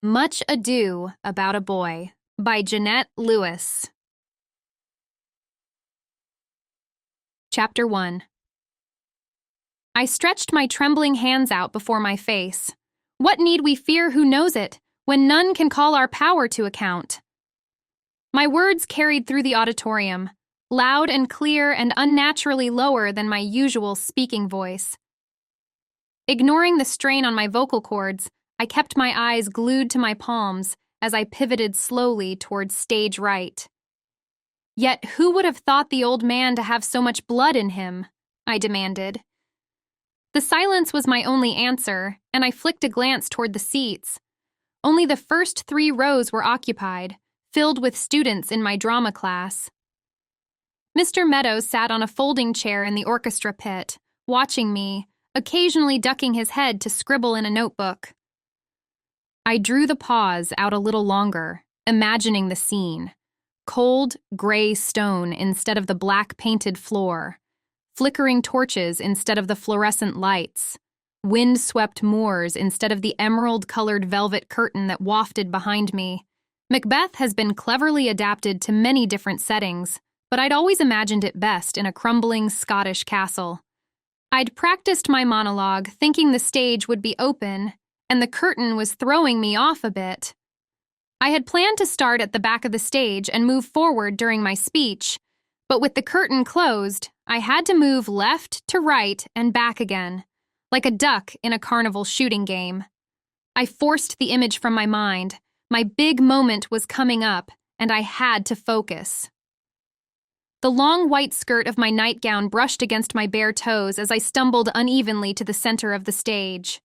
Much Ado About a Boy by Jeanette Lewis. Chapter 1. I stretched my trembling hands out before my face. What need we fear who knows it, when none can call our power to account? My words carried through the auditorium, loud and clear and unnaturally lower than my usual speaking voice. Ignoring the strain on my vocal cords, I kept my eyes glued to my palms as I pivoted slowly towards stage right. Yet who would have thought the old man to have so much blood in him? I demanded. The silence was my only answer, and I flicked a glance toward the seats. Only the first 3 rows were occupied, filled with students in my drama class. Mr. Meadows sat on a folding chair in the orchestra pit, watching me, occasionally ducking his head to scribble in a notebook. I drew the pause out a little longer, imagining the scene. Cold, gray stone instead of the black painted floor, flickering torches instead of the fluorescent lights, wind-swept moors instead of the emerald-colored velvet curtain that wafted behind me. Macbeth has been cleverly adapted to many different settings, but I'd always imagined it best in a crumbling Scottish castle. I'd practiced my monologue thinking the stage would be open, and the curtain was throwing me off a bit. I had planned to start at the back of the stage and move forward during my speech, but with the curtain closed, I had to move left to right and back again, like a duck in a carnival shooting game. I forced the image from my mind. My big moment was coming up, and I had to focus. The long white skirt of my nightgown brushed against my bare toes as I stumbled unevenly to the center of the stage.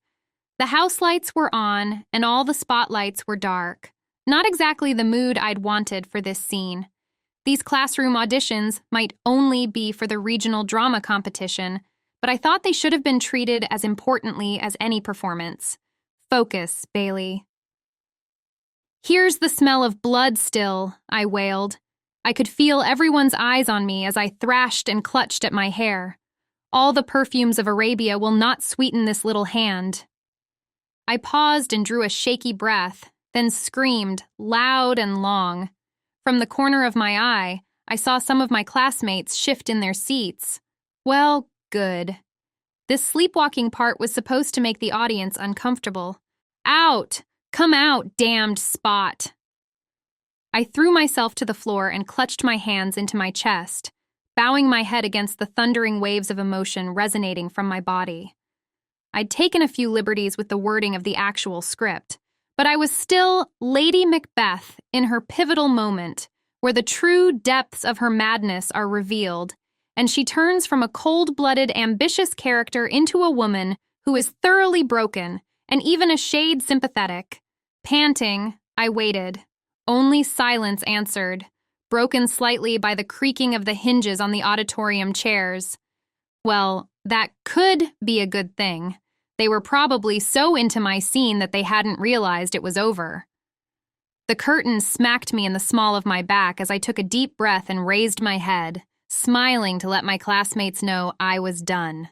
The house lights were on, and all the spotlights were dark. Not exactly the mood I'd wanted for this scene. These classroom auditions might only be for the regional drama competition, but I thought they should have been treated as importantly as any performance. Focus, Bailey. "Here's the smell of blood still," I wailed. I could feel everyone's eyes on me as I thrashed and clutched at my hair. All the perfumes of Arabia will not sweeten this little hand. I paused and drew a shaky breath, then screamed, loud and long. From the corner of my eye, I saw some of my classmates shift in their seats. Well, good. This sleepwalking part was supposed to make the audience uncomfortable. Out! Come out, damned spot! I threw myself to the floor and clutched my hands into my chest, bowing my head against the thundering waves of emotion resonating from my body. I'd taken a few liberties with the wording of the actual script, but I was still Lady Macbeth in her pivotal moment, where the true depths of her madness are revealed, and she turns from a cold-blooded, ambitious character into a woman who is thoroughly broken and even a shade sympathetic. Panting, I waited. Only silence answered, broken slightly by the creaking of the hinges on the auditorium chairs. Well, that could be a good thing. They were probably so into my scene that they hadn't realized it was over. The curtain smacked me in the small of my back as I took a deep breath and raised my head, smiling to let my classmates know I was done.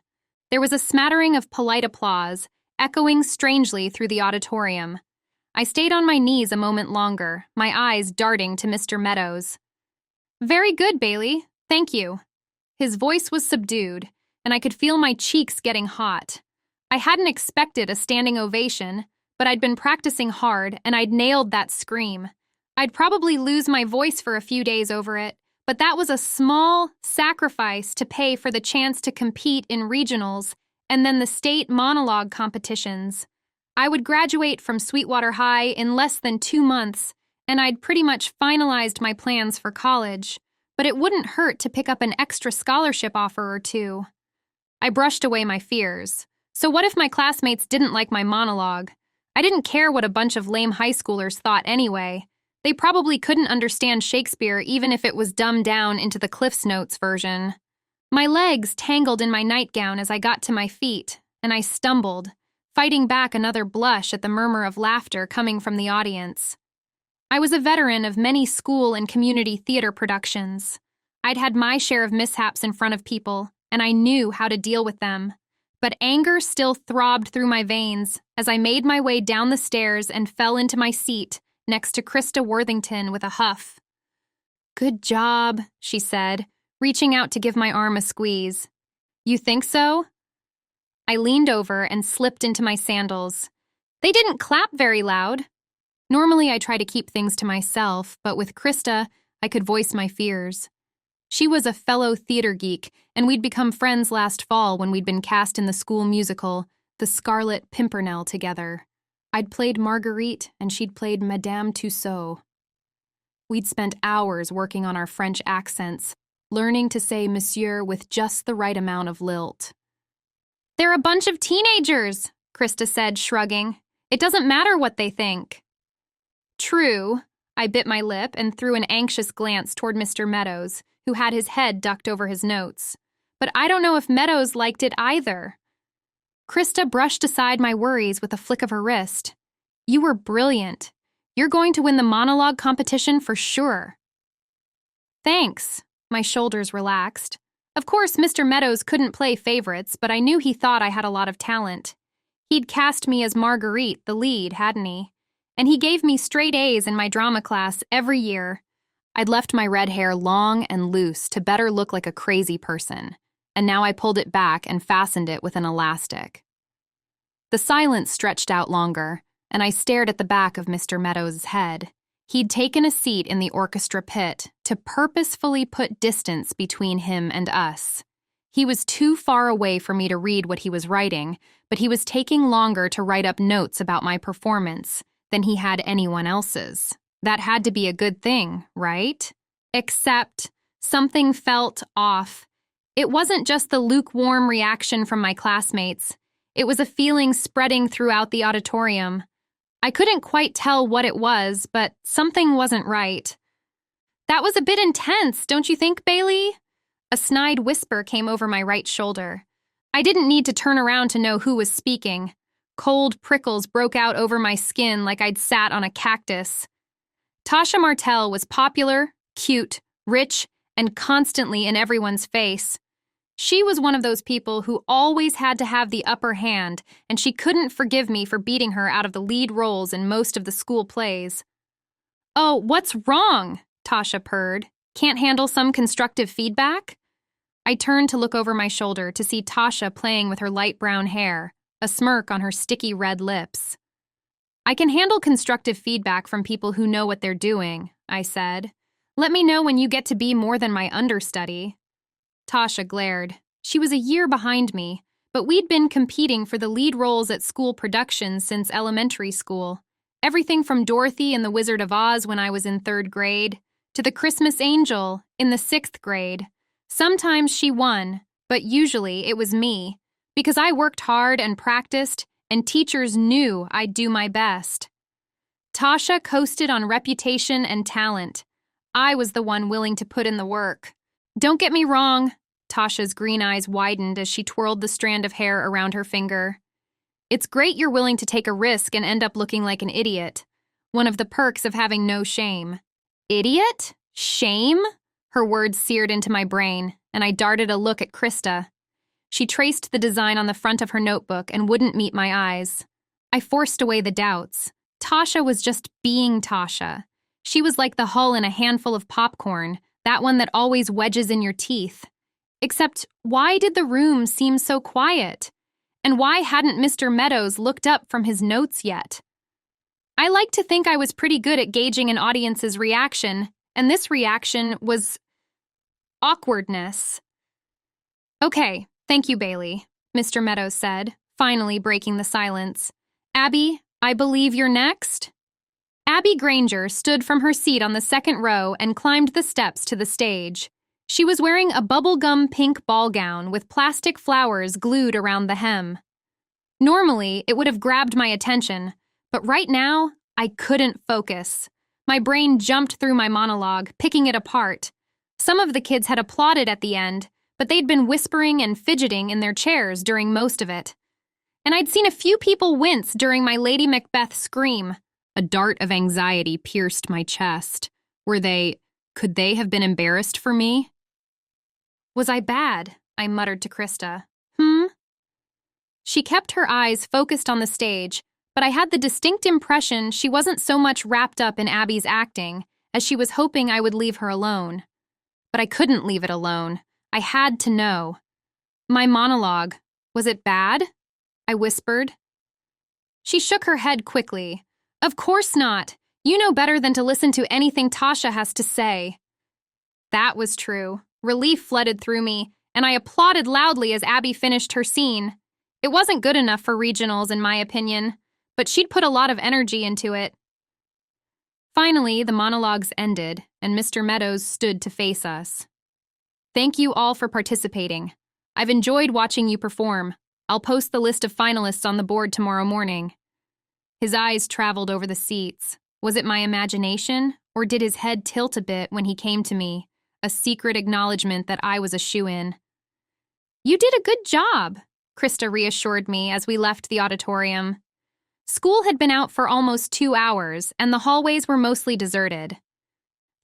There was a smattering of polite applause, echoing strangely through the auditorium. I stayed on my knees a moment longer, my eyes darting to Mr. Meadows. "Very good, Bailey. Thank you." His voice was subdued, and I could feel my cheeks getting hot. I hadn't expected a standing ovation, but I'd been practicing hard, and I'd nailed that scream. I'd probably lose my voice for a few days over it, but that was a small sacrifice to pay for the chance to compete in regionals and then the state monologue competitions. I would graduate from Sweetwater High in less than 2 months, and I'd pretty much finalized my plans for college, but it wouldn't hurt to pick up an extra scholarship offer or two. I brushed away my fears. So what if my classmates didn't like my monologue? I didn't care what a bunch of lame high schoolers thought anyway. They probably couldn't understand Shakespeare even if it was dumbed down into the Cliff's Notes version. My legs tangled in my nightgown as I got to my feet, and I stumbled, fighting back another blush at the murmur of laughter coming from the audience. I was a veteran of many school and community theater productions. I'd had my share of mishaps in front of people, and I knew how to deal with them. but anger still throbbed through my veins as I made my way down the stairs and fell into my seat next to Krista Worthington with a huff. "Good job," she said, reaching out to give my arm a squeeze. "You think so?" I leaned over and slipped into my sandals. They didn't clap very loud. Normally I try to keep things to myself, but with Krista, I could voice my fears. She was a fellow theater geek, and we'd become friends last fall when we'd been cast in the school musical, The Scarlet Pimpernel, together. I'd played Marguerite, and she'd played Madame Tussaud. We'd spent hours working on our French accents, learning to say monsieur with just the right amount of lilt. "They're a bunch of teenagers," Krista said, shrugging. "It doesn't matter what they think." "True." I bit my lip and threw an anxious glance toward Mr. Meadows, who had his head ducked over his notes. But I don't know if Meadows liked it either. Krista brushed aside my worries with a flick of her wrist. "You were brilliant. You're going to win the monologue competition for sure." "Thanks." My shoulders relaxed. Of course, Mr. Meadows couldn't play favorites, but I knew he thought I had a lot of talent. He'd cast me as Marguerite, the lead, hadn't he? And he gave me straight A's in my drama class every year. I'd left my red hair long and loose to better look like a crazy person, and now I pulled it back and fastened it with an elastic. The silence stretched out longer, and I stared at the back of Mr. Meadows' head. He'd taken a seat in the orchestra pit to purposefully put distance between him and us. He was too far away for me to read what he was writing, but he was taking longer to write up notes about my performance than he had anyone else's. That had to be a good thing, right? Except something felt off. It wasn't just the lukewarm reaction from my classmates. It was a feeling spreading throughout the auditorium. I couldn't quite tell what it was, but something wasn't right. "That was a bit intense, don't you think, Bailey?" A snide whisper came over my right shoulder. I didn't need to turn around to know who was speaking. Cold prickles broke out over my skin like I'd sat on a cactus. Tasha Martell was popular, cute, rich, and constantly in everyone's face. She was one of those people who always had to have the upper hand, and she couldn't forgive me for beating her out of the lead roles in most of the school plays. "Oh, what's wrong?" Tasha purred. "Can't handle some constructive feedback?" I turned to look over my shoulder to see Tasha playing with her light brown hair, a smirk on her sticky red lips. "I can handle constructive feedback from people who know what they're doing," I said. "Let me know when you get to be more than my understudy." Tasha glared. She was a year behind me, but we'd been competing for the lead roles at school productions since elementary school. Everything from Dorothy in The Wizard of Oz when I was in 3rd grade, to The Christmas Angel in the 6th grade. Sometimes she won, but usually it was me, because I worked hard and practiced, and teachers knew I'd do my best. Tasha coasted on reputation and talent. I was the one willing to put in the work. "Don't get me wrong," Tasha's green eyes widened as she twirled the strand of hair around her finger. "It's great you're willing to take a risk and end up looking like an idiot. One of the perks of having no shame." "Idiot? Shame?" Her words seared into my brain, and I darted a look at Krista. She traced the design on the front of her notebook and wouldn't meet my eyes. I forced away the doubts. Tasha was just being Tasha. She was like the hull in a handful of popcorn, that one that always wedges in your teeth. Except, why did the room seem so quiet? And why hadn't Mr. Meadows looked up from his notes yet? I like to think I was pretty good at gauging an audience's reaction, and this reaction was awkwardness. "Okay, thank you, Bailey," Mr. Meadows said, finally breaking the silence. "Abby, I believe you're next?" Abby Granger stood from her seat on the 2nd row and climbed the steps to the stage. She was wearing a bubblegum pink ball gown with plastic flowers glued around the hem. Normally, it would have grabbed my attention, but right now, I couldn't focus. My brain jumped through my monologue, picking it apart. Some of the kids had applauded at the end, but they'd been whispering and fidgeting in their chairs during most of it. And I'd seen a few people wince during my Lady Macbeth scream. A dart of anxiety pierced my chest. Could they have been embarrassed for me? "Was I bad?" I muttered to Krista. She kept her eyes focused on the stage, but I had the distinct impression she wasn't so much wrapped up in Abby's acting as she was hoping I would leave her alone. But I couldn't leave it alone. I had to know. My monologue, was it bad? I whispered. She shook her head quickly. Of course not. You know better than to listen to anything Tasha has to say. That was true. Relief flooded through me, and I applauded loudly as Abby finished her scene. It wasn't good enough for regionals, in my opinion, but she'd put a lot of energy into it. Finally, the monologues ended, and Mr. Meadows stood to face us. Thank you all for participating. I've enjoyed watching you perform. I'll post the list of finalists on the board tomorrow morning. His eyes traveled over the seats. Was it my imagination, or did his head tilt a bit when he came to me, a secret acknowledgement that I was a shoo-in? You did a good job, Krista reassured me as we left the auditorium. School had been out for almost 2 hours, and the hallways were mostly deserted.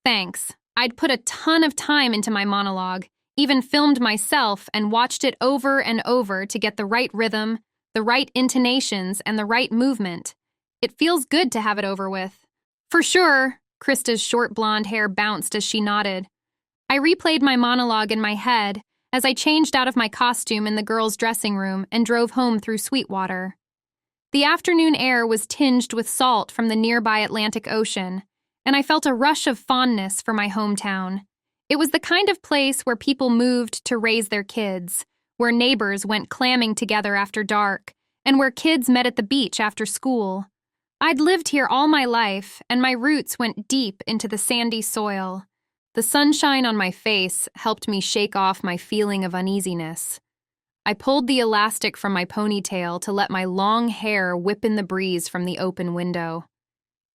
Thanks. I'd put a ton of time into my monologue, even filmed myself and watched it over and over to get the right rhythm, the right intonations, and the right movement. It feels good to have it over with. For sure, Krista's short blonde hair bounced as she nodded. I replayed my monologue in my head as I changed out of my costume in the girls' dressing room and drove home through Sweetwater. The afternoon air was tinged with salt from the nearby Atlantic Ocean, and I felt a rush of fondness for my hometown. It was the kind of place where people moved to raise their kids, where neighbors went clamming together after dark, and where kids met at the beach after school. I'd lived here all my life, and my roots went deep into the sandy soil. The sunshine on my face helped me shake off my feeling of uneasiness. I pulled the elastic from my ponytail to let my long hair whip in the breeze from the open window.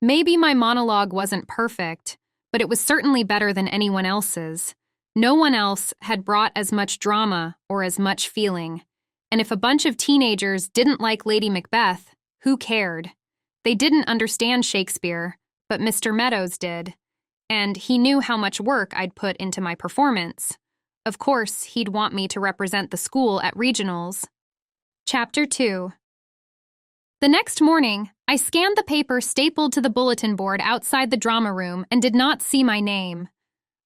Maybe my monologue wasn't perfect, but it was certainly better than anyone else's. No one else had brought as much drama or as much feeling. And if a bunch of teenagers didn't like Lady Macbeth, who cared? They didn't understand Shakespeare, but Mr. Meadows did. And he knew how much work I'd put into my performance. Of course, he'd want me to represent the school at regionals. Chapter 2. The next morning, I scanned the paper stapled to the bulletin board outside the drama room and did not see my name.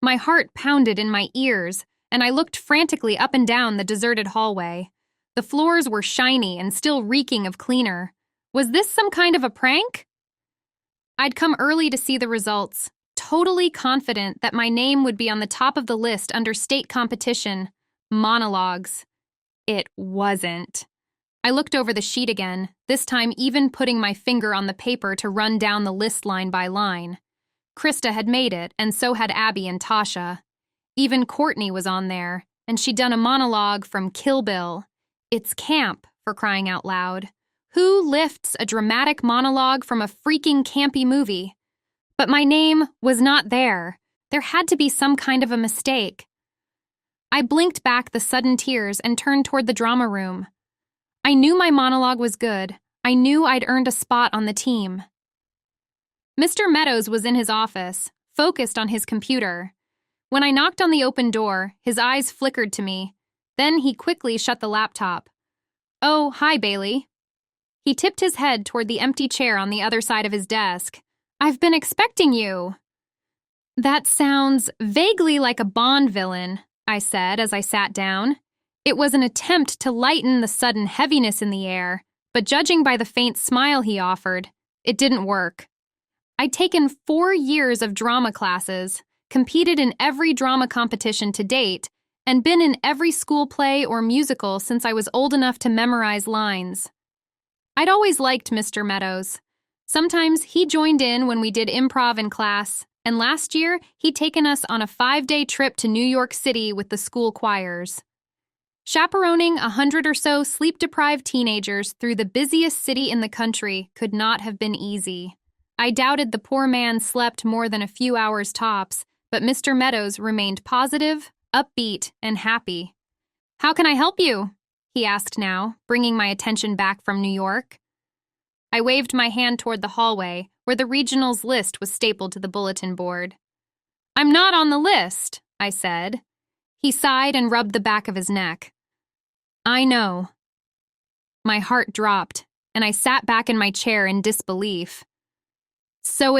My heart pounded in my ears, and I looked frantically up and down the deserted hallway. The floors were shiny and still reeking of cleaner. Was this some kind of a prank? I'd come early to see the results, totally confident that my name would be on the top of the list under state competition, monologues. It wasn't. I looked over the sheet again, this time even putting my finger on the paper to run down the list line by line. Krista had made it, and so had Abby and Tasha. Even Courtney was on there, and she'd done a monologue from Kill Bill. It's camp, for crying out loud. Who lifts a dramatic monologue from a freaking campy movie? But my name was not there. There had to be some kind of a mistake. I blinked back the sudden tears and turned toward the drama room. I knew my monologue was good. I knew I'd earned a spot on the team. Mr. Meadows was in his office, focused on his computer. When I knocked on the open door, his eyes flickered to me. Then he quickly shut the laptop. Oh, hi, Bailey. He tipped his head toward the empty chair on the other side of his desk. I've been expecting you. That sounds vaguely like a Bond villain, I said as I sat down. It was an attempt to lighten the sudden heaviness in the air, but judging by the faint smile he offered, it didn't work. I'd taken 4 years of drama classes, competed in every drama competition to date, and been in every school play or musical since I was old enough to memorize lines. I'd always liked Mr. Meadows. Sometimes he joined in when we did improv in class, and last year he'd taken us on a 5-day trip to New York City with the school choirs. Chaperoning 100 or so sleep-deprived teenagers through the busiest city in the country could not have been easy. I doubted the poor man slept more than a few hours tops, but Mr. Meadows remained positive, upbeat, and happy. How can I help you? He asked now, bringing my attention back from New York. I waved my hand toward the hallway, where the regionals list was stapled to the bulletin board. I'm not on the list, I said. He sighed and rubbed the back of his neck. I know. My heart dropped, and I sat back in my chair in disbelief. So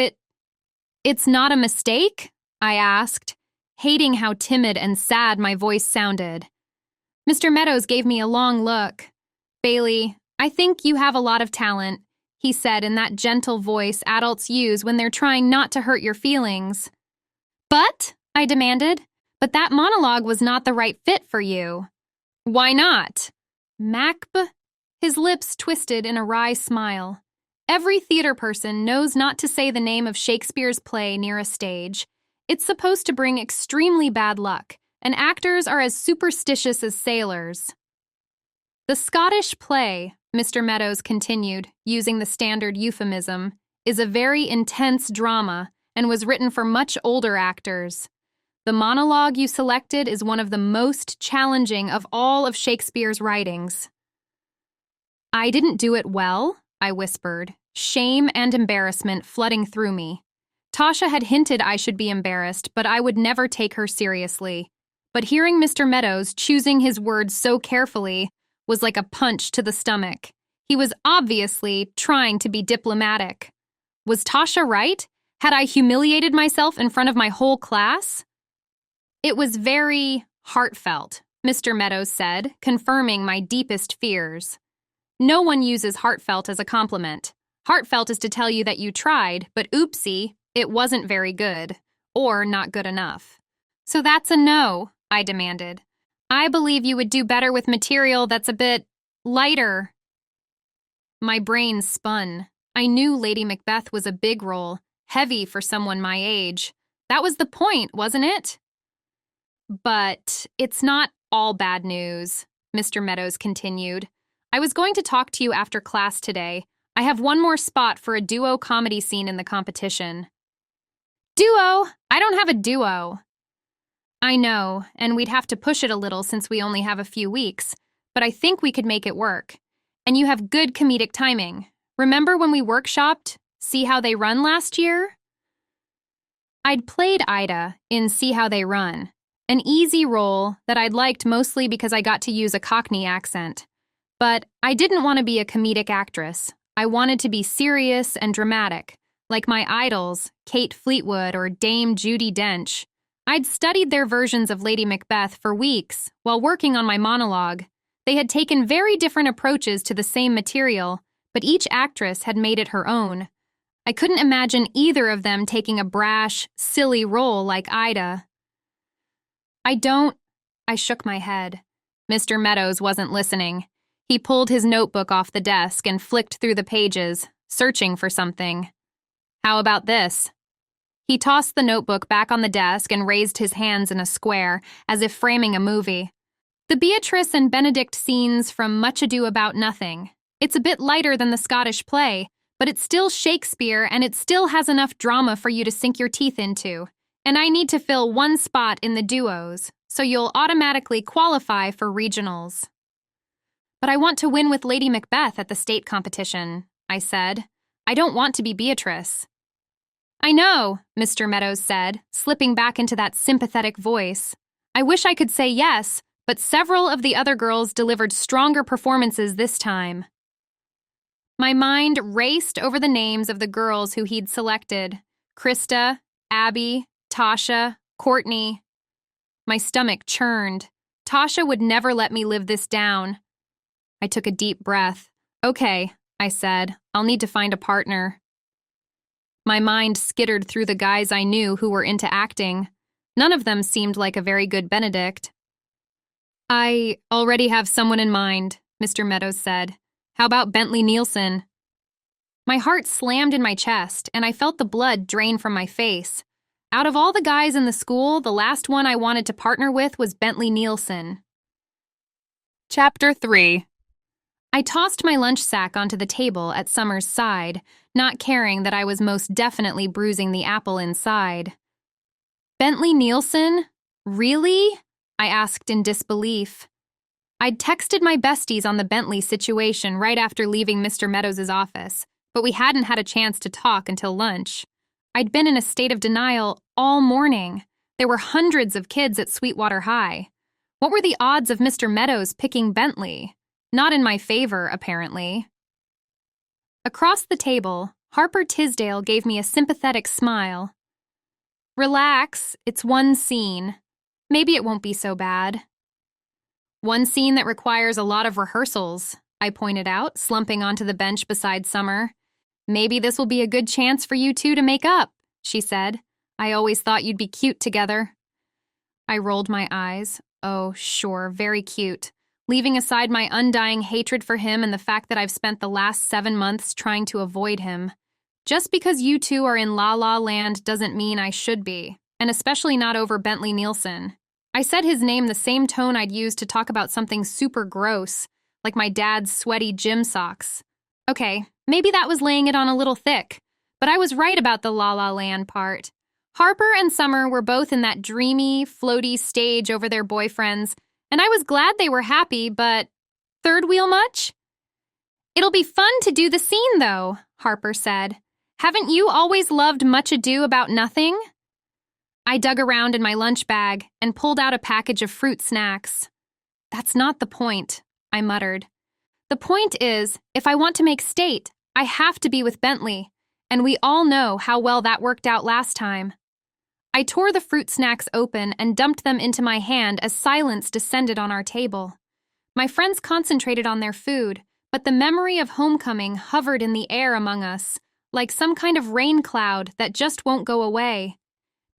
it's not a mistake? I asked, hating how timid and sad my voice sounded. Mr. Meadows gave me a long look. Bailey, I think you have a lot of talent, he said in that gentle voice adults use when they're trying not to hurt your feelings. But, I demanded, but that monologue was not the right fit for you. Why not? Macb? His lips twisted in a wry smile. Every theater person knows not to say the name of Shakespeare's play near a stage. It's supposed to bring extremely bad luck, and actors are as superstitious as sailors. The Scottish play, Mr. Meadows continued, using the standard euphemism, is a very intense drama and was written for much older actors. The monologue you selected is one of the most challenging of all of Shakespeare's writings. I didn't do it well, I whispered, shame and embarrassment flooding through me. Tasha had hinted I should be embarrassed, but I would never take her seriously. But hearing Mr. Meadows choosing his words so carefully was like a punch to the stomach. He was obviously trying to be diplomatic. Was Tasha right? Had I humiliated myself in front of my whole class? It was very heartfelt, Mr. Meadows said, confirming my deepest fears. No one uses heartfelt as a compliment. Heartfelt is to tell you that you tried, but oopsie, it wasn't very good, or not good enough. So that's a no, I demanded. I believe you would do better with material that's a bit lighter. My brain spun. I knew Lady Macbeth was a big role, heavy for someone my age. That was the point, wasn't it? But it's not all bad news, Mr. Meadows continued. I was going to talk to you after class today. I have one more spot for a duo comedy scene in the competition. Duo? I don't have a duo. I know, and we'd have to push it a little since we only have a few weeks, but I think we could make it work. And you have good comedic timing. Remember when we workshopped See How They Run last year? I'd played Ida in See How They Run, an easy role that I'd liked mostly because I got to use a Cockney accent. But I didn't want to be a comedic actress. I wanted to be serious and dramatic, like my idols, Kate Fleetwood or Dame Judi Dench. I'd studied their versions of Lady Macbeth for weeks while working on my monologue. They had taken very different approaches to the same material, but each actress had made it her own. I couldn't imagine either of them taking a brash, silly role like Ida. I shook my head. Mr. Meadows wasn't listening. He pulled his notebook off the desk and flicked through the pages, searching for something. How about this? He tossed the notebook back on the desk and raised his hands in a square, as if framing a movie. The Beatrice and Benedict scenes from Much Ado About Nothing. It's a bit lighter than the Scottish play, but it's still Shakespeare and it still has enough drama for you to sink your teeth into. And I need to fill one spot in the duos, so you'll automatically qualify for regionals. But I want to win with Lady Macbeth at the state competition, I said. I don't want to be Beatrice. I know, Mr. Meadows said, slipping back into that sympathetic voice. I wish I could say yes, but several of the other girls delivered stronger performances this time. My mind raced over the names of the girls who he'd selected. Krista, Abby, Tasha, Courtney. My stomach churned. Tasha would never let me live this down. I took a deep breath. Okay, I said, I'll need to find a partner. My mind skittered through the guys I knew who were into acting. None of them seemed like a very good Benedict. I already have someone in mind, Mr. Meadows said. How about Bentley Nielsen? My heart slammed in my chest, and I felt the blood drain from my face. Out of all the guys in the school, the last one I wanted to partner with was Bentley Nielsen. Chapter 3. I tossed my lunch sack onto the table at Summer's side, not caring that I was most definitely bruising the apple inside. Bentley Nielsen? Really? I asked in disbelief. I'd texted my besties on the Bentley situation right after leaving Mr. Meadows' office, but we hadn't had a chance to talk until lunch. I'd been in a state of denial all morning. There were hundreds of kids at Sweetwater High. What were the odds of Mr. Meadows picking Bentley? Not in my favor, apparently. Across the table, Harper Tisdale gave me a sympathetic smile. Relax, it's one scene. Maybe it won't be so bad. One scene that requires a lot of rehearsals, I pointed out, slumping onto the bench beside Summer. Maybe this will be a good chance for you two to make up, she said. I always thought you'd be cute together. I rolled my eyes. Oh, sure, very cute. Leaving aside my undying hatred for him and the fact that I've spent the last 7 months trying to avoid him. Just because you two are in La La Land doesn't mean I should be, and especially not over Bentley Nielsen. I said his name the same tone I'd use to talk about something super gross, like my dad's sweaty gym socks. Okay, maybe that was laying it on a little thick, but I was right about the La La Land part. Harper and Summer were both in that dreamy, floaty stage over their boyfriends, and I was glad they were happy, but third wheel much? It'll be fun to do the scene, though, Harper said. Haven't you always loved Much Ado About Nothing? I dug around in my lunch bag and pulled out a package of fruit snacks. That's not the point, I muttered. The point is, if I want to make state, I have to be with Bentley, and we all know how well that worked out last time. I tore the fruit snacks open and dumped them into my hand as silence descended on our table. My friends concentrated on their food, but the memory of homecoming hovered in the air among us, like some kind of rain cloud that just won't go away.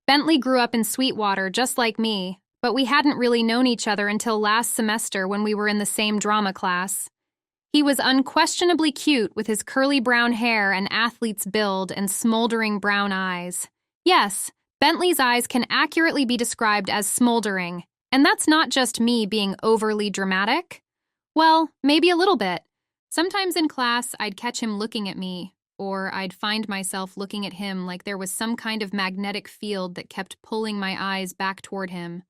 Bentley grew up in Sweetwater just like me, but we hadn't really known each other until last semester when we were in the same drama class. He was unquestionably cute with his curly brown hair and athlete's build and smoldering brown eyes. Yes, Bentley's eyes can accurately be described as smoldering, and that's not just me being overly dramatic. Well, maybe a little bit. Sometimes in class, I'd catch him looking at me, or I'd find myself looking at him like there was some kind of magnetic field that kept pulling my eyes back toward him.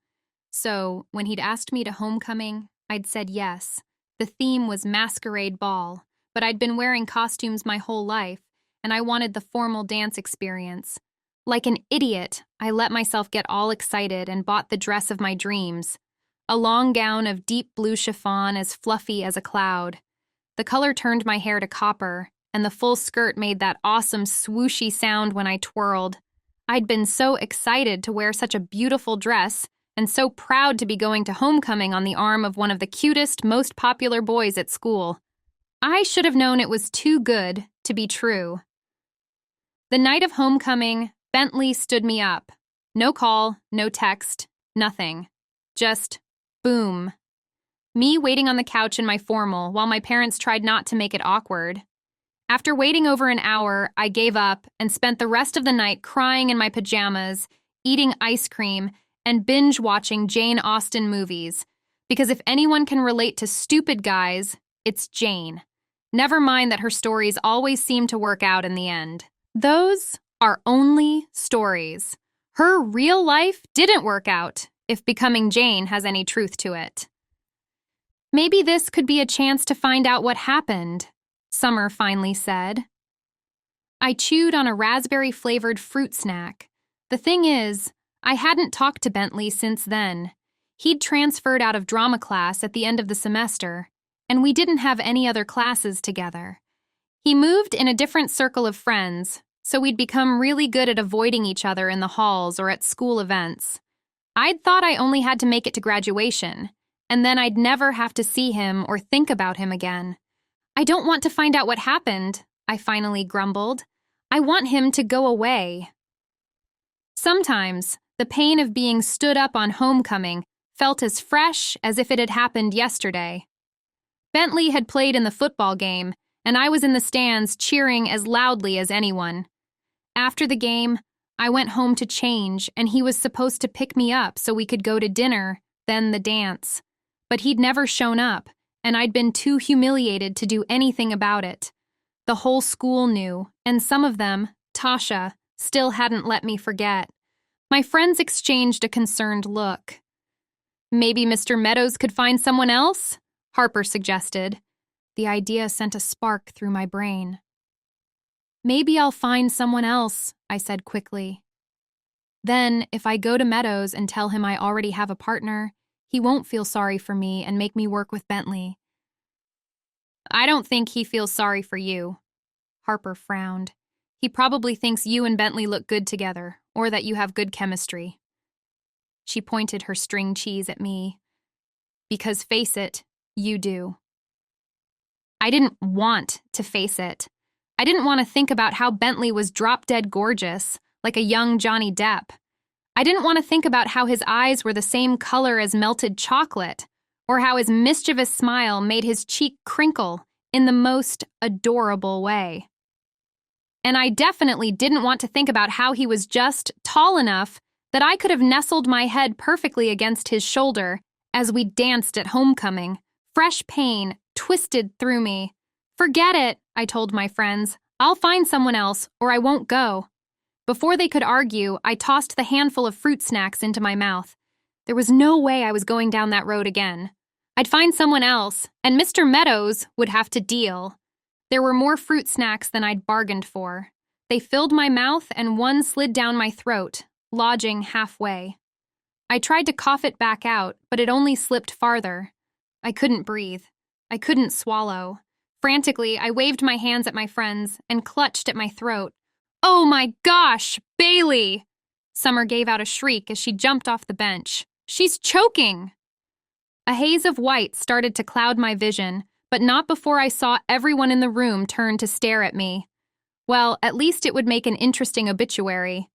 So, when he'd asked me to homecoming, I'd said yes. The theme was masquerade ball, but I'd been wearing costumes my whole life, and I wanted the formal dance experience. Like an idiot, I let myself get all excited and bought the dress of my dreams. A long gown of deep blue chiffon as fluffy as a cloud. The color turned my hair to copper, and the full skirt made that awesome swooshy sound when I twirled. I'd been so excited to wear such a beautiful dress, and so proud to be going to homecoming on the arm of one of the cutest, most popular boys at school. I should have known it was too good to be true. The night of homecoming, Bentley stood me up. No call, no text, nothing. Just boom. Me waiting on the couch in my formal while my parents tried not to make it awkward. After waiting over an hour, I gave up and spent the rest of the night crying in my pajamas, eating ice cream, and binge-watching Jane Austen movies. Because if anyone can relate to stupid guys, it's Jane. Never mind that her stories always seem to work out in the end. Those are only stories. Her real life didn't work out, if becoming Jane has any truth to it. Maybe this could be a chance to find out what happened, Summer finally said. I chewed on a raspberry-flavored fruit snack. The thing is, I hadn't talked to Bentley since then. He'd transferred out of drama class at the end of the semester, and we didn't have any other classes together. He moved in a different circle of friends, so we'd become really good at avoiding each other in the halls or at school events. I'd thought I only had to make it to graduation, and then I'd never have to see him or think about him again. I don't want to find out what happened, I finally grumbled. I want him to go away. Sometimes, the pain of being stood up on homecoming felt as fresh as if it had happened yesterday. Bentley had played in the football game, and I was in the stands cheering as loudly as anyone. After the game, I went home to change, and he was supposed to pick me up so we could go to dinner, then the dance. But he'd never shown up, and I'd been too humiliated to do anything about it. The whole school knew, and some of them, Tasha, still hadn't let me forget. My friends exchanged a concerned look. Maybe Mr. Meadows could find someone else? Harper suggested. The idea sent a spark through my brain. Maybe I'll find someone else, I said quickly. Then, if I go to Meadows and tell him I already have a partner, he won't feel sorry for me and make me work with Bentley. I don't think he feels sorry for you. Harper frowned. He probably thinks you and Bentley look good together, or that you have good chemistry. She pointed her string cheese at me. Because face it, you do. I didn't want to face it. I didn't want to think about how Bentley was drop-dead gorgeous, like a young Johnny Depp. I didn't want to think about how his eyes were the same color as melted chocolate, or how his mischievous smile made his cheek crinkle in the most adorable way. And I definitely didn't want to think about how he was just tall enough that I could have nestled my head perfectly against his shoulder as we danced at homecoming. Fresh pain twisted through me. Forget it, I told my friends. I'll find someone else, or I won't go. Before they could argue, I tossed the handful of fruit snacks into my mouth. There was no way I was going down that road again. I'd find someone else, and Mr. Meadows would have to deal. There were more fruit snacks than I'd bargained for. They filled my mouth, and one slid down my throat, lodging halfway. I tried to cough it back out, but it only slipped farther. I couldn't breathe. I couldn't swallow. Frantically, I waved my hands at my friends and clutched at my throat. Oh my gosh, Bailey! Summer gave out a shriek as she jumped off the bench. She's choking! A haze of white started to cloud my vision, but not before I saw everyone in the room turn to stare at me. Well, at least it would make an interesting obituary.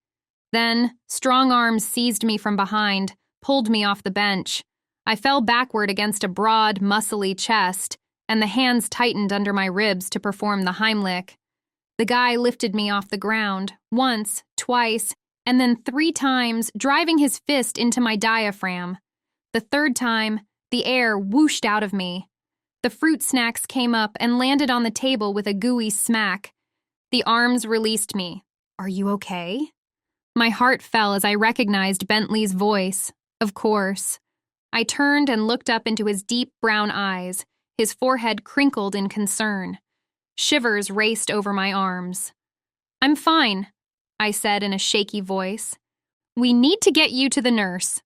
Then, strong arms seized me from behind, pulled me off the bench. I fell backward against a broad, muscly chest, and the hands tightened under my ribs to perform the Heimlich. The guy lifted me off the ground, once, twice, and then 3 times, driving his fist into my diaphragm. The 3rd time, the air whooshed out of me. The fruit snacks came up and landed on the table with a gooey smack. The arms released me. Are you okay? My heart fell as I recognized Bentley's voice. Of course. I turned and looked up into his deep brown eyes, his forehead crinkled in concern. Shivers raced over my arms. I'm fine, I said in a shaky voice. We need to get you to the nurse.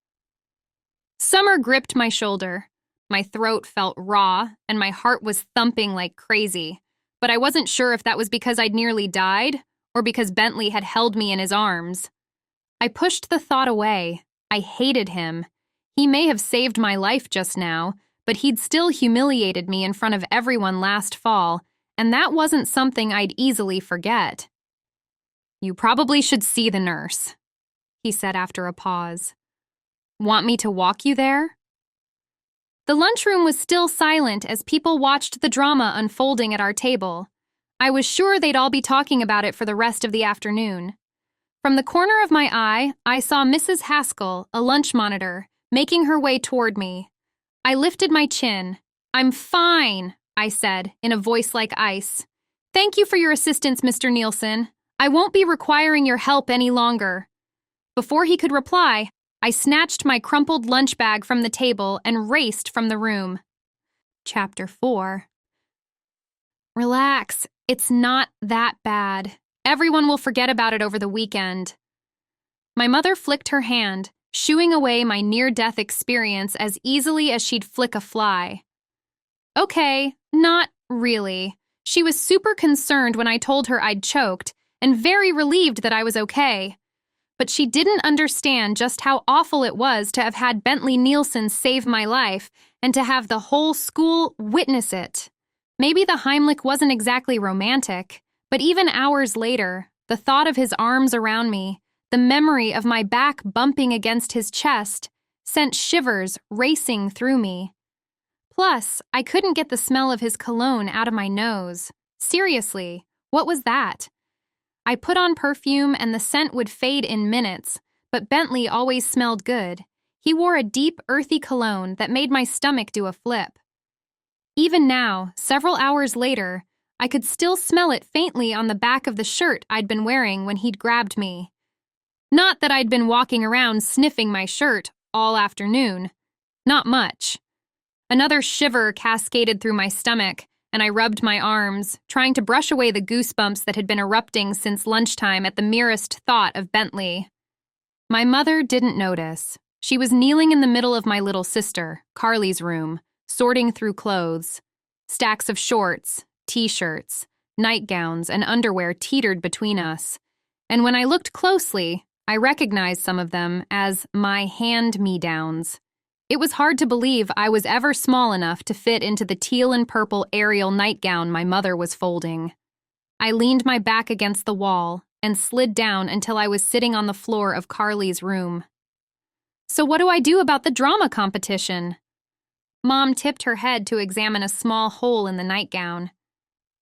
Summer gripped my shoulder. My throat felt raw, and my heart was thumping like crazy. But I wasn't sure if that was because I'd nearly died, or because Bentley had held me in his arms. I pushed the thought away. I hated him. He may have saved my life just now, but he'd still humiliated me in front of everyone last fall, and that wasn't something I'd easily forget. You probably should see the nurse, he said after a pause. Want me to walk you there? The lunchroom was still silent as people watched the drama unfolding at our table. I was sure they'd all be talking about it for the rest of the afternoon. From the corner of my eye, I saw Mrs. Haskell, a lunch monitor, making her way toward me. I lifted my chin. I'm fine, I said, in a voice like ice. Thank you for your assistance, Mr. Nielsen. I won't be requiring your help any longer. Before he could reply, I snatched my crumpled lunch bag from the table and raced from the room. Chapter 4. Relax. It's not that bad. Everyone will forget about it over the weekend. My mother flicked her hand, shooing away my near-death experience as easily as she'd flick a fly. Okay, not really. She was super concerned when I told her I'd choked, and very relieved that I was okay. But she didn't understand just how awful it was to have had Bentley Nielsen save my life, and to have the whole school witness it. Maybe the Heimlich wasn't exactly romantic, but even hours later, the thought of his arms around me, the memory of my back bumping against his chest, sent shivers racing through me. Plus, I couldn't get the smell of his cologne out of my nose. Seriously, what was that? I put on perfume and the scent would fade in minutes, but Bentley always smelled good. He wore a deep, earthy cologne that made my stomach do a flip. Even now, several hours later, I could still smell it faintly on the back of the shirt I'd been wearing when he'd grabbed me. Not that I'd been walking around sniffing my shirt all afternoon. Not much. Another shiver cascaded through my stomach, and I rubbed my arms, trying to brush away the goosebumps that had been erupting since lunchtime at the merest thought of Bentley. My mother didn't notice. She was kneeling in the middle of my little sister, Carly's room, sorting through clothes. Stacks of shorts, t-shirts, nightgowns, and underwear teetered between us, and when I looked closely, I recognized some of them as my hand-me-downs. It was hard to believe I was ever small enough to fit into the teal and purple aerial nightgown my mother was folding. I leaned my back against the wall and slid down until I was sitting on the floor of Carly's room. So what do I do about the drama competition? Mom tipped her head to examine a small hole in the nightgown.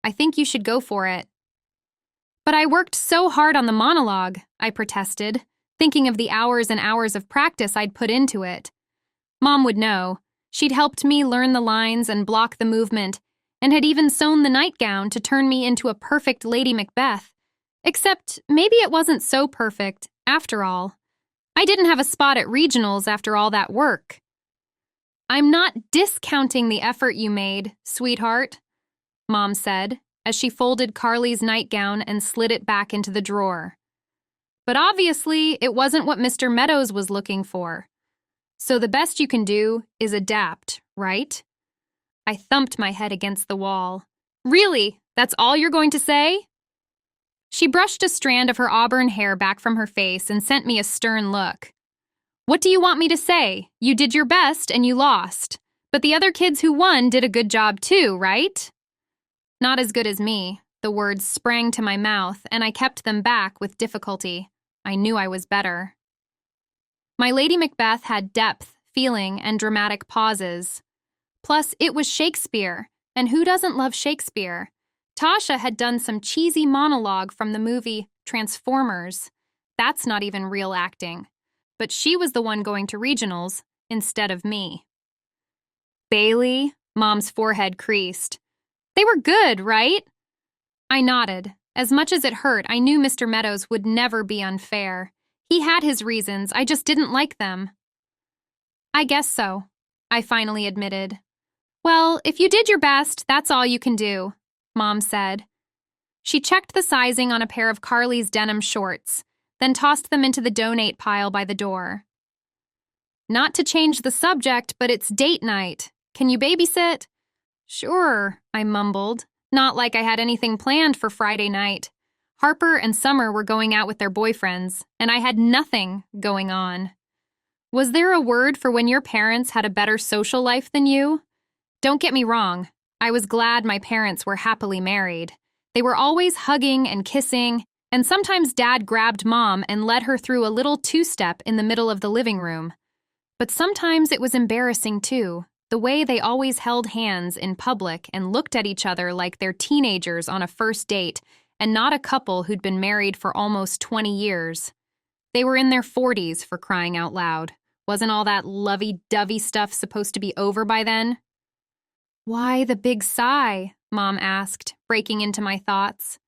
I think you should go for it. But I worked so hard on the monologue, I protested, thinking of the hours and hours of practice I'd put into it. Mom would know. She'd helped me learn the lines and block the movement, and had even sewn the nightgown to turn me into a perfect Lady Macbeth. Except maybe it wasn't so perfect, after all. I didn't have a spot at regionals after all that work. I'm not discounting the effort you made, sweetheart, Mom said, as she folded Carly's nightgown and slid it back into the drawer. But obviously, it wasn't what Mr. Meadows was looking for. So the best you can do is adapt, right? I thumped my head against the wall. Really? That's all you're going to say? She brushed a strand of her auburn hair back from her face and sent me a stern look. What do you want me to say? You did your best and you lost. But the other kids who won did a good job too, right? Not as good as me. The words sprang to my mouth, and I kept them back with difficulty. I knew I was better. My Lady Macbeth had depth, feeling, and dramatic pauses. Plus, it was Shakespeare, and who doesn't love Shakespeare? Tasha had done some cheesy monologue from the movie Transformers. That's not even real acting. But she was the one going to regionals instead of me. Bailey, Mom's forehead creased. They were good, right? I nodded. As much as it hurt, I knew Mr. Meadows would never be unfair. He had his reasons, I just didn't like them. I guess so, I finally admitted. Well, if you did your best, that's all you can do, Mom said. She checked the sizing on a pair of Carly's denim shorts, then tossed them into the donate pile by the door. Not to change the subject, but it's date night. Can you babysit? Sure, I mumbled, not like I had anything planned for Friday night. Harper and Summer were going out with their boyfriends, and I had nothing going on. Was there a word for when your parents had a better social life than you? Don't get me wrong, I was glad my parents were happily married. They were always hugging and kissing, and sometimes Dad grabbed Mom and led her through a little two-step in the middle of the living room. But sometimes it was embarrassing too, the way they always held hands in public and looked at each other like they're teenagers on a first date and not a couple who'd been married for almost 20 years. They were in their 40s, for crying out loud. Wasn't all that lovey-dovey stuff supposed to be over by then? Why the big sigh? Mom asked, breaking into my thoughts.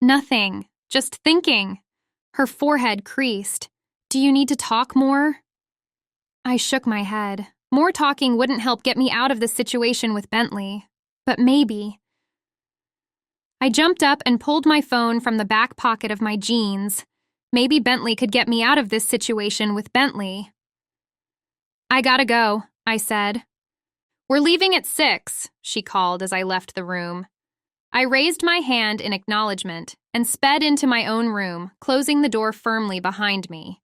Nothing, just thinking. Her forehead creased. Do you need to talk more? I shook my head. More talking wouldn't help get me out of this situation with Bentley. But maybe. I jumped up and pulled my phone from the back pocket of my jeans. Maybe Bentley could get me out of this situation with Bentley. I gotta go, I said. We're leaving at 6, she called as I left the room. I raised my hand in acknowledgement and sped into my own room, closing the door firmly behind me.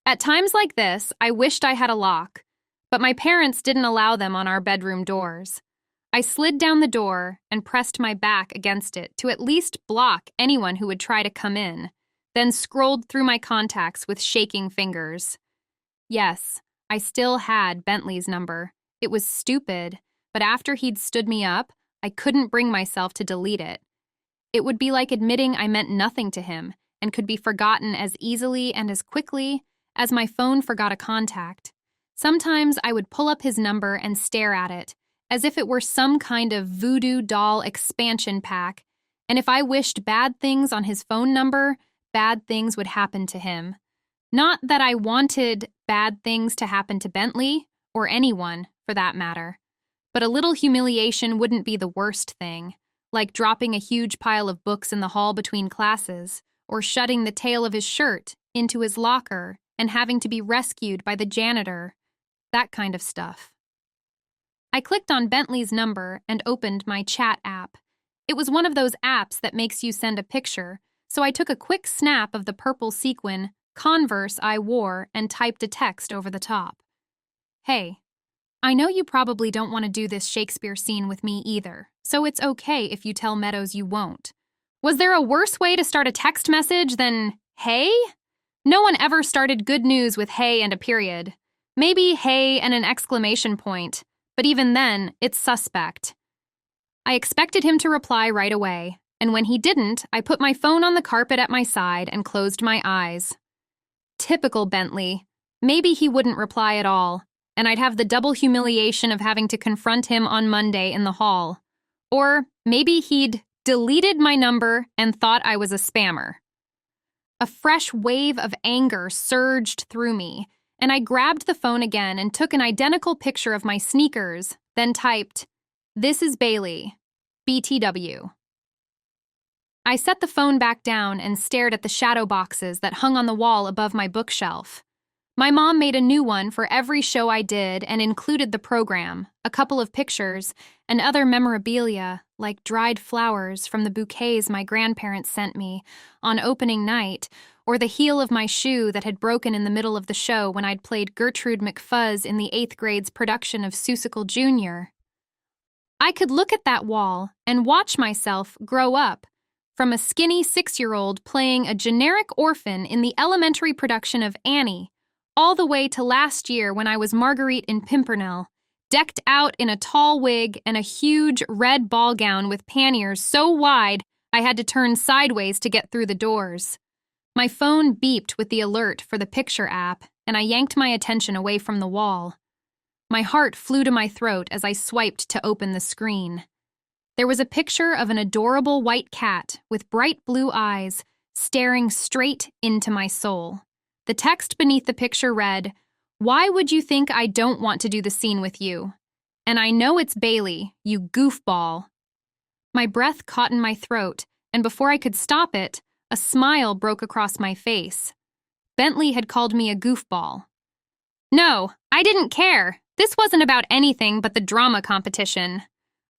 At times like this, I wished I had a lock, but my parents didn't allow them on our bedroom doors. I slid down the door and pressed my back against it to at least block anyone who would try to come in, then scrolled through my contacts with shaking fingers. Yes, I still had Bentley's number. It was stupid, but after he'd stood me up, I couldn't bring myself to delete it. It would be like admitting I meant nothing to him and could be forgotten as easily and as quickly as my phone forgot a contact. Sometimes I would pull up his number and stare at it, as if it were some kind of voodoo doll expansion pack, and if I wished bad things on his phone number, bad things would happen to him. Not that I wanted bad things to happen to Bentley, or anyone, for that matter. But a little humiliation wouldn't be the worst thing, like dropping a huge pile of books in the hall between classes, or shutting the tail of his shirt into his locker and having to be rescued by the janitor. That kind of stuff. I clicked on Bentley's number and opened my chat app. It was one of those apps that makes you send a picture, so I took a quick snap of the purple sequin Converse I wore and typed a text over the top. Hey, I know you probably don't want to do this Shakespeare scene with me either, so it's okay if you tell Meadows you won't. Was there a worse way to start a text message than, hey? No one ever started good news with hey and a period. Maybe hey and an exclamation point, but even then, it's suspect. I expected him to reply right away, and when he didn't, I put my phone on the carpet at my side and closed my eyes. Typical Bentley. Maybe he wouldn't reply at all, and I'd have the double humiliation of having to confront him on Monday in the hall. Or maybe he'd deleted my number and thought I was a spammer. A fresh wave of anger surged through me, and I grabbed the phone again and took an identical picture of my sneakers, then typed, "This is Bailey, BTW." I set the phone back down and stared at the shadow boxes that hung on the wall above my bookshelf. My mom made a new one for every show I did and included the program, a couple of pictures, and other memorabilia, like dried flowers from the bouquets my grandparents sent me on opening night, or the heel of my shoe that had broken in the middle of the show when I'd played Gertrude McFuzz in the 8th grade's production of Seussical Jr. I could look at that wall and watch myself grow up, from a skinny 6-year-old playing a generic orphan in the elementary production of Annie, all the way to last year when I was Marguerite in Pimpernel, decked out in a tall wig and a huge red ball gown with panniers so wide I had to turn sideways to get through the doors. My phone beeped with the alert for the picture app, and I yanked my attention away from the wall. My heart flew to my throat as I swiped to open the screen. There was a picture of an adorable white cat with bright blue eyes staring straight into my soul. The text beneath the picture read, "Why would you think I don't want to do the scene with you? And I know it's Bailey, you goofball." My breath caught in my throat, and before I could stop it, a smile broke across my face. Bentley had called me a goofball. No, I didn't care. This wasn't about anything but the drama competition.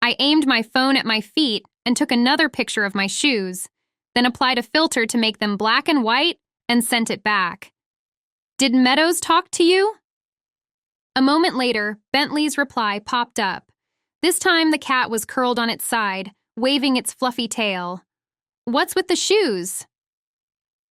I aimed my phone at my feet and took another picture of my shoes, then applied a filter to make them black and white and sent it back. "Did Meadows talk to you?" A moment later, Bentley's reply popped up. This time the cat was curled on its side, waving its fluffy tail. "What's with the shoes?"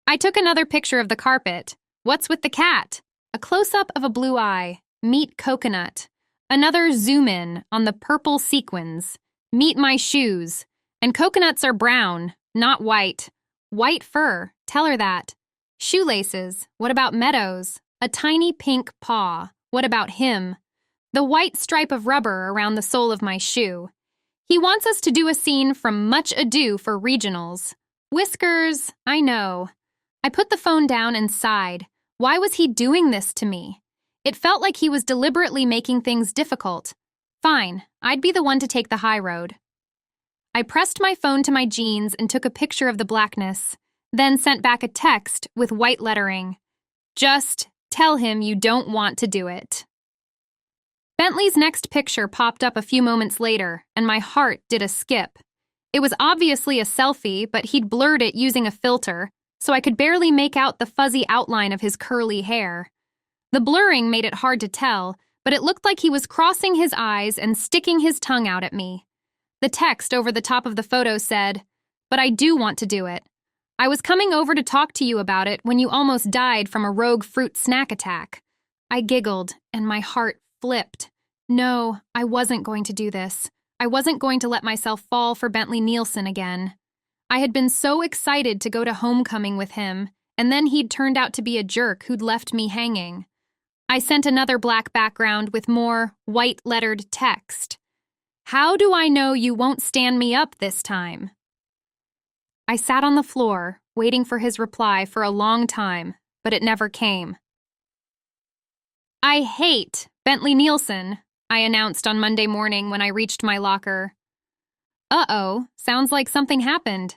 I took another picture of the carpet. "What's with the cat?" A close-up of a blue eye. "Meet coconut." Another zoom-in on the purple sequins. "Meet my shoes." And coconuts are brown, not white. White fur, tell her that. Shoelaces, what about Meadows? A tiny pink paw, what about him? The white stripe of rubber around the sole of my shoe. He wants us to do a scene from Much Ado for regionals. Whiskers, I know. I put the phone down and sighed. Why was he doing this to me? It felt like he was deliberately making things difficult. Fine, I'd be the one to take the high road. I pressed my phone to my jeans and took a picture of the blackness, then sent back a text with white lettering. "Just tell him you don't want to do it." Bentley's next picture popped up a few moments later, and my heart did a skip. It was obviously a selfie, but he'd blurred it using a filter, so I could barely make out the fuzzy outline of his curly hair. The blurring made it hard to tell, but it looked like he was crossing his eyes and sticking his tongue out at me. The text over the top of the photo said, "But I do want to do it. I was coming over to talk to you about it when you almost died from a rogue fruit snack attack." I giggled, and my heart flipped. No, I wasn't going to do this. I wasn't going to let myself fall for Bentley Nielsen again. I had been so excited to go to homecoming with him, and then he'd turned out to be a jerk who'd left me hanging. I sent another black background with more white-lettered text. "How do I know you won't stand me up this time?" I sat on the floor, waiting for his reply for a long time, but it never came. "I hate Bentley Nielsen," I announced on Monday morning when I reached my locker. Uh-oh, sounds like something happened.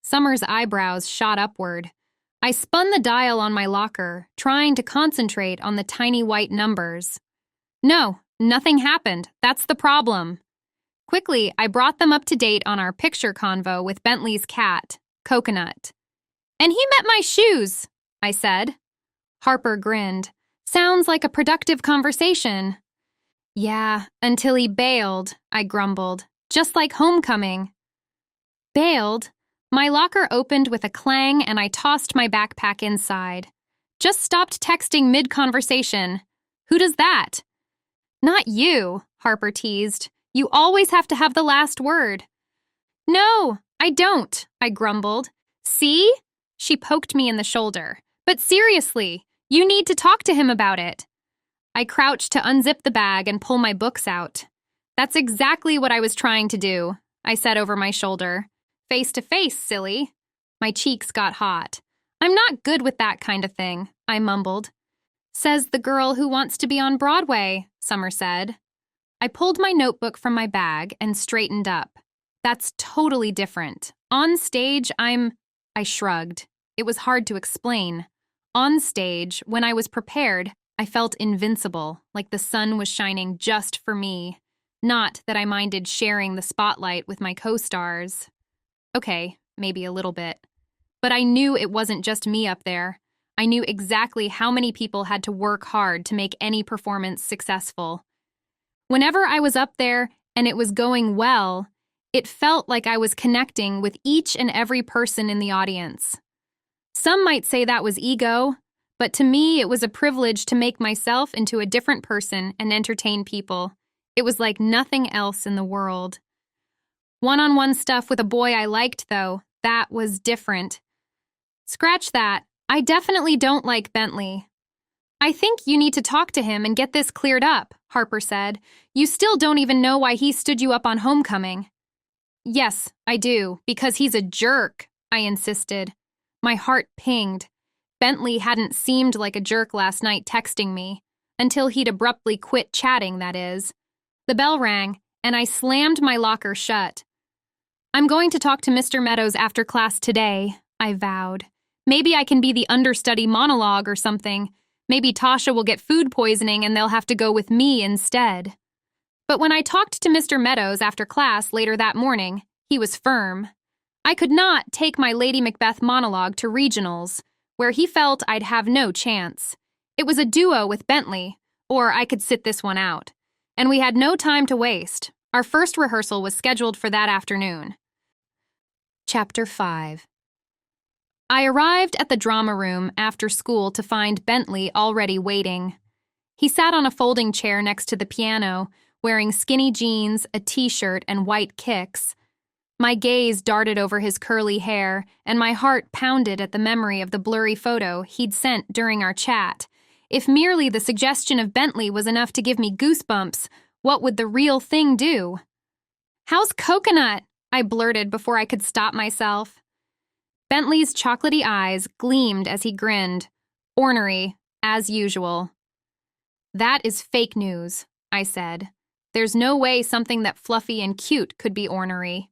Summer's eyebrows shot upward. I spun the dial on my locker, trying to concentrate on the tiny white numbers. "No, Nothing happened. That's the problem. Quickly, I brought them up to date on our picture convo with Bentley's cat, Coconut. And he met my shoes, I said. Harper grinned. Sounds like a productive conversation. Yeah, until he bailed, I grumbled. Just like homecoming. Bailed? My locker opened with a clang and I tossed my backpack inside. Just stopped texting mid-conversation. Who does that? Not you, Harper teased. You always have to have the last word. No, I don't, I grumbled. See? She poked me in the shoulder. But seriously, you need to talk to him about it. I crouched to unzip the bag and pull my books out. That's exactly what I was trying to do, I said over my shoulder. Face to face, silly. My cheeks got hot. I'm not good with that kind of thing, I mumbled. Says the girl who wants to be on Broadway, Summer said. I pulled my notebook from my bag and straightened up. That's totally different. On stage, I shrugged. It was hard to explain. On stage, when I was prepared, I felt invincible, like the sun was shining just for me. Not that I minded sharing the spotlight with my co-stars. Okay, maybe a little bit. But I knew it wasn't just me up there. I knew exactly how many people had to work hard to make any performance successful. Whenever I was up there and it was going well, it felt like I was connecting with each and every person in the audience. Some might say that was ego, but to me it was a privilege to make myself into a different person and entertain people. It was like nothing else in the world. One-on-one stuff with a boy I liked, though, that was different. Scratch that. I definitely don't like Bentley. I think you need to talk to him and get this cleared up, Harper said. You still don't even know why he stood you up on homecoming. Yes, I do, because he's a jerk, I insisted. My heart pinged. Bentley hadn't seemed like a jerk last night texting me, until he'd abruptly quit chatting, that is. The bell rang, and I slammed my locker shut. I'm going to talk to Mr. Meadows after class today, I vowed. Maybe I can be the understudy monologue or something. Maybe Tasha will get food poisoning and they'll have to go with me instead. But when I talked to Mr. Meadows after class later that morning, he was firm. I could not take my Lady Macbeth monologue to regionals, where he felt I'd have no chance. It was a duo with Bentley, or I could sit this one out. And we had no time to waste. Our first rehearsal was scheduled for that afternoon. Chapter 5. I arrived at the drama room after school to find Bentley already waiting. He sat on a folding chair next to the piano, wearing skinny jeans, a t-shirt, and white kicks. My gaze darted over his curly hair, and my heart pounded at the memory of the blurry photo he'd sent during our chat. If merely the suggestion of Bentley was enough to give me goosebumps, what would the real thing do? How's Coconut? I blurted before I could stop myself. Bentley's chocolatey eyes gleamed as he grinned. Ornery, as usual. That is fake news, I said. There's no way something that fluffy and cute could be ornery.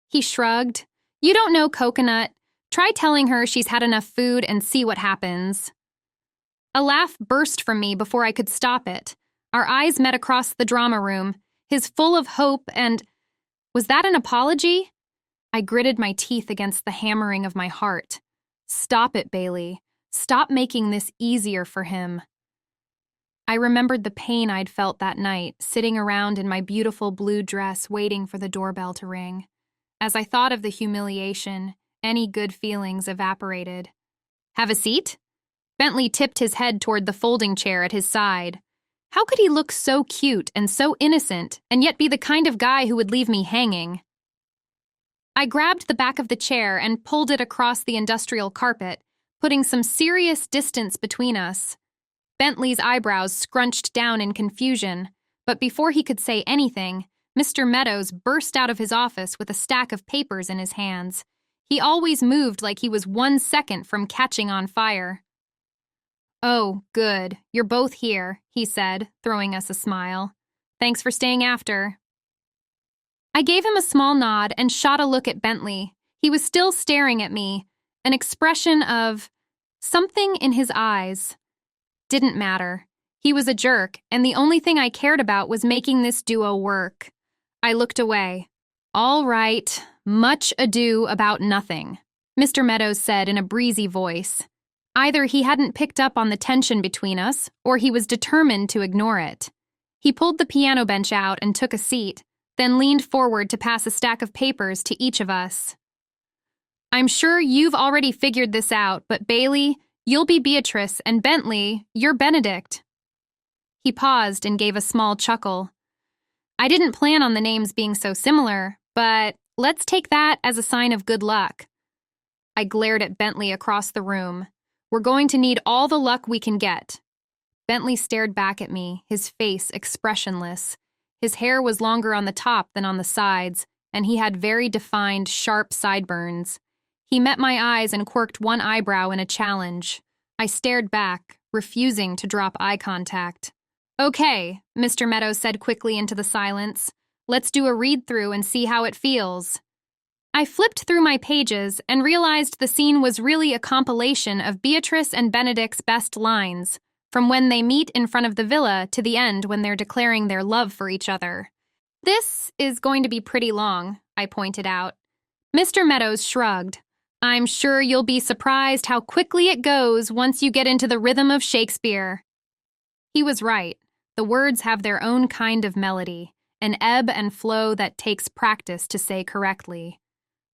He shrugged. You don't know Coconut. Try telling her she's had enough food and see what happens. A laugh burst from me before I could stop it. Our eyes met across the drama room, his full of hope and... Was that an apology? I gritted my teeth against the hammering of my heart. Stop it, Bailey. Stop making this easier for him. I remembered the pain I'd felt that night, sitting around in my beautiful blue dress waiting for the doorbell to ring. As I thought of the humiliation, any good feelings evaporated. Have a seat? Bentley tipped his head toward the folding chair at his side. How could he look so cute and so innocent, and yet be the kind of guy who would leave me hanging? I grabbed the back of the chair and pulled it across the industrial carpet, putting some serious distance between us. Bentley's eyebrows scrunched down in confusion, but before he could say anything, Mr. Meadows burst out of his office with a stack of papers in his hands. He always moved like he was 1 second from catching on fire. Oh, good. You're both here, he said, throwing us a smile. Thanks for staying after. I gave him a small nod and shot a look at Bentley. He was still staring at me, an expression of something in his eyes. Didn't matter. He was a jerk, and the only thing I cared about was making this duo work. I looked away. "All right, much ado about nothing," Mr. Meadows said in a breezy voice. Either he hadn't picked up on the tension between us, or he was determined to ignore it. He pulled the piano bench out and took a seat, then leaned forward to pass a stack of papers to each of us. "I'm sure you've already figured this out, but Bailey, you'll be Beatrice, and Bentley, you're Benedict." He paused and gave a small chuckle. "I didn't plan on the names being so similar, but let's take that as a sign of good luck." I glared at Bentley across the room. "We're going to need all the luck we can get." Bentley stared back at me, his face expressionless. His hair was longer on the top than on the sides, and he had very defined, sharp sideburns. He met my eyes and quirked one eyebrow in a challenge. I stared back, refusing to drop eye contact. "Okay," Mr. Meadows said quickly into the silence. "Let's do a read-through and see how it feels." I flipped through my pages and realized the scene was really a compilation of Beatrice and Benedict's best lines, from when they meet in front of the villa to the end when they're declaring their love for each other. "This is going to be pretty long," I pointed out. Mr. Meadows shrugged. "I'm sure you'll be surprised how quickly it goes once you get into the rhythm of Shakespeare." He was right. The words have their own kind of melody, an ebb and flow that takes practice to say correctly.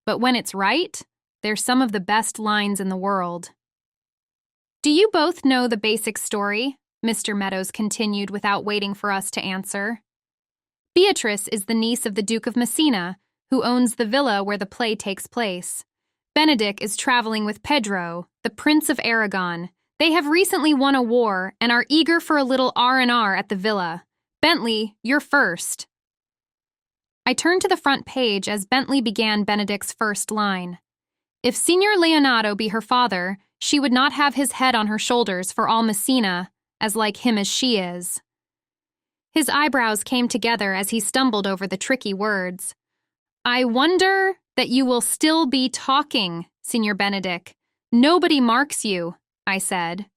But when it's right, they're some of the best lines in the world. "Do you both know the basic story?" Mr. Meadows continued without waiting for us to answer. "Beatrice is the niece of the Duke of Messina, who owns the villa where the play takes place. Benedict is traveling with Pedro, the Prince of Aragon. They have recently won a war and are eager for a little R&R at the villa. Bentley, you're first." I turned to the front page as Bentley began Benedict's first line. "If Signor Leonardo be her father, she would not have his head on her shoulders for all Messina, as like him as she is." His eyebrows came together as he stumbled over the tricky words. "I wonder that you will still be talking, Signor Benedict. Nobody marks you," I said.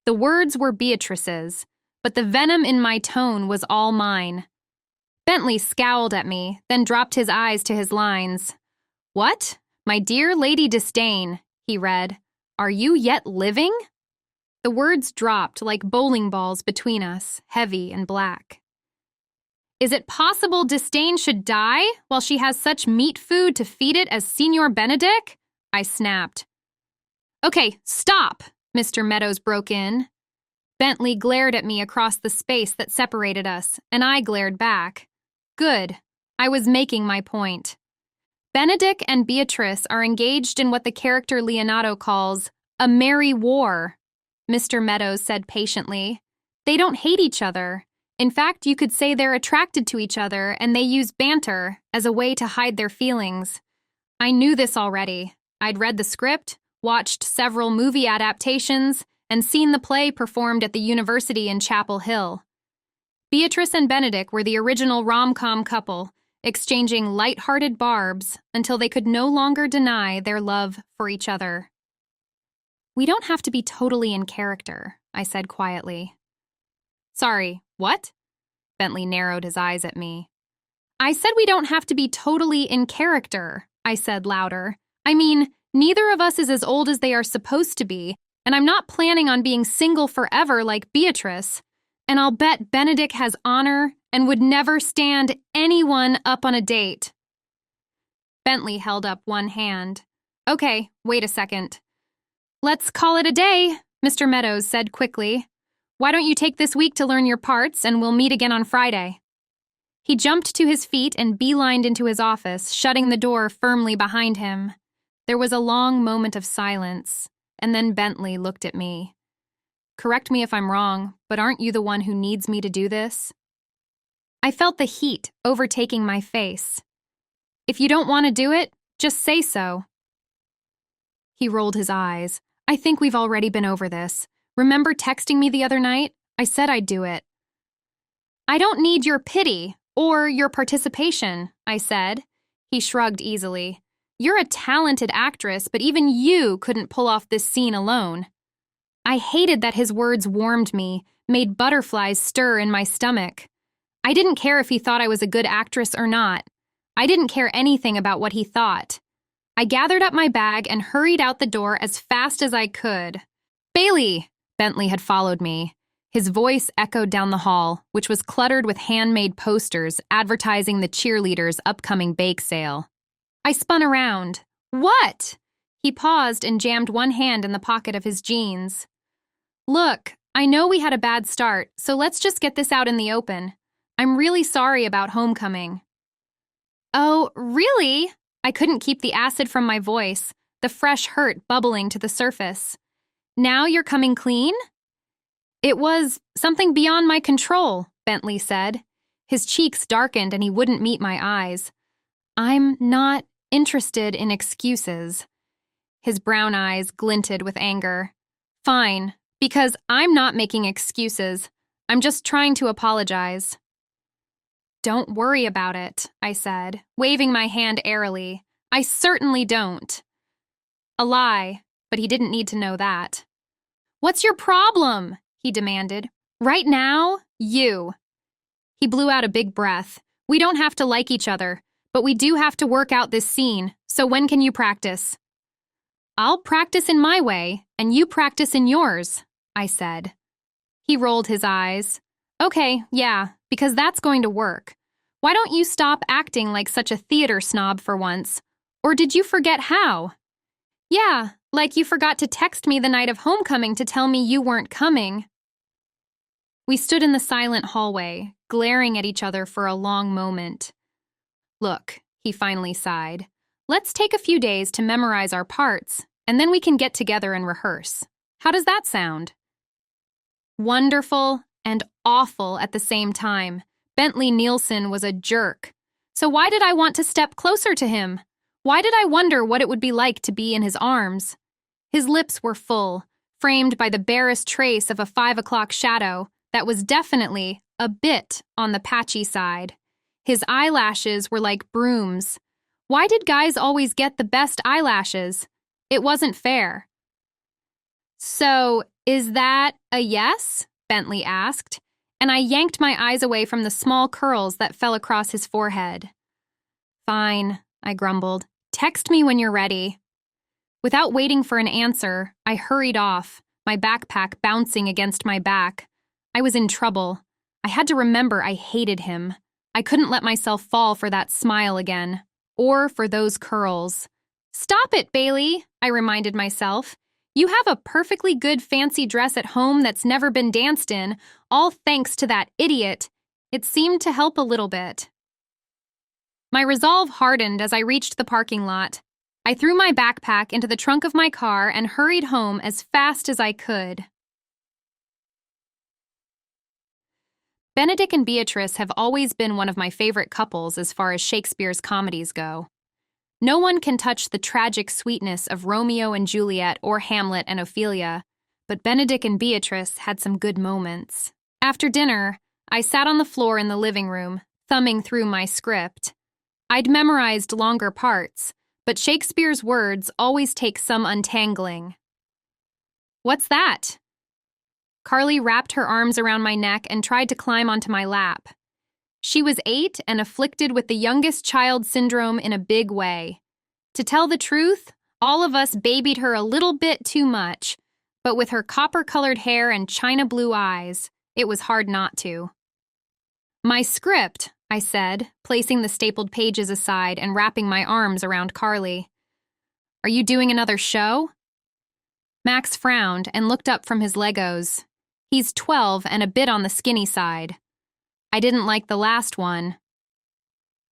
The words were Beatrice's, but the venom in my tone was all mine. Bentley scowled at me, then dropped his eyes to his lines. "What? My dear Lady Disdain," he read. "Are you yet living?" The words dropped like bowling balls between us, heavy and black. "Is it possible Disdain should die while she has such meat food to feed it as Signor Benedict?" I snapped. "Okay, stop," Mr. Meadows broke in. Bentley glared at me across the space that separated us, and I glared back. Good. I was making my point. Benedict and Beatrice are engaged in what the character Leonardo calls a merry war, Mr. Meadows said patiently. They don't hate each other. In fact, you could say they're attracted to each other and they use banter as a way to hide their feelings. I knew this already. I'd read the script, watched several movie adaptations, and seen the play performed at the university in Chapel Hill. Beatrice and Benedict were the original rom-com couple, exchanging light-hearted barbs until they could no longer deny their love for each other. "We don't have to be totally in character," I said quietly. "Sorry, what?" Bentley narrowed his eyes at me. "I said we don't have to be totally in character," I said louder. "I mean, neither of us is as old as they are supposed to be, and I'm not planning on being single forever like Beatrice. And I'll bet Benedict has honor and would never stand anyone up on a date." Bentley held up one hand. "Okay, wait a second. Let's call it a day," Mr. Meadows said quickly. "Why don't you take this week to learn your parts and we'll meet again on Friday?" He jumped to his feet and beelined into his office, shutting the door firmly behind him. There was a long moment of silence, and then Bentley looked at me. "Correct me if I'm wrong, but aren't you the one who needs me to do this?" I felt the heat overtaking my face. "If you don't want to do it, just say so." He rolled his eyes. "I think we've already been over this. Remember texting me the other night? I said I'd do it." "I don't need your pity or your participation," I said. He shrugged easily. "You're a talented actress, but even you couldn't pull off this scene alone." I hated that his words warmed me, made butterflies stir in my stomach. I didn't care if he thought I was a good actress or not. I didn't care anything about what he thought. I gathered up my bag and hurried out the door as fast as I could. Bailey! Bentley had followed me. His voice echoed down the hall, which was cluttered with handmade posters advertising the cheerleaders' upcoming bake sale. I spun around. What? He paused and jammed one hand in the pocket of his jeans. Look, I know we had a bad start, so let's just get this out in the open. I'm really sorry about homecoming. Oh, really? I couldn't keep the acid from my voice, the fresh hurt bubbling to the surface. Now you're coming clean? It was something beyond my control, Bentley said. His cheeks darkened and he wouldn't meet my eyes. I'm not interested in excuses. His brown eyes glinted with anger. Fine, because I'm not making excuses. I'm just trying to apologize. Don't worry about it, I said, waving my hand airily. I certainly don't. A lie, but he didn't need to know that. What's your problem? He demanded. Right now, you. He blew out a big breath. We don't have to like each other, but we do have to work out this scene, so when can you practice? I'll practice in my way, and you practice in yours, I said. He rolled his eyes. Okay, yeah, because that's going to work. Why don't you stop acting like such a theater snob for once? Or did you forget how? Yeah, like you forgot to text me the night of homecoming to tell me you weren't coming. We stood in the silent hallway, glaring at each other for a long moment. Look, he finally sighed. Let's take a few days to memorize our parts, and then we can get together and rehearse. How does that sound? Wonderful and awful at the same time. Bentley Nielsen was a jerk. So why did I want to step closer to him? Why did I wonder what it would be like to be in his arms? His lips were full, framed by the barest trace of a 5 o'clock shadow that was definitely a bit on the patchy side. His eyelashes were like brooms. Why did guys always get the best eyelashes? It wasn't fair. So, is that a yes? Bentley asked, and I yanked my eyes away from the small curls that fell across his forehead. Fine, I grumbled. Text me when you're ready. Without waiting for an answer, I hurried off, my backpack bouncing against my back. I was in trouble. I had to remember I hated him. I couldn't let myself fall for that smile again, or for those curls. Stop it, Bailey, I reminded myself. You have a perfectly good fancy dress at home that's never been danced in, all thanks to that idiot. It seemed to help a little bit. My resolve hardened as I reached the parking lot. I threw my backpack into the trunk of my car and hurried home as fast as I could. Benedict and Beatrice have always been one of my favorite couples as far as Shakespeare's comedies go. No one can touch the tragic sweetness of Romeo and Juliet or Hamlet and Ophelia, but Benedict and Beatrice had some good moments. After dinner, I sat on the floor in the living room, thumbing through my script. I'd memorized longer parts, but Shakespeare's words always take some untangling. What's that? Carly wrapped her arms around my neck and tried to climb onto my lap. She was 8 and afflicted with the youngest child syndrome in a big way. To tell the truth, all of us babied her a little bit too much, but with her copper-colored hair and china blue eyes, it was hard not to. My script, I said, placing the stapled pages aside and wrapping my arms around Carly. Are you doing another show? Max frowned and looked up from his Legos. He's 12 and a bit on the skinny side. I didn't like the last one.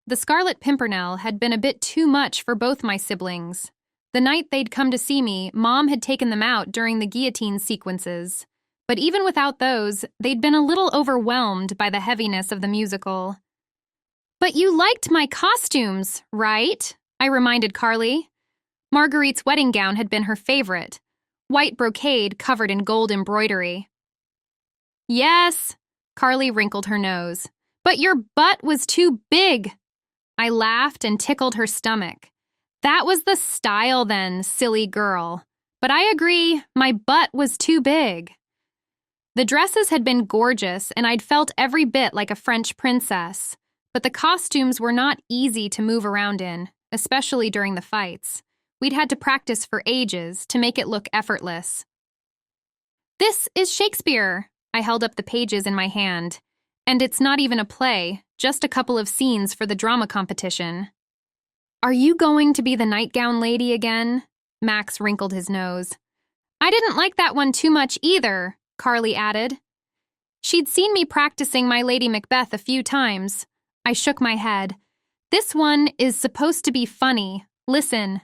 The Scarlet Pimpernel had been a bit too much for both my siblings. The night they'd come to see me, Mom had taken them out during the guillotine sequences. But even without those, they'd been a little overwhelmed by the heaviness of the musical. But you liked my costumes, right? I reminded Carly. Marguerite's wedding gown had been her favorite. White brocade covered in gold embroidery. Yes, Carly wrinkled her nose. But your butt was too big. I laughed and tickled her stomach. That was the style then, silly girl. But I agree, my butt was too big. The dresses had been gorgeous, and I'd felt every bit like a French princess. But the costumes were not easy to move around in, especially during the fights. We'd had to practice for ages to make it look effortless. This is Shakespeare. I held up the pages in my hand. And it's not even a play, just a couple of scenes for the drama competition. Are you going to be the nightgown lady again? Max wrinkled his nose. I didn't like that one too much either, Carly added. She'd seen me practicing my Lady Macbeth a few times. I shook my head. This one is supposed to be funny. Listen.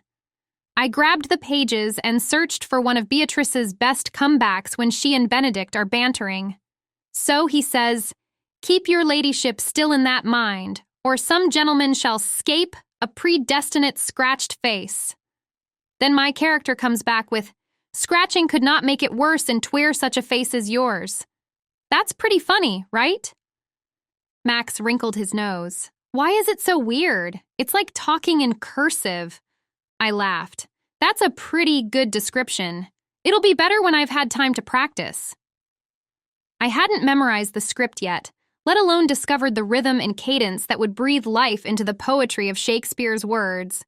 I grabbed the pages and searched for one of Beatrice's best comebacks when she and Benedict are bantering. So he says, "Keep your ladyship still in that mind, or some gentleman shall scape a predestinate scratched face." Then my character comes back with, "Scratching could not make it worse and tweer such a face as yours." That's pretty funny, right? Max wrinkled his nose. Why is it so weird? It's like talking in cursive. I laughed. That's a pretty good description. It'll be better when I've had time to practice. I hadn't memorized the script yet, let alone discovered the rhythm and cadence that would breathe life into the poetry of Shakespeare's words.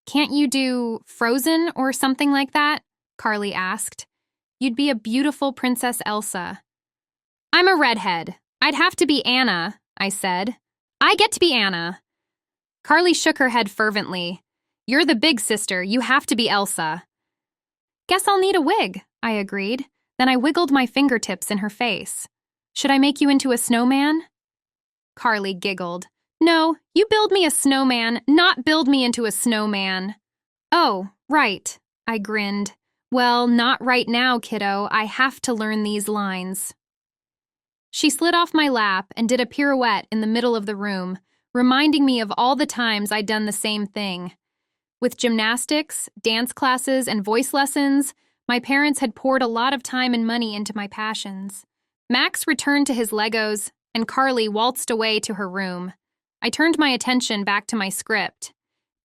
Can't you do Frozen or something like that? Carly asked. You'd be a beautiful Princess Elsa. I'm a redhead. I'd have to be Anna, I said. I get to be Anna. Carly shook her head fervently. You're the big sister. You have to be Elsa. Guess I'll need a wig, I agreed. Then I wiggled my fingertips in her face. Should I make you into a snowman? Carly giggled. No, you build me a snowman, not build me into a snowman. Oh, right, I grinned. Well, not right now, kiddo. I have to learn these lines. She slid off my lap and did a pirouette in the middle of the room, reminding me of all the times I'd done the same thing. With gymnastics, dance classes, and voice lessons, my parents had poured a lot of time and money into my passions. Max returned to his Legos, and Carly waltzed away to her room. I turned my attention back to my script.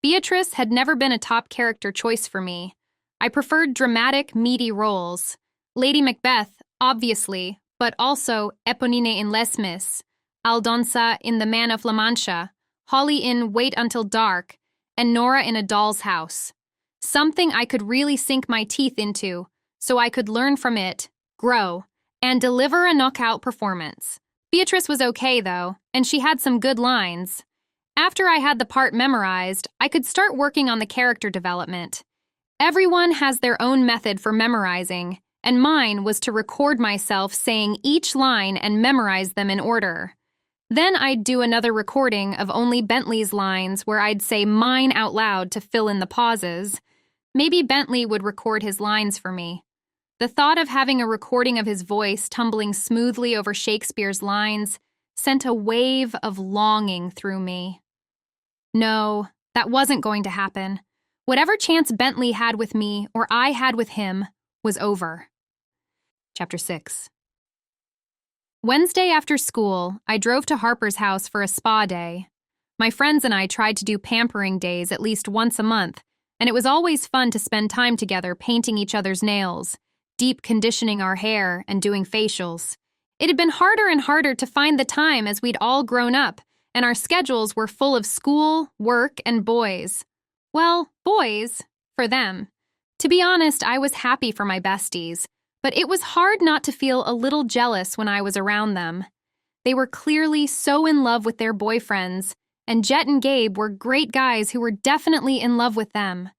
Beatrice had never been a top character choice for me. I preferred dramatic, meaty roles. Lady Macbeth, obviously, but also Eponine in Les Mis, Aldonza in The Man of La Mancha, Holly in Wait Until Dark, and Nora in A Doll's House. Something I could really sink my teeth into, so I could learn from it, grow, and deliver a knockout performance. Beatrice was okay, though, and she had some good lines. After I had the part memorized, I could start working on the character development. Everyone has their own method for memorizing, and mine was to record myself saying each line and memorize them in order. Then I'd do another recording of only Bentley's lines where I'd say mine out loud to fill in the pauses. Maybe Bentley would record his lines for me. The thought of having a recording of his voice tumbling smoothly over Shakespeare's lines sent a wave of longing through me. No, that wasn't going to happen. Whatever chance Bentley had with me, or I had with him, was over. Chapter 6. Wednesday after school, I drove to Harper's house for a spa day. My friends and I tried to do pampering days at least once a month, and it was always fun to spend time together painting each other's nails, deep conditioning our hair, and doing facials. It had been harder and harder to find the time as we'd all grown up, and our schedules were full of school, work, and boys. Well, boys, for them. To be honest, I was happy for my besties, but it was hard not to feel a little jealous when I was around them. They were clearly so in love with their boyfriends, and Jet and Gabe were great guys who were definitely in love with them.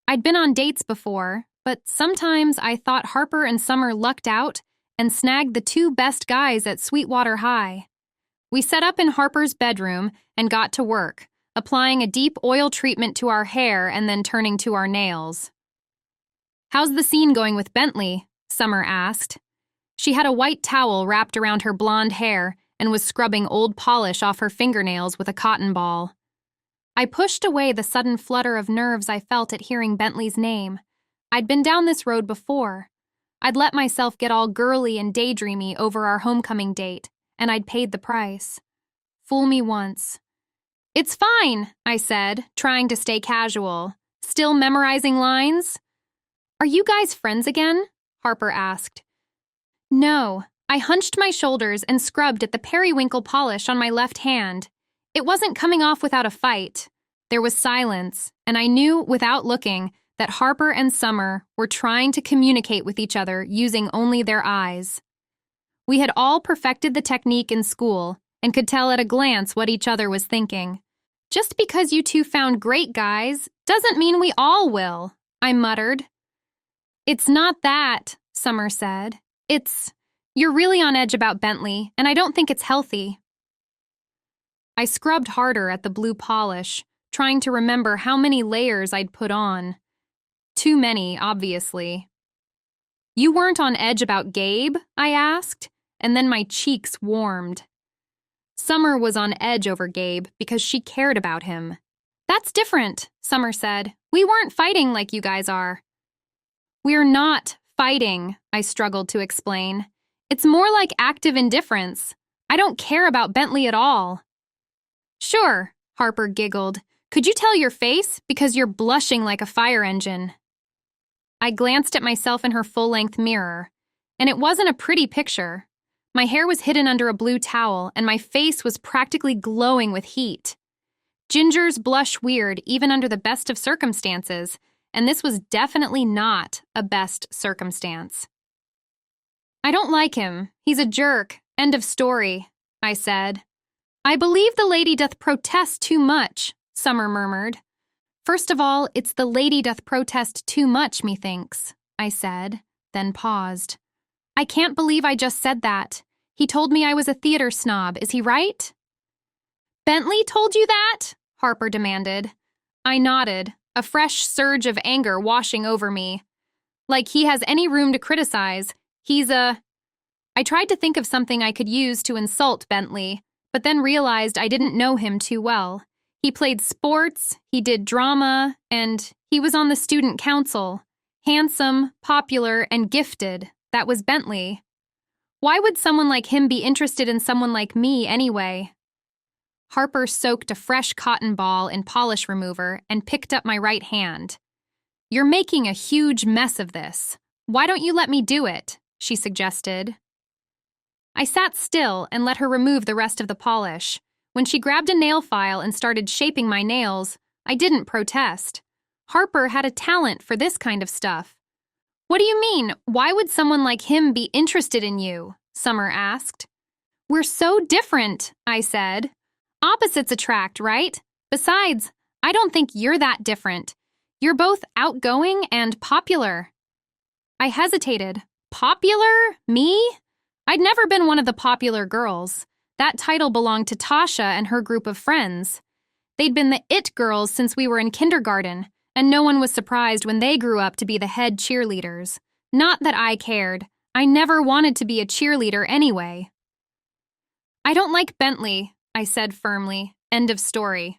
I'd been on dates before, but sometimes I thought Harper and Summer lucked out and snagged the two best guys at Sweetwater High. We set up in Harper's bedroom and got to work, applying a deep oil treatment to our hair and then turning to our nails. How's the scene going with Bentley? Summer asked. She had a white towel wrapped around her blonde hair and was scrubbing old polish off her fingernails with a cotton ball. I pushed away the sudden flutter of nerves I felt at hearing Bentley's name. I'd been down this road before. I'd let myself get all girly and daydreamy over our homecoming date, and I'd paid the price. Fool me once. It's fine, I said, trying to stay casual. Still memorizing lines? Are you guys friends again? Harper asked. No, I hunched my shoulders and scrubbed at the periwinkle polish on my left hand. It wasn't coming off without a fight. There was silence, and I knew, without looking, that Harper and Summer were trying to communicate with each other using only their eyes. We had all perfected the technique in school and could tell at a glance what each other was thinking. Just because you two found great guys doesn't mean we all will, I muttered. It's not that, Summer said. You're really on edge about Bentley, and I don't think it's healthy. I scrubbed harder at the blue polish, trying to remember how many layers I'd put on. Too many, obviously. You weren't on edge about Gabe? I asked, and then my cheeks warmed. Summer was on edge over Gabe because she cared about him. That's different, Summer said. We weren't fighting like you guys are. We're not fighting, I struggled to explain. It's more like active indifference. I don't care about Bentley at all. Sure, Harper giggled. Could you tell your face? Because you're blushing like a fire engine. I glanced at myself in her full-length mirror, and it wasn't a pretty picture. My hair was hidden under a blue towel, and my face was practically glowing with heat. Gingers blush weird even under the best of circumstances, and this was definitely not a best circumstance. I don't like him. He's a jerk. End of story, I said. I believe the lady doth protest too much, Summer murmured. First of all, it's the lady doth protest too much, methinks, I said, then paused. I can't believe I just said that. He told me I was a theater snob, is he right? Bentley told you that? Harper demanded. I nodded, a fresh surge of anger washing over me. Like he has any room to criticize. I tried to think of something I could use to insult Bentley, but then realized I didn't know him too well. He played sports, he did drama, and he was on the student council. Handsome, popular, and gifted. That was Bentley. Why would someone like him be interested in someone like me anyway? Harper soaked a fresh cotton ball in polish remover and picked up my right hand. You're making a huge mess of this. Why don't you let me do it? She suggested. I sat still and let her remove the rest of the polish. When she grabbed a nail file and started shaping my nails, I didn't protest. Harper had a talent for this kind of stuff. What do you mean? Why would someone like him be interested in you? Summer asked. We're so different, I said. Opposites attract, right? Besides, I don't think you're that different. You're both outgoing and popular. I hesitated. Popular? Me? I'd never been one of the popular girls. That title belonged to Tasha and her group of friends. They'd been the it girls since we were in kindergarten, and no one was surprised when they grew up to be the head cheerleaders. Not that I cared. I never wanted to be a cheerleader anyway. I don't like Bentley, I said firmly. End of story.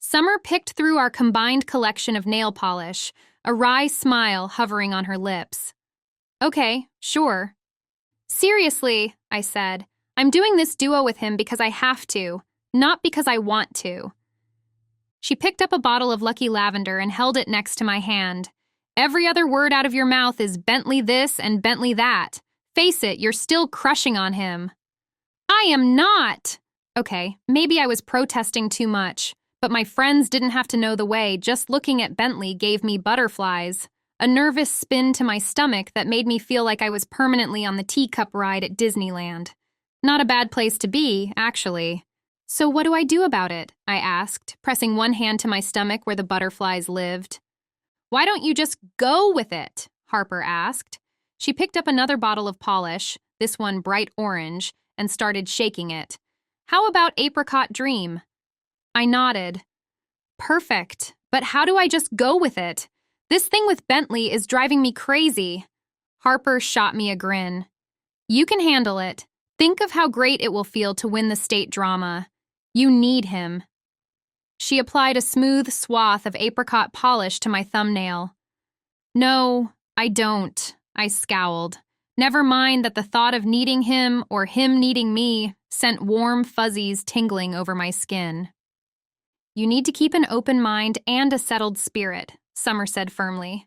Summer picked through our combined collection of nail polish, a wry smile hovering on her lips. Okay, sure. Seriously, I said, I'm doing this duo with him because I have to, not because I want to. She picked up a bottle of Lucky Lavender and held it next to my hand. Every other word out of your mouth is Bentley this and Bentley that. Face it, you're still crushing on him. I am not! Okay, maybe I was protesting too much, but my friends didn't have to know the way. Just looking at Bentley gave me butterflies, a nervous spin to my stomach that made me feel like I was permanently on the teacup ride at Disneyland. Not a bad place to be, actually. So what do I do about it? I asked, pressing one hand to my stomach where the butterflies lived. Why don't you just go with it? Harper asked. She picked up another bottle of polish, this one bright orange, and started shaking it. How about Apricot Dream? I nodded. Perfect, but how do I just go with it? This thing with Bentley is driving me crazy. Harper shot me a grin. You can handle it. Think of how great it will feel to win the state drama. You need him. She applied a smooth swath of apricot polish to my thumbnail. No, I don't, I scowled. Never mind that the thought of needing him or him needing me sent warm fuzzies tingling over my skin. You need to keep an open mind and a settled spirit, Summer said firmly.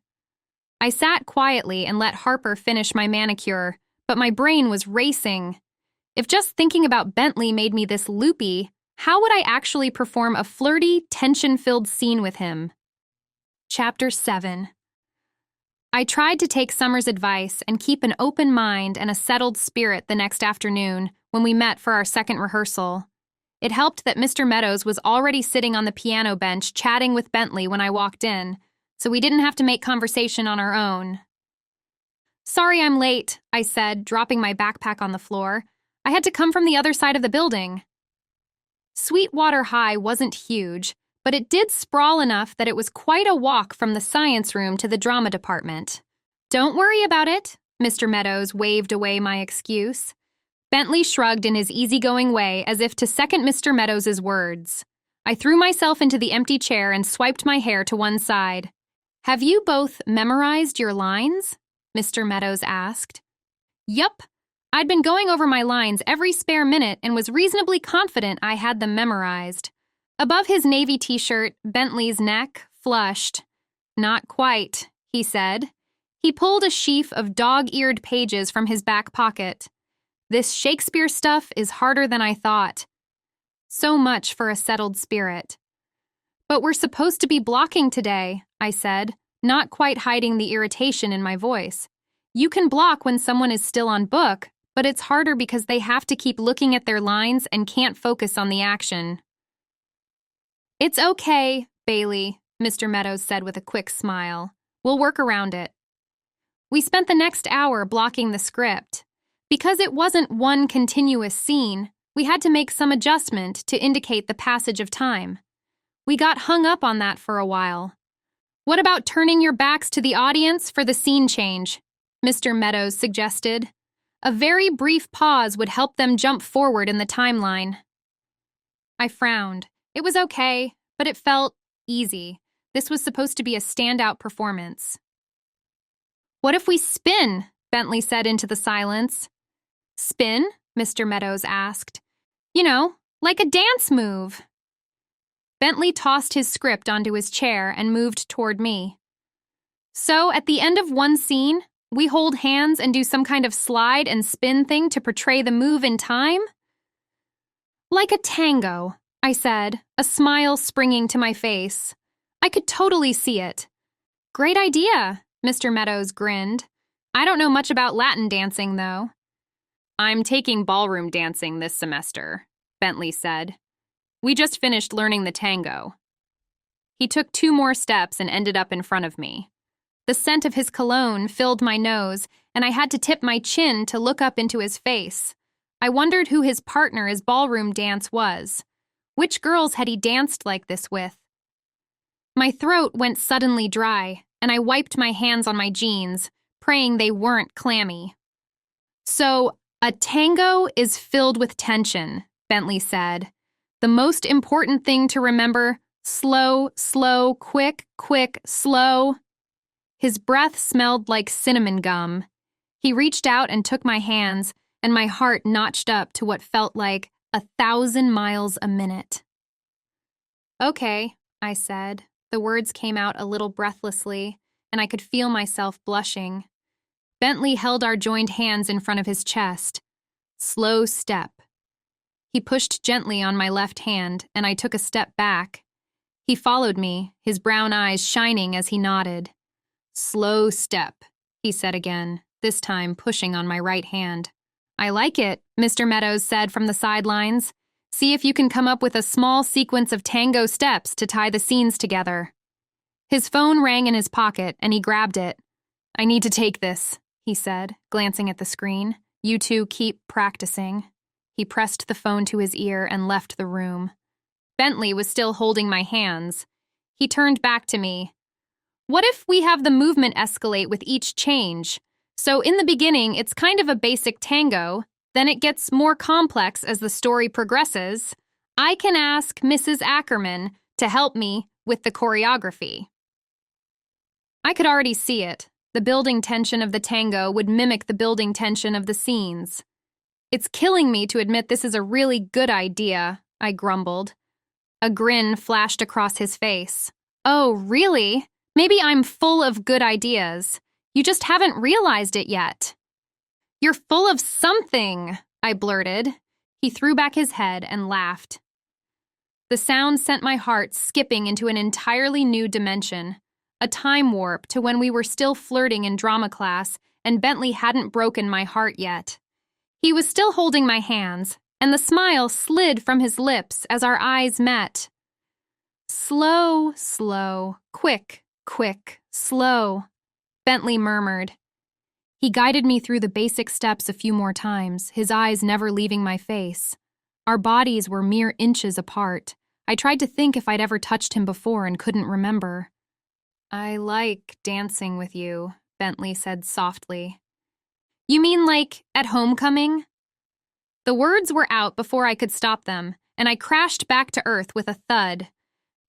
I sat quietly and let Harper finish my manicure, but my brain was racing. If just thinking about Bentley made me this loopy, how would I actually perform a flirty, tension-filled scene with him? Chapter 7. I tried to take Summer's advice and keep an open mind and a settled spirit the next afternoon when we met for our second rehearsal. It helped that Mr. Meadows was already sitting on the piano bench chatting with Bentley when I walked in, so we didn't have to make conversation on our own. "Sorry I'm late," I said, dropping my backpack on the floor. "I had to come from the other side of the building." Sweetwater High wasn't huge, but it did sprawl enough that it was quite a walk from the science room to the drama department. "Don't worry about it," Mr. Meadows waved away my excuse. Bentley shrugged in his easygoing way as if to second Mr. Meadows' words. I threw myself into the empty chair and swiped my hair to one side. "Have you both memorized your lines?" Mr. Meadows asked. "Yup. I'd been going over my lines every spare minute and was reasonably confident I had them memorized." Above his navy t-shirt, Bentley's neck flushed. "Not quite," he said. He pulled a sheaf of dog-eared pages from his back pocket. "This Shakespeare stuff is harder than I thought." So much for a settled spirit. "But we're supposed to be blocking today," I said, not quite hiding the irritation in my voice. "You can block when someone is still on book, but it's harder because they have to keep looking at their lines and can't focus on the action." "It's okay, Bailey," Mr. Meadows said with a quick smile. "We'll work around it." We spent the next hour blocking the script. Because it wasn't one continuous scene, we had to make some adjustment to indicate the passage of time. We got hung up on that for a while. "What about turning your backs to the audience for the scene change?" Mr. Meadows suggested. "A very brief pause would help them jump forward in the timeline." I frowned. It was okay, but it felt easy. This was supposed to be a standout performance. "What if we spin?" Bentley said into the silence. "Spin?" Mr. Meadows asked. "You know, like a dance move." Bentley tossed his script onto his chair and moved toward me. "So, at the end of one scene, we hold hands and do some kind of slide and spin thing to portray the move in time?" "Like a tango," I said, a smile springing to my face. I could totally see it. "Great idea," Mr. Meadows grinned. "I don't know much about Latin dancing, though." "I'm taking ballroom dancing this semester," Bentley said. "We just finished learning the tango." He took 2 more steps and ended up in front of me. The scent of his cologne filled my nose, and I had to tip my chin to look up into his face. I wondered who his partner in ballroom dance was. Which girls had he danced like this with? My throat went suddenly dry, and I wiped my hands on my jeans, praying they weren't clammy. "So, a tango is filled with tension," Bentley said. "The most important thing to remember, slow, slow, quick, quick, slow." His breath smelled like cinnamon gum. He reached out and took my hands, and my heart notched up to what felt like 1,000 miles a minute. "Okay," I said. The words came out a little breathlessly, and I could feel myself blushing. Bentley held our joined hands in front of his chest. "Slow step." He pushed gently on my left hand, and I took a step back. He followed me, his brown eyes shining as he nodded. "Slow step," he said again, this time pushing on my right hand. "I like it," Mr. Meadows said from the sidelines. "See if you can come up with a small sequence of tango steps to tie the scenes together." His phone rang in his pocket, and he grabbed it. "I need to take this," he said, glancing at the screen. "You two keep practicing." He pressed the phone to his ear and left the room. Bentley was still holding my hands. He turned back to me. "What if we have the movement escalate with each change? So in the beginning, it's kind of a basic tango, then it gets more complex as the story progresses. I can ask Mrs. Ackerman to help me with the choreography." I could already see it. The building tension of the tango would mimic the building tension of the scenes. "It's killing me to admit this is a really good idea," I grumbled. A grin flashed across his face. "Oh, really? Maybe I'm full of good ideas. You just haven't realized it yet. You're full of something, I blurted. He threw back his head and laughed. The sound sent my heart skipping into an entirely new dimension, a time warp to when we were still flirting in drama class and Bentley hadn't broken my heart yet. He was still holding my hands, and the smile slid from his lips as our eyes met. Slow, slow, quick, quick, slow, Bentley murmured. He guided me through the basic steps a few more times, his eyes never leaving my face. Our bodies were mere inches apart. I tried to think if I'd ever touched him before and couldn't remember. I like dancing with you, Bentley said softly. You mean like at homecoming? The words were out before I could stop them, and I crashed back to earth with a thud.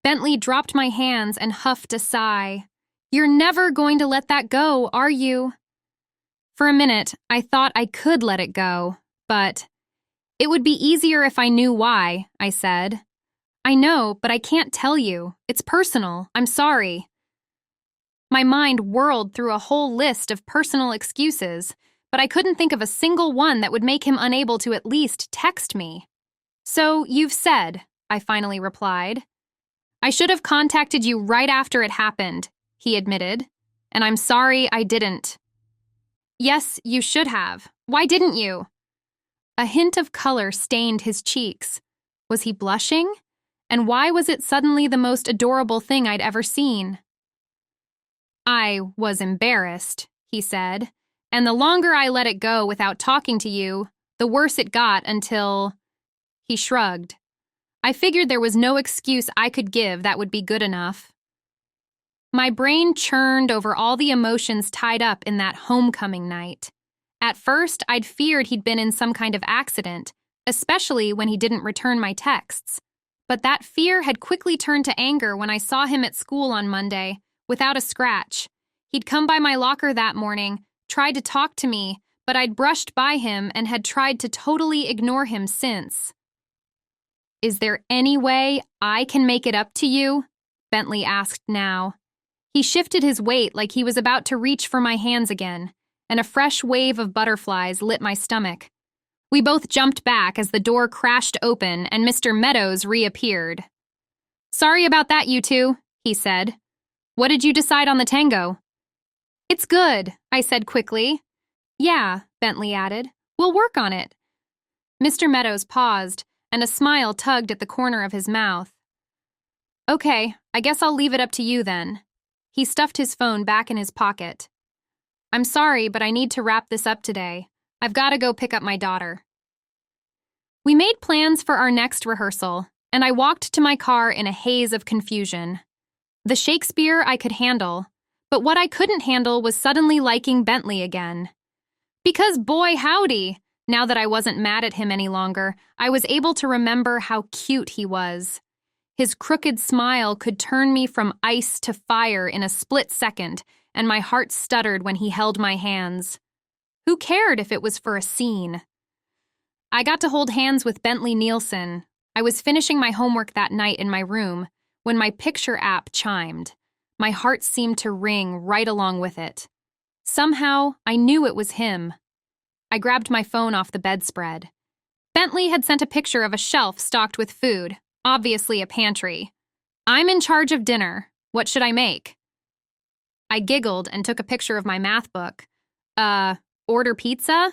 Bentley dropped my hands and huffed a sigh. You're never going to let that go, are you? For a minute, I thought I could let it go, but it would be easier if I knew why, I said. I know, but I can't tell you. It's personal. I'm sorry. My mind whirled through a whole list of personal excuses, but I couldn't think of a single one that would make him unable to at least text me. So you've said, I finally replied. I should have contacted you right after it happened, he admitted, and I'm sorry I didn't. Yes, you should have. Why didn't you? A hint of color stained his cheeks. Was he blushing? And why was it suddenly the most adorable thing I'd ever seen? I was embarrassed, he said, and the longer I let it go without talking to you, the worse it got until… He shrugged. I figured there was no excuse I could give that would be good enough. My brain churned over all the emotions tied up in that homecoming night. At first, I'd feared he'd been in some kind of accident, especially when he didn't return my texts. But that fear had quickly turned to anger when I saw him at school on Monday, without a scratch. He'd come by my locker that morning, tried to talk to me, but I'd brushed by him and had tried to totally ignore him since. Is there any way I can make it up to you? Bentley asked now. He shifted his weight like he was about to reach for my hands again, and a fresh wave of butterflies lit my stomach. We both jumped back as the door crashed open and Mr. Meadows reappeared. Sorry about that, you two, he said. What did you decide on the tango? It's good, I said quickly. Yeah, Bentley added. We'll work on it. Mr. Meadows paused, and a smile tugged at the corner of his mouth. Okay, I guess I'll leave it up to you then. He stuffed his phone back in his pocket. I'm sorry, but I need to wrap this up today. I've got to go pick up my daughter. We made plans for our next rehearsal, and I walked to my car in a haze of confusion. The Shakespeare I could handle, but what I couldn't handle was suddenly liking Bentley again. Because boy howdy, now that I wasn't mad at him any longer, I was able to remember how cute he was. His crooked smile could turn me from ice to fire in a split second, and my heart stuttered when he held my hands. Who cared if it was for a scene? I got to hold hands with Bentley Nielsen. I was finishing my homework that night in my room when my picture app chimed. My heart seemed to ring right along with it. Somehow, I knew it was him. I grabbed my phone off the bedspread. Bentley had sent a picture of a shelf stocked with food, obviously a pantry. I'm in charge of dinner. What should I make? I giggled and took a picture of my math book. Order pizza?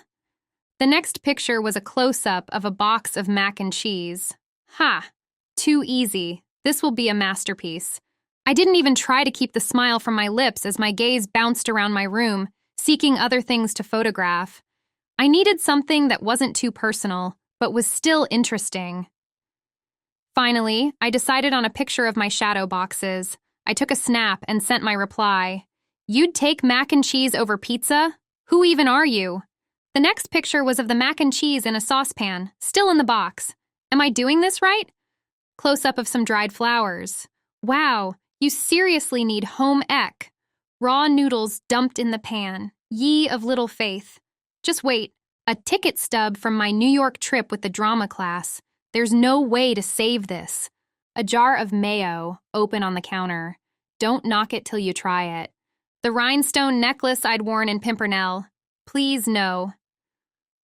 The next picture was a close-up of a box of mac and cheese. Ha! Too easy. This will be a masterpiece. I didn't even try to keep the smile from my lips as my gaze bounced around my room, seeking other things to photograph. I needed something that wasn't too personal, but was still interesting. Finally, I decided on a picture of my shadow boxes. I took a snap and sent my reply. You'd take mac and cheese over pizza? Who even are you? The next picture was of the mac and cheese in a saucepan, still in the box. Am I doing this right? Close-up of some dried flowers. Wow, you seriously need home ec. Raw noodles dumped in the pan. Ye of little faith. Just wait, a ticket stub from my New York trip with the drama class. There's no way to save this. A jar of mayo, open on the counter. Don't knock it till you try it. The rhinestone necklace I'd worn in Pimpernel. Please no.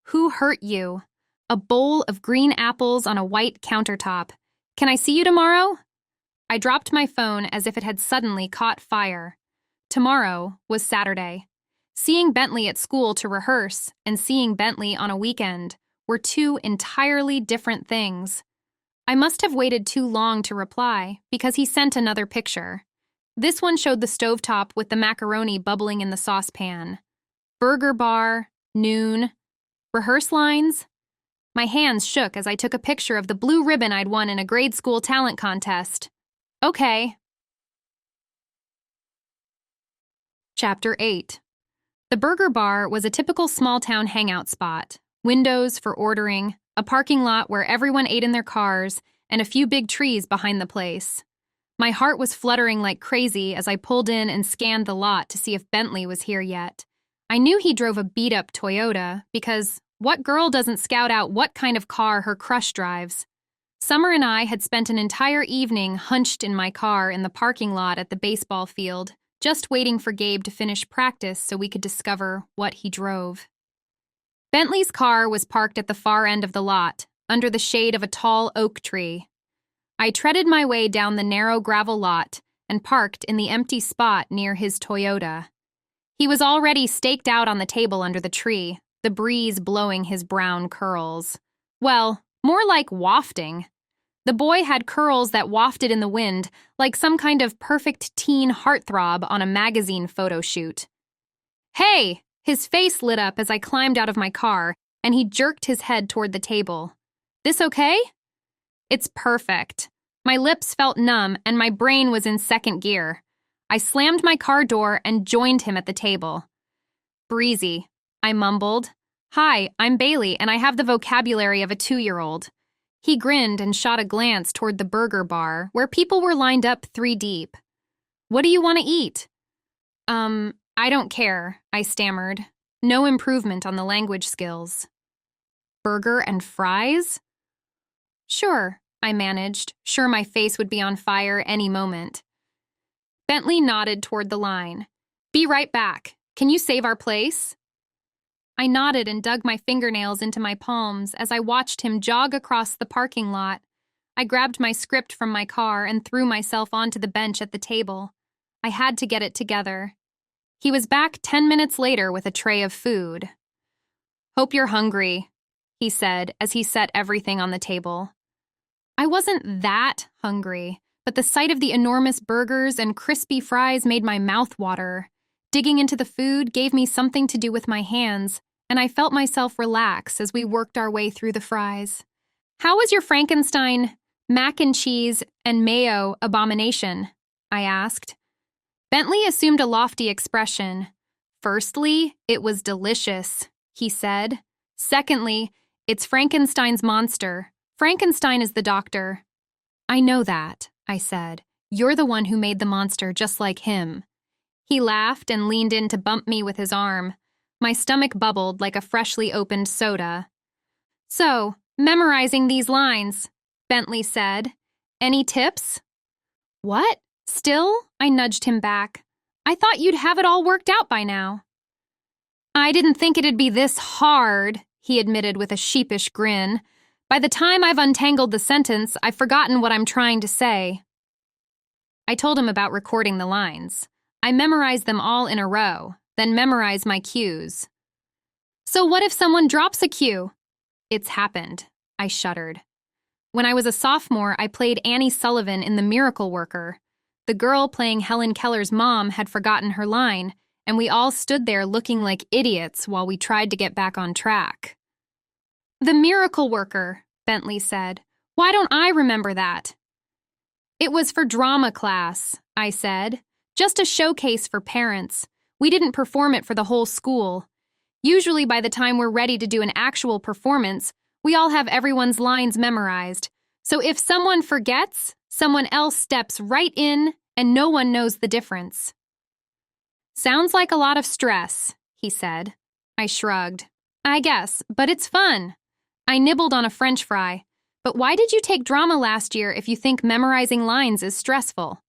Who hurt you? A bowl of green apples on a white countertop. Can I see you tomorrow? I dropped my phone as if it had suddenly caught fire. Tomorrow was Saturday. Seeing Bentley at school to rehearse and seeing Bentley on a weekend were two entirely different things. I must have waited too long to reply because he sent another picture. This one showed the stovetop with the macaroni bubbling in the saucepan. Burger bar, noon, rehearse lines. My hands shook as I took a picture of the blue ribbon I'd won in a grade school talent contest. Okay. Chapter 8. The Burger Bar was a typical small-town hangout spot. Windows for ordering, a parking lot where everyone ate in their cars, and a few big trees behind the place. My heart was fluttering like crazy as I pulled in and scanned the lot to see if Bentley was here yet. I knew he drove a beat-up Toyota because what girl doesn't scout out what kind of car her crush drives? Summer and I had spent an entire evening hunched in my car in the parking lot at the baseball field, just waiting for Gabe to finish practice so we could discover what he drove. Bentley's car was parked at the far end of the lot, under the shade of a tall oak tree. I treaded my way down the narrow gravel lot and parked in the empty spot near his Toyota. He was already staked out on the table under the tree, the breeze blowing his brown curls. Well, more like wafting. The boy had curls that wafted in the wind, like some kind of perfect teen heartthrob on a magazine photo shoot. Hey! His face lit up as I climbed out of my car, and he jerked his head toward the table. This okay? It's perfect. My lips felt numb, and my brain was in second gear. I slammed my car door and joined him at the table. Breezy, I mumbled. Hi, I'm Bailey, and I have the vocabulary of a 2-year-old. He grinned and shot a glance toward the burger bar, where people were lined up 3 deep. What do you want to eat? I don't care, I stammered. No improvement on the language skills. Burger and fries? Sure, I managed, sure my face would be on fire any moment. Bentley nodded toward the line. Be right back. Can you save our place? I nodded and dug my fingernails into my palms as I watched him jog across the parking lot. I grabbed my script from my car and threw myself onto the bench at the table. I had to get it together. He was back 10 minutes later with a tray of food. Hope you're hungry, he said as he set everything on the table. I wasn't that hungry, but the sight of the enormous burgers and crispy fries made my mouth water. Digging into the food gave me something to do with my hands, and I felt myself relax as we worked our way through the fries. How was your Frankenstein, mac and cheese, and mayo abomination? I asked. Bentley assumed a lofty expression. Firstly, it was delicious, he said. Secondly, it's Frankenstein's monster. Frankenstein is the doctor. I know that, I said. You're the one who made the monster just like him. He laughed and leaned in to bump me with his arm. My stomach bubbled like a freshly opened soda. So, memorizing these lines, Bentley said. Any tips? What? Still? I nudged him back. I thought you'd have it all worked out by now. I didn't think it'd be this hard, he admitted with a sheepish grin. By the time I've untangled the sentence, I've forgotten what I'm trying to say. I told him about recording the lines. I memorized them all in a row, then memorized my cues. So what if someone drops a cue? It's happened. I shuddered. When I was a sophomore, I played Annie Sullivan in The Miracle Worker. The girl playing Helen Keller's mom had forgotten her line, and we all stood there looking like idiots while we tried to get back on track. The Miracle Worker, Bentley said. Why don't I remember that? It was for drama class, I said. Just a showcase for parents. We didn't perform it for the whole school. Usually by the time we're ready to do an actual performance, we all have everyone's lines memorized. So if someone forgets, someone else steps right in, and no one knows the difference. Sounds like a lot of stress, he said. I shrugged. I guess, but it's fun. I nibbled on a French fry. But why did you take drama last year if you think memorizing lines is stressful?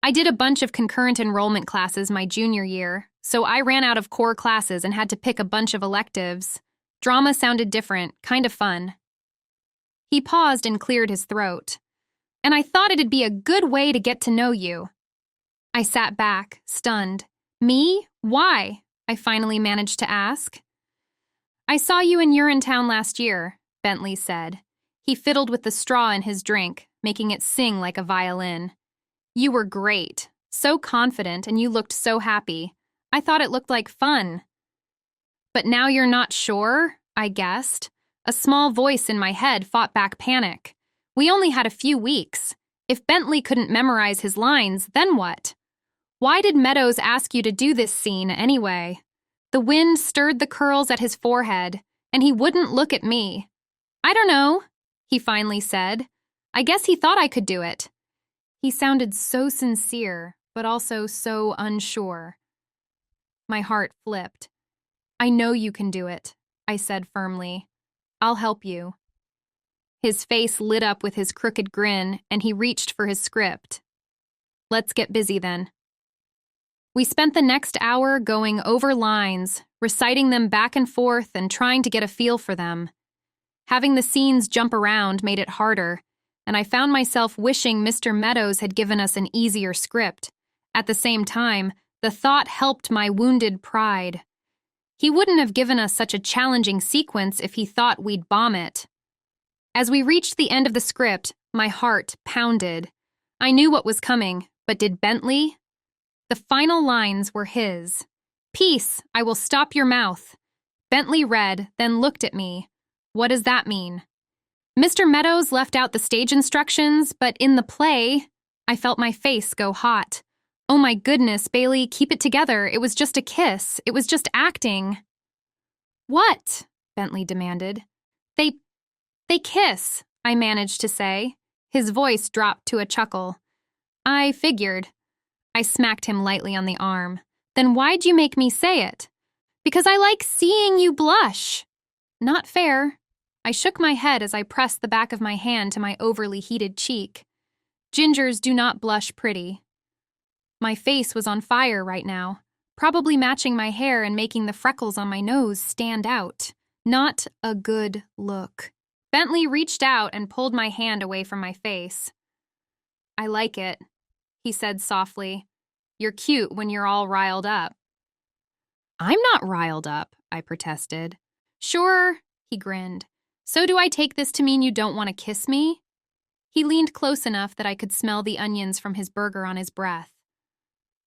I did a bunch of concurrent enrollment classes my junior year, so I ran out of core classes and had to pick a bunch of electives. Drama sounded different, kind of fun. He paused and cleared his throat. And I thought it'd be a good way to get to know you. I sat back, stunned. Me? Why? I finally managed to ask. I saw you in Urinetown last year, Bentley said. He fiddled with the straw in his drink, making it sing like a violin. You were great, so confident, and you looked so happy. I thought it looked like fun. But now you're not sure, I guessed. A small voice in my head fought back panic. We only had a few weeks. If Bentley couldn't memorize his lines, then what? Why did Meadows ask you to do this scene anyway? The wind stirred the curls at his forehead, and he wouldn't look at me. I don't know, he finally said. I guess he thought I could do it. He sounded so sincere, but also so unsure. My heart flipped. I know you can do it, I said firmly. I'll help you. His face lit up with his crooked grin, and he reached for his script. Let's get busy then. We spent the next hour going over lines, reciting them back and forth and trying to get a feel for them. Having the scenes jump around made it harder, and I found myself wishing Mr. Meadows had given us an easier script. At the same time, the thought helped my wounded pride. He wouldn't have given us such a challenging sequence if he thought we'd bomb it. As we reached the end of the script, my heart pounded. I knew what was coming, but did Bentley? The final lines were his. Peace, I will stop your mouth. Bentley read, then looked at me. What does that mean? Mr. Meadows left out the stage instructions, but in the play, I felt my face go hot. Oh my goodness, Bailey, keep it together. It was just a kiss. It was just acting. What? Bentley demanded. They kiss, I managed to say. His voice dropped to a chuckle. I figured. I smacked him lightly on the arm. Then why'd you make me say it? Because I like seeing you blush. Not fair. I shook my head as I pressed the back of my hand to my overly heated cheek. Gingers do not blush pretty. My face was on fire right now, probably matching my hair and making the freckles on my nose stand out. Not a good look. Bentley reached out and pulled my hand away from my face. I like it, he said softly. You're cute when you're all riled up. I'm not riled up, I protested. Sure, he grinned. So do I take this to mean you don't want to kiss me? He leaned close enough that I could smell the onions from his burger on his breath.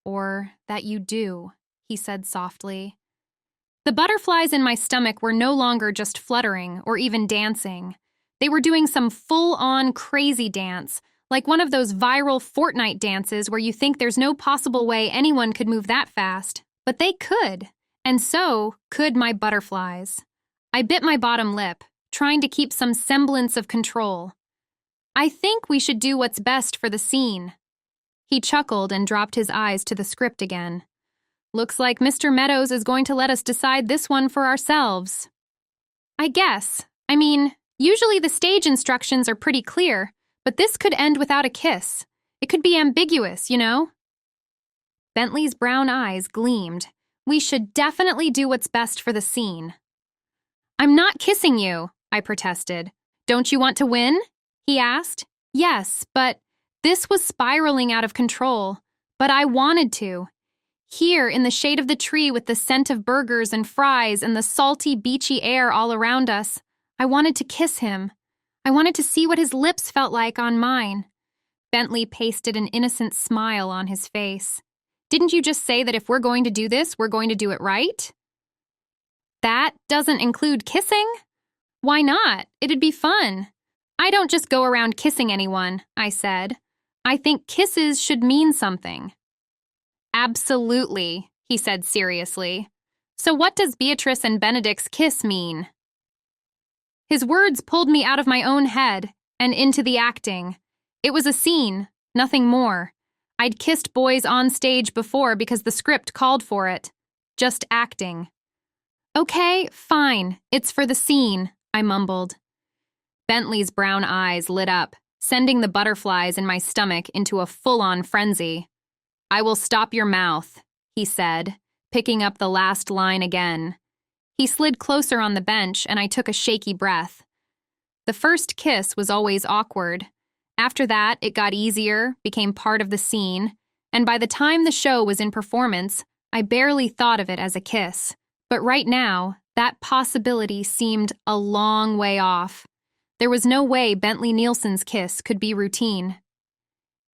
Or that you do, he said softly. The butterflies in my stomach were no longer just fluttering or even dancing. They were doing some full-on crazy dance, like one of those viral Fortnite dances where you think there's no possible way anyone could move that fast. But they could, and so could my butterflies. I bit my bottom lip, trying to keep some semblance of control. I think we should do what's best for the scene. He chuckled and dropped his eyes to the script again. Looks like Mr. Meadows is going to let us decide this one for ourselves. I guess. I mean, usually the stage instructions are pretty clear, but this could end without a kiss. It could be ambiguous, you know? Bentley's brown eyes gleamed. We should definitely do what's best for the scene. I'm not kissing you, I protested. Don't you want to win? He asked. Yes, but this was spiraling out of control. But I wanted to. Here, in the shade of the tree with the scent of burgers and fries and the salty, beachy air all around us, I wanted to kiss him. I wanted to see what his lips felt like on mine. Bentley pasted an innocent smile on his face. Didn't you just say that if we're going to do this, we're going to do it right? That doesn't include kissing? Why not? It'd be fun. I don't just go around kissing anyone, I said. I think kisses should mean something. Absolutely, he said seriously. So what does Beatrice and Benedict's kiss mean? His words pulled me out of my own head and into the acting. It was a scene, nothing more. I'd kissed boys on stage before because the script called for it. Just acting. Okay, fine. It's for the scene, I mumbled. Bentley's brown eyes lit up, sending the butterflies in my stomach into a full-on frenzy. "I will stop your mouth," he said, picking up the last line again. He slid closer on the bench, and I took a shaky breath. The first kiss was always awkward. After that, it got easier, became part of the scene, and by the time the show was in performance, I barely thought of it as a kiss. But right now, that possibility seemed a long way off. There was no way Bentley Nielsen's kiss could be routine.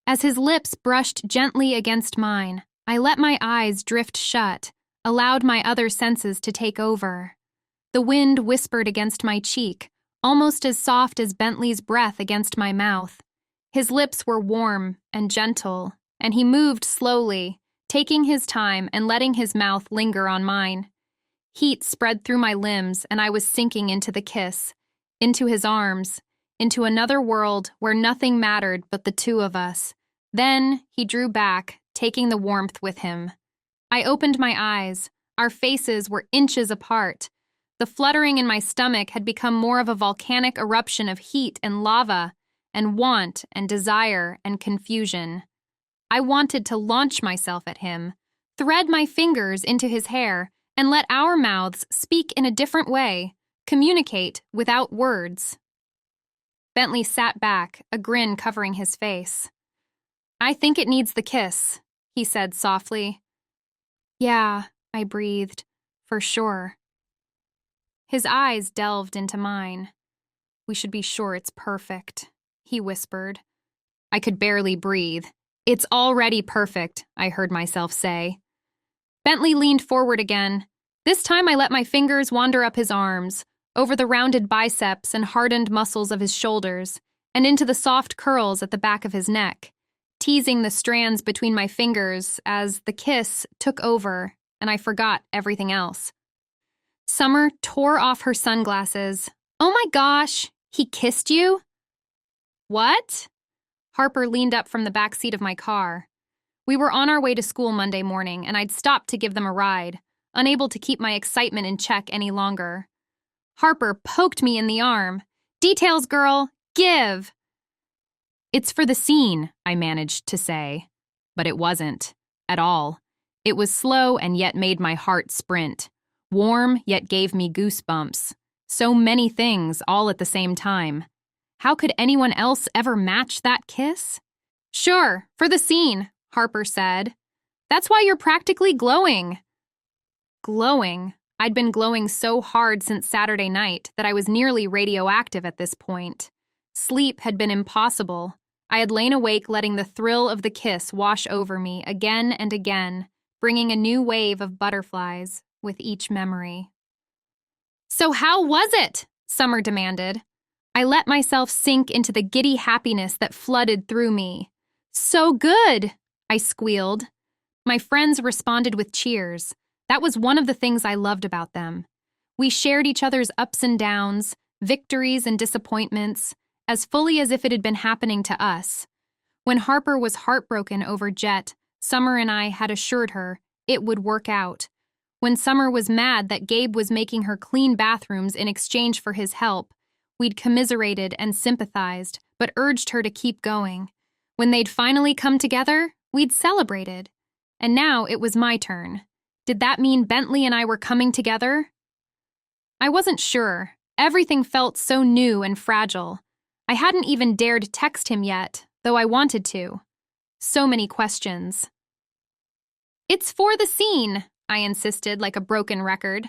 As his lips brushed gently against mine, I let my eyes drift shut, allowed my other senses to take over. The wind whispered against my cheek, almost as soft as Bentley's breath against my mouth. His lips were warm and gentle, and he moved slowly, taking his time and letting his mouth linger on mine. Heat spread through my limbs, and I was sinking into the kiss, into his arms, into another world where nothing mattered but the two of us. Then he drew back, taking the warmth with him. I opened my eyes. Our faces were inches apart. The fluttering in my stomach had become more of a volcanic eruption of heat and lava, and want and desire and confusion. I wanted to launch myself at him, thread my fingers into his hair, and let our mouths speak in a different way, communicate without words. Bentley sat back, a grin covering his face. "I think it needs the kiss," he said softly. "Yeah," I breathed, "for sure." His eyes delved into mine. "We should be sure it's perfect," he whispered. I could barely breathe. "It's already perfect," I heard myself say. Bentley leaned forward again. This time I let my fingers wander up his arms, over the rounded biceps and hardened muscles of his shoulders, and into the soft curls at the back of his neck, teasing the strands between my fingers as the kiss took over and I forgot everything else. Summer tore off her sunglasses. "Oh my gosh, he kissed you?" "What?" Harper leaned up from the back seat of my car. We were on our way to school Monday morning, and I'd stopped to give them a ride, unable to keep my excitement in check any longer. Harper poked me in the arm. "Details, girl, give!" "It's for the scene," I managed to say. But it wasn't, at all. It was slow and yet made my heart sprint. Warm, yet gave me goosebumps. So many things, all at the same time. How could anyone else ever match that kiss? "Sure, for the scene," Harper said. "That's why you're practically glowing." Glowing? I'd been glowing so hard since Saturday night that I was nearly radioactive at this point. Sleep had been impossible. I had lain awake letting the thrill of the kiss wash over me again and again, bringing a new wave of butterflies with each memory. "So how was it?" Summer demanded. I let myself sink into the giddy happiness that flooded through me. "So good," I squealed. My friends responded with cheers. That was one of the things I loved about them. We shared each other's ups and downs, victories and disappointments, as fully as if it had been happening to us. When Harper was heartbroken over Jet, Summer and I had assured her it would work out. When Summer was mad that Gabe was making her clean bathrooms in exchange for his help, we'd commiserated and sympathized, but urged her to keep going. When they'd finally come together, we'd celebrated. And now it was my turn. Did that mean Bentley and I were coming together? I wasn't sure. Everything felt so new and fragile. I hadn't even dared text him yet, though I wanted to. So many questions. "It's for the scene," I insisted like a broken record.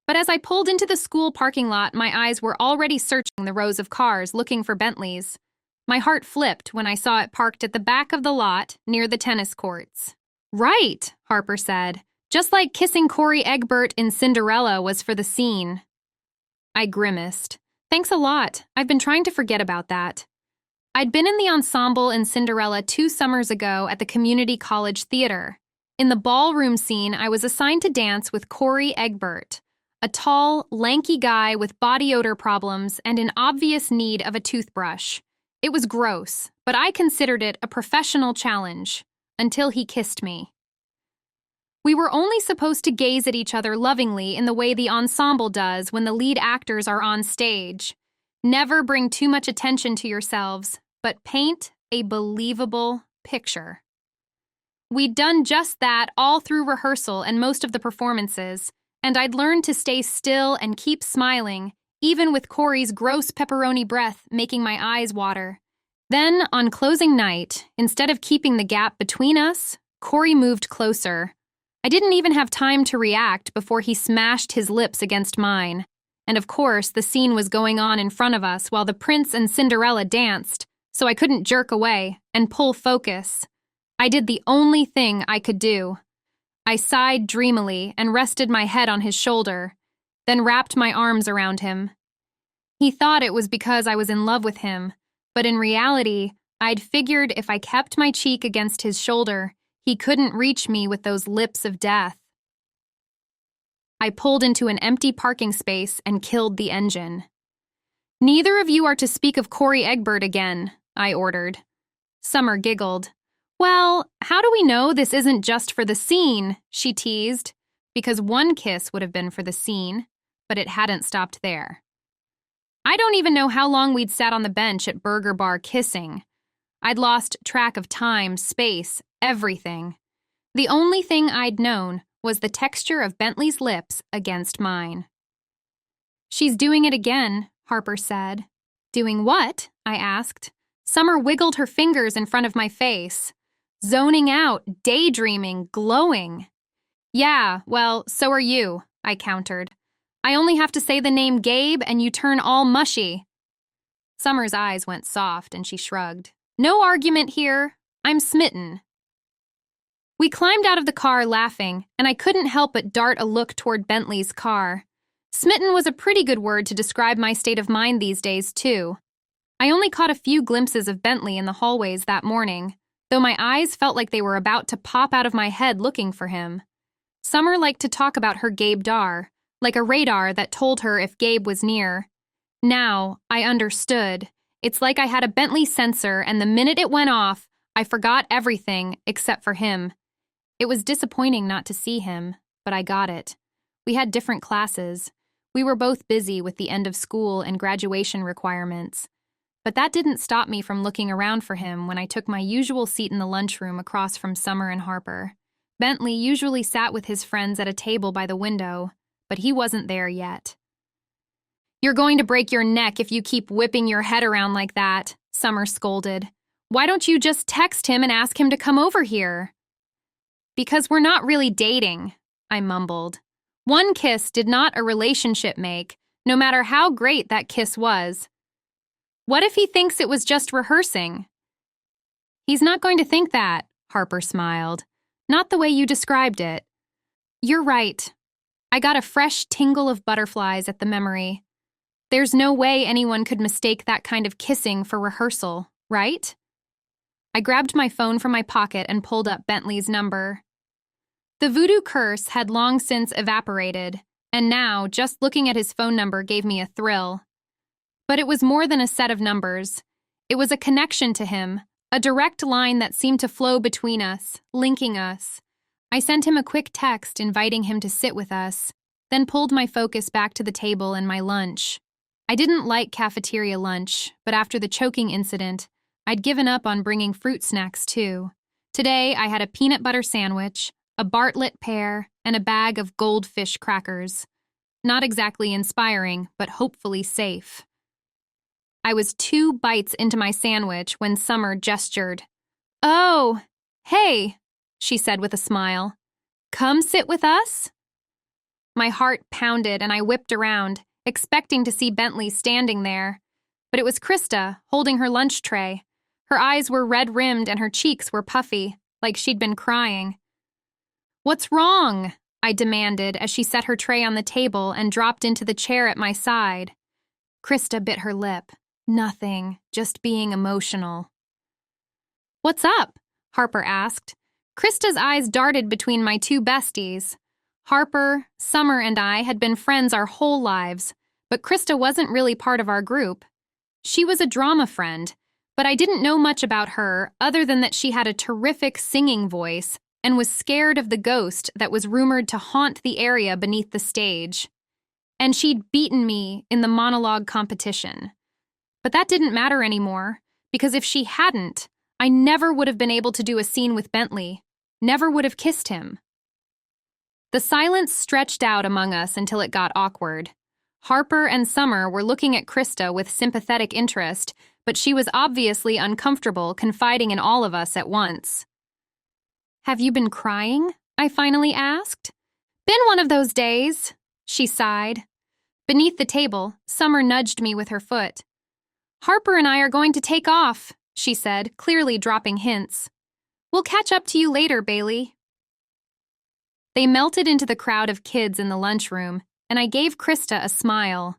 But as I pulled into the school parking lot, my eyes were already searching the rows of cars looking for Bentleys. My heart flipped when I saw it parked at the back of the lot near the tennis courts. "Right," Harper said. "Just like kissing Corey Egbert in Cinderella was for the scene." I grimaced. "Thanks a lot. I've been trying to forget about that." I'd been in the ensemble in Cinderella 2 summers ago at the community college theater. In the ballroom scene, I was assigned to dance with Corey Egbert, a tall, lanky guy with body odor problems and in obvious need of a toothbrush. It was gross, but I considered it a professional challenge, until he kissed me. We were only supposed to gaze at each other lovingly in the way the ensemble does when the lead actors are on stage. Never bring too much attention to yourselves, but paint a believable picture. We'd done just that all through rehearsal and most of the performances, and I'd learned to stay still and keep smiling, even with Corey's gross pepperoni breath making my eyes water. Then, on closing night, instead of keeping the gap between us, Corey moved closer. I didn't even have time to react before he smashed his lips against mine. And of course, the scene was going on in front of us while the prince and Cinderella danced, so I couldn't jerk away and pull focus. I did the only thing I could do. I sighed dreamily and rested my head on his shoulder, then wrapped my arms around him. He thought it was because I was in love with him, but in reality, I'd figured if I kept my cheek against his shoulder, he couldn't reach me with those lips of death. I pulled into an empty parking space and killed the engine. "Neither of you are to speak of Corey Egbert again," I ordered. Summer giggled. "Well, how do we know this isn't just for the scene?" she teased, because one kiss would have been for the scene, but it hadn't stopped there. I don't even know how long we'd sat on the bench at Burger Bar kissing. I'd lost track of time, space, everything. The only thing I'd known was the texture of Bentley's lips against mine. "She's doing it again," Harper said. "Doing what?" I asked. Summer wiggled her fingers in front of my face. "Zoning out, daydreaming, glowing." "Yeah, well, so are you," I countered. "I only have to say the name Gabe and you turn all mushy." Summer's eyes went soft and she shrugged. "No argument here. I'm smitten." We climbed out of the car laughing, and I couldn't help but dart a look toward Bentley's car. Smitten was a pretty good word to describe my state of mind these days, too. I only caught a few glimpses of Bentley in the hallways that morning, though my eyes felt like they were about to pop out of my head looking for him. Summer liked to talk about her Gabe-dar, like a radar that told her if Gabe was near. Now, I understood. It's like I had a Bentley sensor, and the minute it went off, I forgot everything except for him. It was disappointing not to see him, but I got it. We had different classes. We were both busy with the end of school and graduation requirements. But that didn't stop me from looking around for him when I took my usual seat in the lunchroom across from Summer and Harper. Bentley usually sat with his friends at a table by the window, but he wasn't there yet. "You're going to break your neck if you keep whipping your head around like that," Summer scolded. "Why don't you just text him and ask him to come over here?" "Because we're not really dating," I mumbled. One kiss did not a relationship make, no matter how great that kiss was. What if he thinks it was just rehearsing? "He's not going to think that," Harper smiled. "Not the way you described it." "You're right." I got a fresh tingle of butterflies at the memory. There's no way anyone could mistake that kind of kissing for rehearsal, right? I grabbed my phone from my pocket and pulled up Bentley's number. The voodoo curse had long since evaporated, and now just looking at his phone number gave me a thrill. But it was more than a set of numbers. It was a connection to him, a direct line that seemed to flow between us, linking us. I sent him a quick text inviting him to sit with us, then pulled my focus back to the table and my lunch. I didn't like cafeteria lunch, but after the choking incident, I'd given up on bringing fruit snacks too. Today, I had a peanut butter sandwich, a Bartlett pear, and a bag of goldfish crackers. Not exactly inspiring, but hopefully safe. I was 2 bites into my sandwich when Summer gestured. "Oh, hey," she said with a smile. "Come sit with us?" My heart pounded and I whipped around, expecting to see Bentley standing there. But it was Krista, holding her lunch tray. Her eyes were red-rimmed and her cheeks were puffy, like she'd been crying. "What's wrong?" I demanded as she set her tray on the table and dropped into the chair at my side. Krista bit her lip. "Nothing, just being emotional." "What's up?" Harper asked. Krista's eyes darted between my 2 besties. Harper, Summer, and I had been friends our whole lives, but Krista wasn't really part of our group. She was a drama friend, but I didn't know much about her other than that she had a terrific singing voice and was scared of the ghost that was rumored to haunt the area beneath the stage. And she'd beaten me in the monologue competition. But that didn't matter anymore, because if she hadn't, I never would have been able to do a scene with Bentley. never would have kissed him. The silence stretched out among us until it got awkward. Harper and Summer were looking at Krista with sympathetic interest, but she was obviously uncomfortable confiding in all of us at once. "Have you been crying?" I finally asked. "Been one of those days," she sighed. Beneath the table, Summer nudged me with her foot. "Harper and I are going to take off," she said, clearly dropping hints. "We'll catch up to you later, Bailey." They melted into the crowd of kids in the lunchroom, and I gave Krista a smile.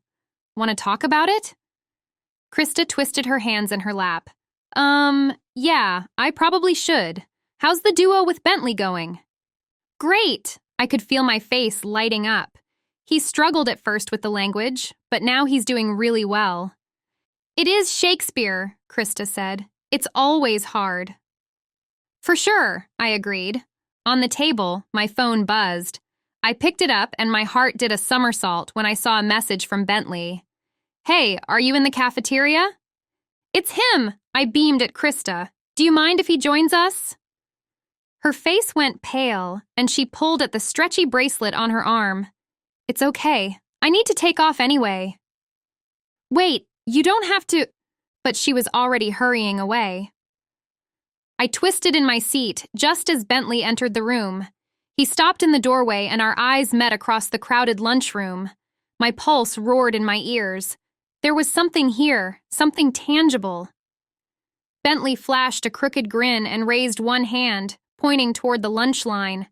"Want to talk about it?" Krista twisted her hands in her lap. Yeah, I probably should. How's the duo with Bentley going?" "Great!" I could feel my face lighting up. He struggled at first with the language, but now he's doing really well. "It is Shakespeare," Krista said. "It's always hard." "For sure," I agreed. On the table, my phone buzzed. I picked it up and my heart did a somersault when I saw a message from Bentley. "Hey, are you in the cafeteria?" "It's him!" I beamed at Krista. "Do you mind if he joins us?" Her face went pale, and she pulled at the stretchy bracelet on her arm. "It's okay. I need to take off anyway." "Wait, you don't have to—" But she was already hurrying away. I twisted in my seat just as Bentley entered the room. He stopped in the doorway and our eyes met across the crowded lunchroom. My pulse roared in my ears. There was something here, something tangible. Bentley flashed a crooked grin and raised one hand, pointing toward the lunch line.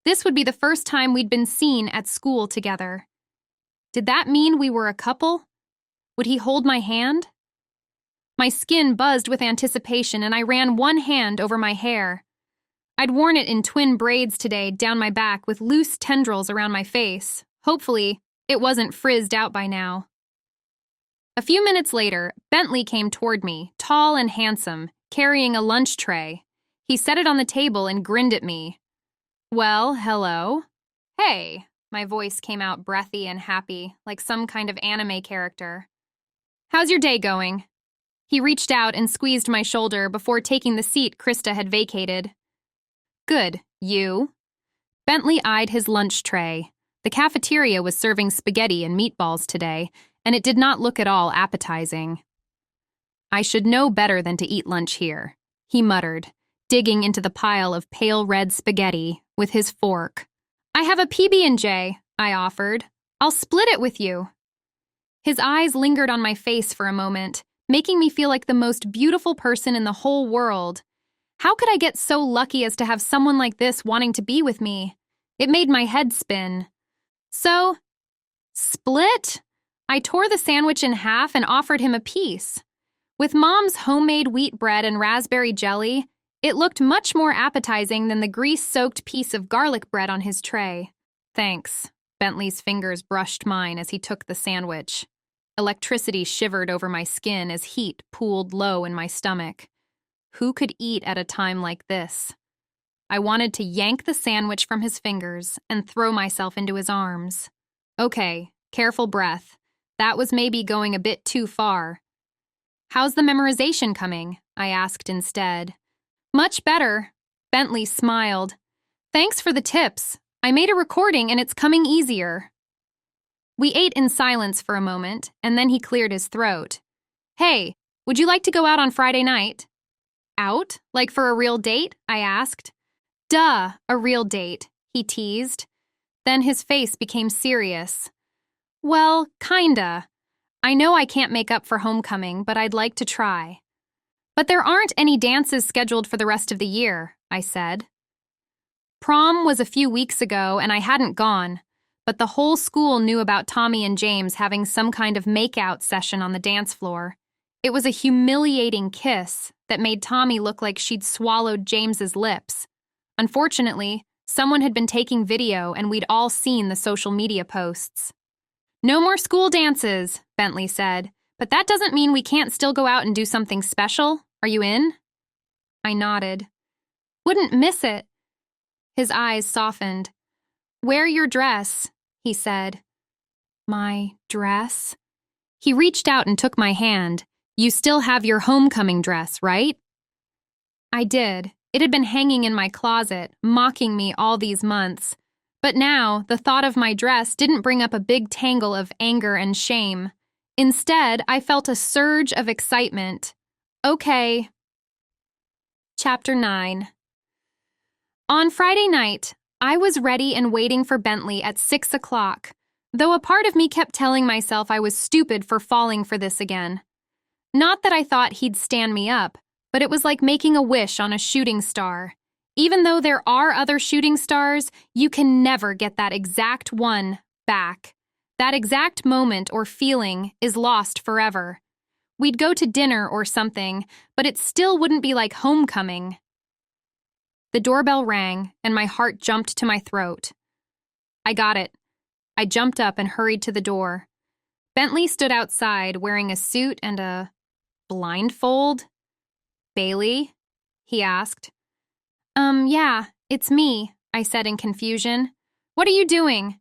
This would be the first time we'd been seen at school together. Did that mean we were a couple? Would he hold my hand? My skin buzzed with anticipation and I ran one hand over my hair. I'd worn it in twin braids today down my back with loose tendrils around my face. Hopefully, it wasn't frizzed out by now. A few minutes later, Bentley came toward me, tall and handsome, carrying a lunch tray. He set it on the table and grinned at me. "Well, hello." "Hey," my voice came out breathy and happy, like some kind of anime character. "How's your day going?" He reached out and squeezed my shoulder before taking the seat Krista had vacated. "Good. You?" Bentley eyed his lunch tray. The cafeteria was serving spaghetti and meatballs today, and it did not look at all appetizing. "I should know better than to eat lunch here," he muttered, digging into the pile of pale red spaghetti with his fork. "I have a PB&J, I offered. I'll split it with you." His eyes lingered on my face for a moment, making me feel like the most beautiful person in the whole world. How could I get so lucky as to have someone like this wanting to be with me? It made my head spin. So, split? I tore the sandwich in half and offered him a piece. With Mom's homemade wheat bread and raspberry jelly, it looked much more appetizing than the grease-soaked piece of garlic bread on his tray. "Thanks." Bentley's fingers brushed mine as he took the sandwich. Electricity shivered over my skin as heat pooled low in my stomach. Who could eat at a time like this? I wanted to yank the sandwich from his fingers and throw myself into his arms. Okay, careful breath. That was maybe going a bit too far. "How's the memorization coming?" I asked instead. "Much better." Bentley smiled. "Thanks for the tips. I made a recording and it's coming easier." We ate in silence for a moment, and then he cleared his throat. "Hey, would you like to go out on Friday night?" "Out? Like for a real date?" I asked. "Duh, a real date," he teased. Then his face became serious. "Well, kinda. I know I can't make up for homecoming, but I'd like to try." "But there aren't any dances scheduled for the rest of the year," I said. Prom was a few weeks ago and I hadn't gone, but the whole school knew about Tommy and James having some kind of make-out session on the dance floor. It was a humiliating kiss that made Tommy look like she'd swallowed James's lips. Unfortunately, someone had been taking video and we'd all seen the social media posts. "No more school dances," Bentley said, "but that doesn't mean we can't still go out and do something special. Are you in?" I nodded. "Wouldn't miss it." His eyes softened. "Wear your dress," he said. "My dress?" He reached out and took my hand. "You still have your homecoming dress, right?" I did. It had been hanging in my closet, mocking me all these months. But now, the thought of my dress didn't bring up a big tangle of anger and shame. Instead, I felt a surge of excitement. Okay. Chapter 9. On Friday night, I was ready and waiting for Bentley at 6 o'clock, though a part of me kept telling myself I was stupid for falling for this again. Not that I thought he'd stand me up, but it was like making a wish on a shooting star. Even though there are other shooting stars, you can never get that exact one back. That exact moment or feeling is lost forever. We'd go to dinner or something, but it still wouldn't be like homecoming. The doorbell rang, and my heart jumped to my throat. I got it. I jumped up and hurried to the door. Bentley stood outside wearing a suit and a blindfold. Bailey? He asked. Yeah, it's me, I said in confusion. What are you doing?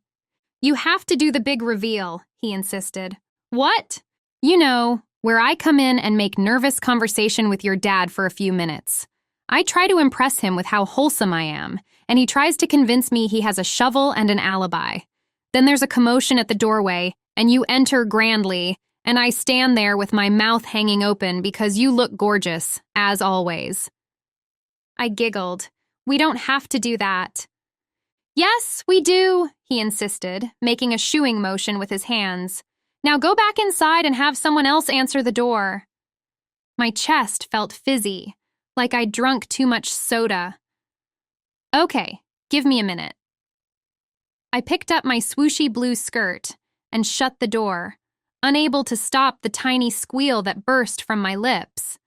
You have to do the big reveal, he insisted. What? You know, where I come in and make nervous conversation with your dad for a few minutes. I try to impress him with how wholesome I am, and he tries to convince me he has a shovel and an alibi. Then there's a commotion at the doorway, and you enter grandly, and I stand there with my mouth hanging open because you look gorgeous, as always. I giggled. We don't have to do that. Yes, we do, he insisted, making a shooing motion with his hands. Now go back inside and have someone else answer the door. My chest felt fizzy, like I'd drunk too much soda. Okay, give me a minute. I picked up my swooshy blue skirt and shut the door, unable to stop the tiny squeal that burst from my lips.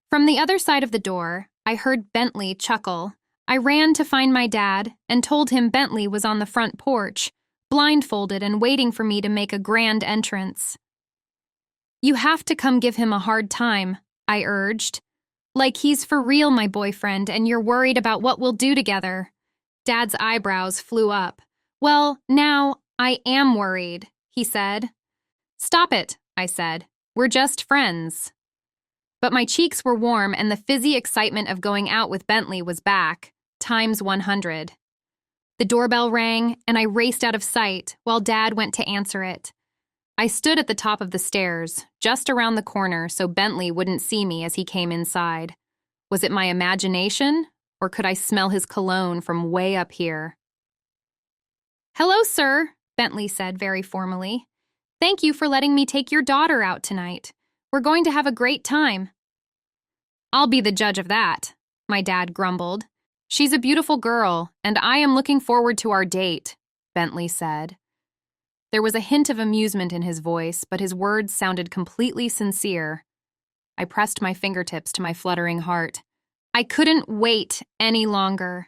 From the other side of the door, I heard Bentley chuckle. I ran to find my dad and told him Bentley was on the front porch, blindfolded and waiting for me to make a grand entrance. You have to come give him a hard time, I urged. Like he's for real my boyfriend and you're worried about what we'll do together. Dad's eyebrows flew up. Well, now I am worried, he said. Stop it, I said. We're just friends. But my cheeks were warm and the fizzy excitement of going out with Bentley was back, times 100. The doorbell rang and I raced out of sight while Dad went to answer it. I stood at the top of the stairs, just around the corner so Bentley wouldn't see me as he came inside. Was it my imagination, or could I smell his cologne from way up here? Hello, sir, Bentley said very formally. Thank you for letting me take your daughter out tonight. We're going to have a great time. I'll be the judge of that, my dad grumbled. She's a beautiful girl, and I am looking forward to our date, Bentley said. There was a hint of amusement in his voice, but his words sounded completely sincere. I pressed my fingertips to my fluttering heart. I couldn't wait any longer.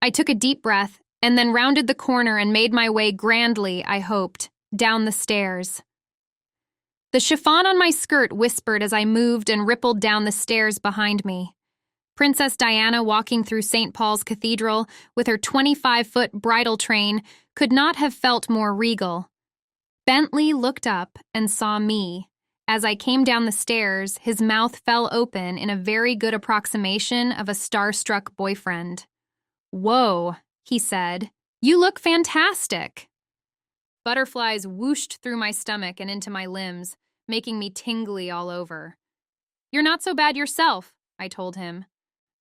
I took a deep breath and then rounded the corner and made my way grandly, I hoped, down the stairs. The chiffon on my skirt whispered as I moved and rippled down the stairs behind me. Princess Diana walking through St. Paul's Cathedral with her 25-foot bridal train could not have felt more regal. Bentley looked up and saw me. As I came down the stairs, his mouth fell open in a very good approximation of a starstruck boyfriend. Whoa, he said. You look fantastic. Butterflies whooshed through my stomach and into my limbs, making me tingly all over. You're not so bad yourself, I told him.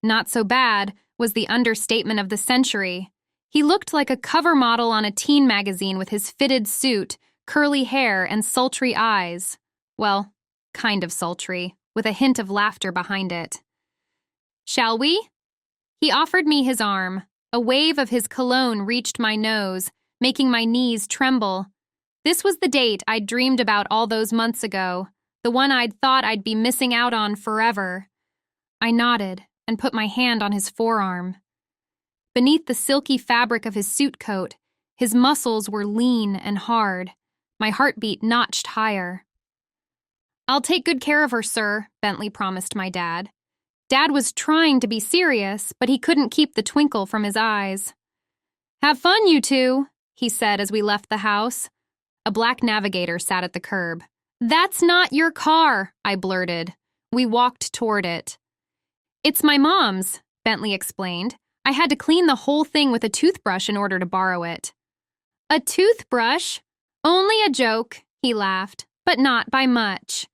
Not so bad was the understatement of the century. He looked like a cover model on a teen magazine with his fitted suit, curly hair, and sultry eyes. Well, kind of sultry, with a hint of laughter behind it. Shall we? He offered me his arm. A wave of his cologne reached my nose, making my knees tremble. This was the date I'd dreamed about all those months ago, the one I'd thought I'd be missing out on forever. I nodded and put my hand on his forearm. Beneath the silky fabric of his suit coat, his muscles were lean and hard. My heartbeat notched higher. I'll take good care of her, sir, Bentley promised my dad. Dad was trying to be serious, but he couldn't keep the twinkle from his eyes. Have fun, you two, he said as we left the house. A black navigator sat at the curb. That's not your car, I blurted. We walked toward it. It's my mom's, Bentley explained. I had to clean the whole thing with a toothbrush in order to borrow it. A toothbrush? Only a joke, he laughed, but not by much.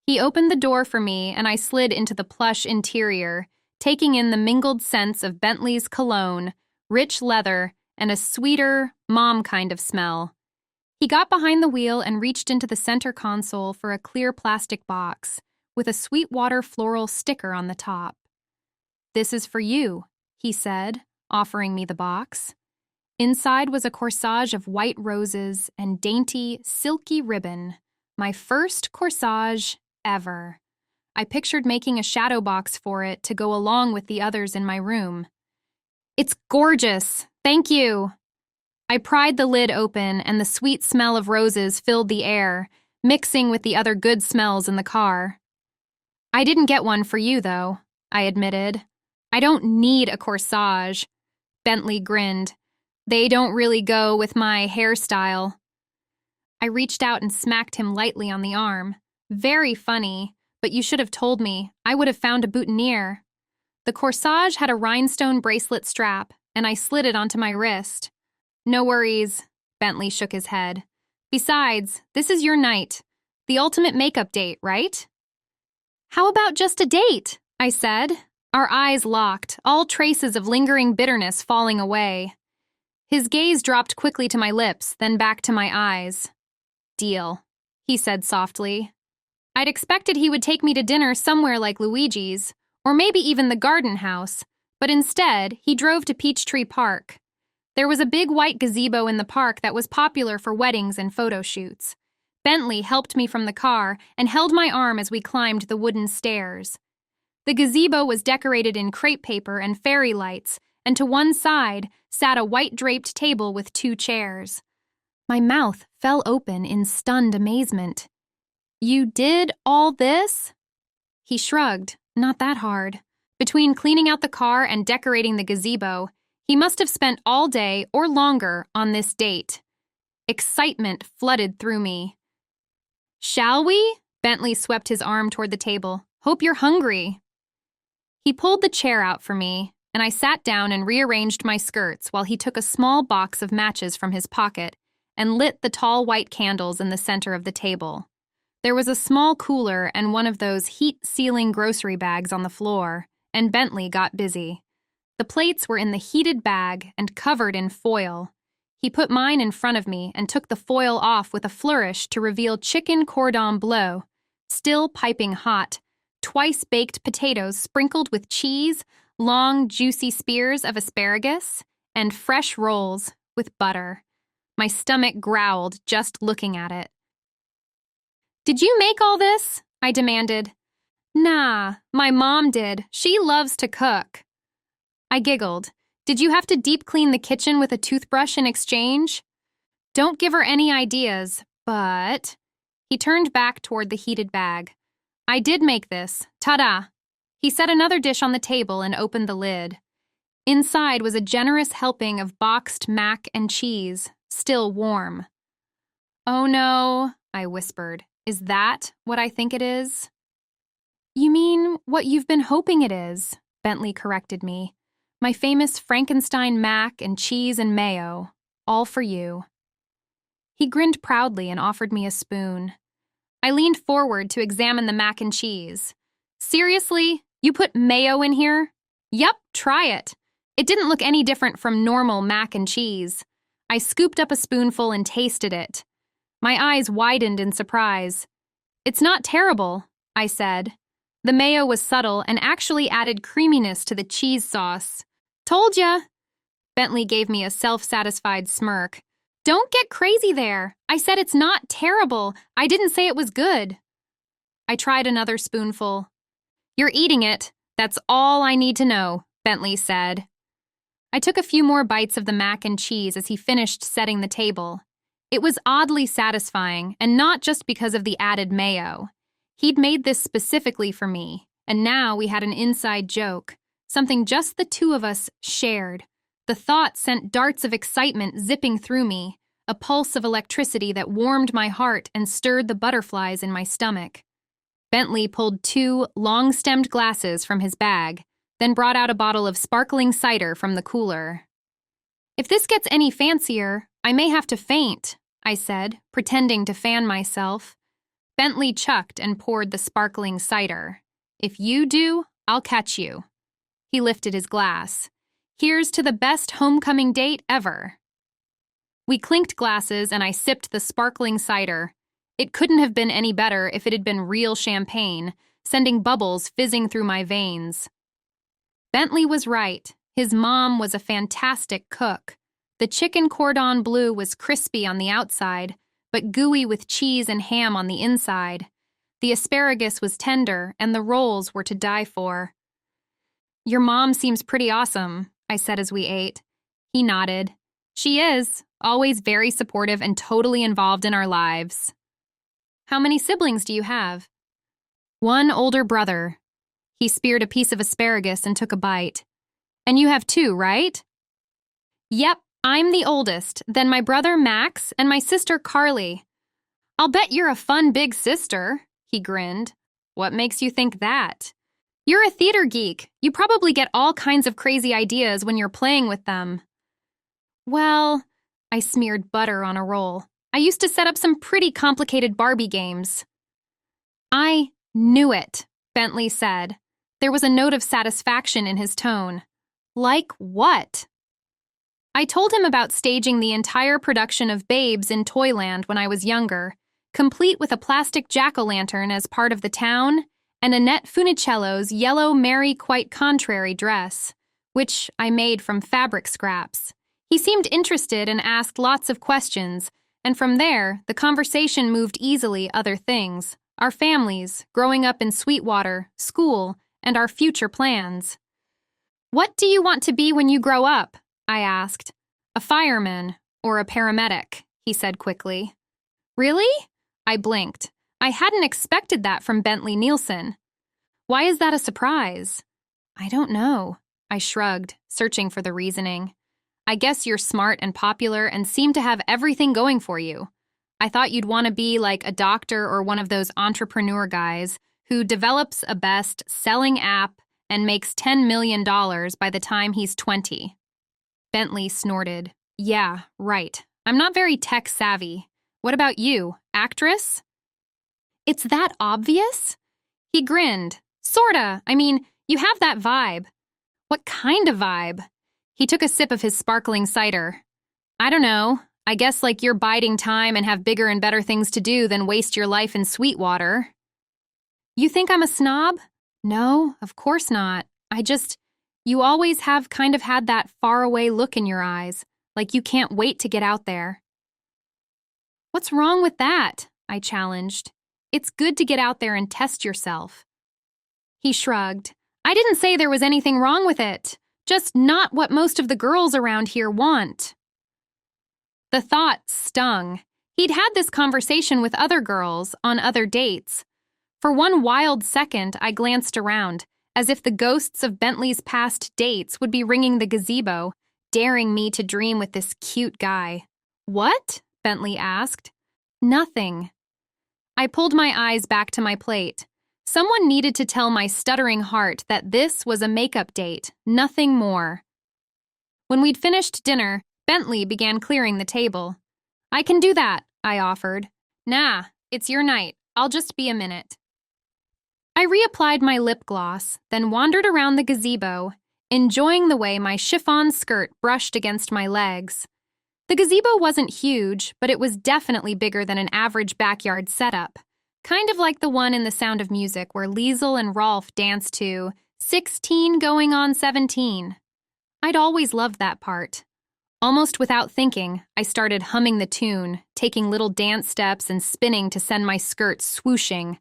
He opened the door for me and I slid into the plush interior, taking in the mingled scents of Bentley's cologne, rich leather, and a sweeter, mom kind of smell. He got behind the wheel and reached into the center console for a clear plastic box with a Sweetwater floral sticker on the top. "This is for you," he said, offering me the box. Inside was a corsage of white roses and dainty, silky ribbon. My first corsage ever. I pictured making a shadow box for it to go along with the others in my room. "It's gorgeous. Thank you." I pried the lid open and the sweet smell of roses filled the air, mixing with the other good smells in the car. "I didn't get one for you, though," I admitted. "I don't need a corsage." Bentley grinned. "They don't really go with my hairstyle." I reached out and smacked him lightly on the arm. "Very funny, but you should have told me. I would have found a boutonniere." The corsage had a rhinestone bracelet strap, and I slid it onto my wrist. "No worries," Bentley shook his head. "Besides, this is your night. The ultimate makeup date, right?" "How about just a date?" I said. Our eyes locked, all traces of lingering bitterness falling away. His gaze dropped quickly to my lips, then back to my eyes. "Deal," he said softly. I'd expected he would take me to dinner somewhere like Luigi's, or maybe even the Garden House, but instead, he drove to Peachtree Park. There was a big white gazebo in the park that was popular for weddings and photo shoots. Bentley helped me from the car and held my arm as we climbed the wooden stairs. The gazebo was decorated in crepe paper and fairy lights, and to one side sat a white-draped table with 2 chairs. My mouth fell open in stunned amazement. "You did all this?" He shrugged. Not that hard. Between cleaning out the car and decorating the gazebo, he must have spent all day or longer on this date. Excitement flooded through me. "Shall we?" Bentley swept his arm toward the table. "Hope you're hungry." He pulled the chair out for me, and I sat down and rearranged my skirts while he took a small box of matches from his pocket and lit the tall white candles in the center of the table. There was a small cooler and one of those heat-sealing grocery bags on the floor, and Bentley got busy. The plates were in the heated bag and covered in foil. He put mine in front of me and took the foil off with a flourish to reveal chicken cordon bleu, still piping hot, twice-baked potatoes sprinkled with cheese, long, juicy spears of asparagus, and fresh rolls with butter. My stomach growled just looking at it. "Did you make all this?" I demanded. "Nah, my mom did. She loves to cook." I giggled. "Did you have to deep clean the kitchen with a toothbrush in exchange?" "Don't give her any ideas, but..." He turned back toward the heated bag. "I did make this. Ta-da!" He set another dish on the table and opened the lid. Inside was a generous helping of boxed mac and cheese, still warm. "Oh no," I whispered. "Is that what I think it is?" "You mean what you've been hoping it is," Bentley corrected me. "My famous Frankenstein mac and cheese and mayo, all for you." He grinned proudly and offered me a spoon. I leaned forward to examine the mac and cheese. "Seriously? You put mayo in here?" "Yup, try it." It didn't look any different from normal mac and cheese. I scooped up a spoonful and tasted it. My eyes widened in surprise. "It's not terrible," I said. The mayo was subtle and actually added creaminess to the cheese sauce. "Told ya!" Bentley gave me a self-satisfied smirk. "Don't get crazy there. I said it's not terrible. I didn't say it was good." I tried another spoonful. "You're eating it. That's all I need to know," Bentley said. I took a few more bites of the mac and cheese as he finished setting the table. It was oddly satisfying, and not just because of the added mayo. He'd made this specifically for me, and now we had an inside joke, something just the two of us shared. The thought sent darts of excitement zipping through me, a pulse of electricity that warmed my heart and stirred the butterflies in my stomach. Bentley pulled 2 long-stemmed glasses from his bag, then brought out a bottle of sparkling cider from the cooler. "If this gets any fancier, I may have to faint," I said, pretending to fan myself. Bentley chucked and poured the sparkling cider. "If you do, I'll catch you." He lifted his glass. "Here's to the best homecoming date ever." We clinked glasses and I sipped the sparkling cider. It couldn't have been any better if it had been real champagne, sending bubbles fizzing through my veins. Bentley was right. His mom was a fantastic cook. The chicken cordon bleu was crispy on the outside, but gooey with cheese and ham on the inside. The asparagus was tender, and the rolls were to die for. "Your mom seems pretty awesome," I said as we ate. He nodded. "She is, always very supportive and totally involved in our lives." "How many siblings do you have?" "One older brother." He speared a piece of asparagus and took a bite. "And you have two, right?" "Yep, I'm the oldest, then my brother Max and my sister Carly." "I'll bet you're a fun big sister," he grinned. "What makes you think that?" "You're a theater geek. You probably get all kinds of crazy ideas when you're playing with them." "Well," I smeared butter on a roll, "I used to set up some pretty complicated Barbie games." "I knew it," Bentley said. There was a note of satisfaction in his tone. "Like what?" I told him about staging the entire production of Babes in Toyland when I was younger, complete with a plastic jack-o'-lantern as part of the town, and Annette Funicello's yellow Mary Quite Contrary dress, which I made from fabric scraps. He seemed interested and asked lots of questions, and from there, the conversation moved easily other things, our families, growing up in Sweetwater, school, and our future plans. "What do you want to be when you grow up?" I asked. "A fireman or a paramedic," he said quickly. "Really?" I blinked. I hadn't expected that from Bentley Nielsen. "Why is that a surprise?" "I don't know," I shrugged, searching for the reasoning. "I guess you're smart and popular and seem to have everything going for you. I thought you'd want to be like a doctor or one of those entrepreneur guys who develops a best-selling app and makes $10 million by the time he's 20. Bentley snorted. "Yeah, right. I'm not very tech-savvy. What about you? Actress?" "It's that obvious?" He grinned. "Sorta. I mean, you have that vibe." "What kind of vibe?" He took a sip of his sparkling cider. "I don't know. I guess like you're biding time and have bigger and better things to do than waste your life in Sweetwater." "You think I'm a snob?" "No, of course not. You always have kind of had that faraway look in your eyes, like you can't wait to get out there." "What's wrong with that?" I challenged. "It's good to get out there and test yourself." He shrugged. "I didn't say there was anything wrong with it. Just not what most of the girls around here want." The thought stung. He'd had this conversation with other girls on other dates. For one wild second, I glanced around, as if the ghosts of Bentley's past dates would be ringing the gazebo, daring me to dream with this cute guy. "What?" Bentley asked. "Nothing." I pulled my eyes back to my plate. Someone needed to tell my stuttering heart that this was a makeup date, nothing more. When we'd finished dinner, Bentley began clearing the table. "I can do that," I offered. "Nah, it's your night. I'll just be a minute." I reapplied my lip gloss, then wandered around the gazebo, enjoying the way my chiffon skirt brushed against my legs. The gazebo wasn't huge, but it was definitely bigger than an average backyard setup, kind of like the one in The Sound of Music where Liesl and Rolf danced to 16 going on 17. I'd always loved that part. Almost without thinking, I started humming the tune, taking little dance steps and spinning to send my skirt swooshing.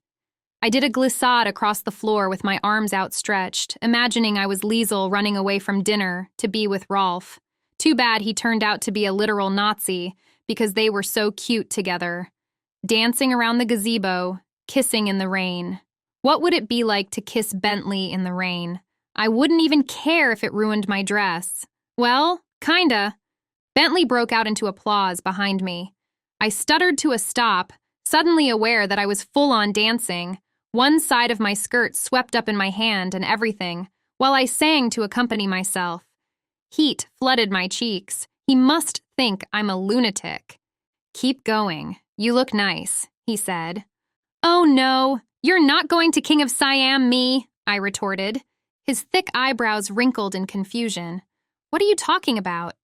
I did a glissade across the floor with my arms outstretched, imagining I was Liesl running away from dinner to be with Rolf. Too bad he turned out to be a literal Nazi, because they were so cute together. Dancing around the gazebo, kissing in the rain. What would it be like to kiss Bentley in the rain? I wouldn't even care if it ruined my dress. Well, kinda. Bentley broke out into applause behind me. I stuttered to a stop, suddenly aware that I was full-on dancing. One side of my skirt swept up in my hand and everything, while I sang to accompany myself. Heat flooded my cheeks. He must think I'm a lunatic. "Keep going. You look nice," he said. "Oh no, you're not going to King of Siam me," I retorted. His thick eyebrows wrinkled in confusion. "What are you talking about?"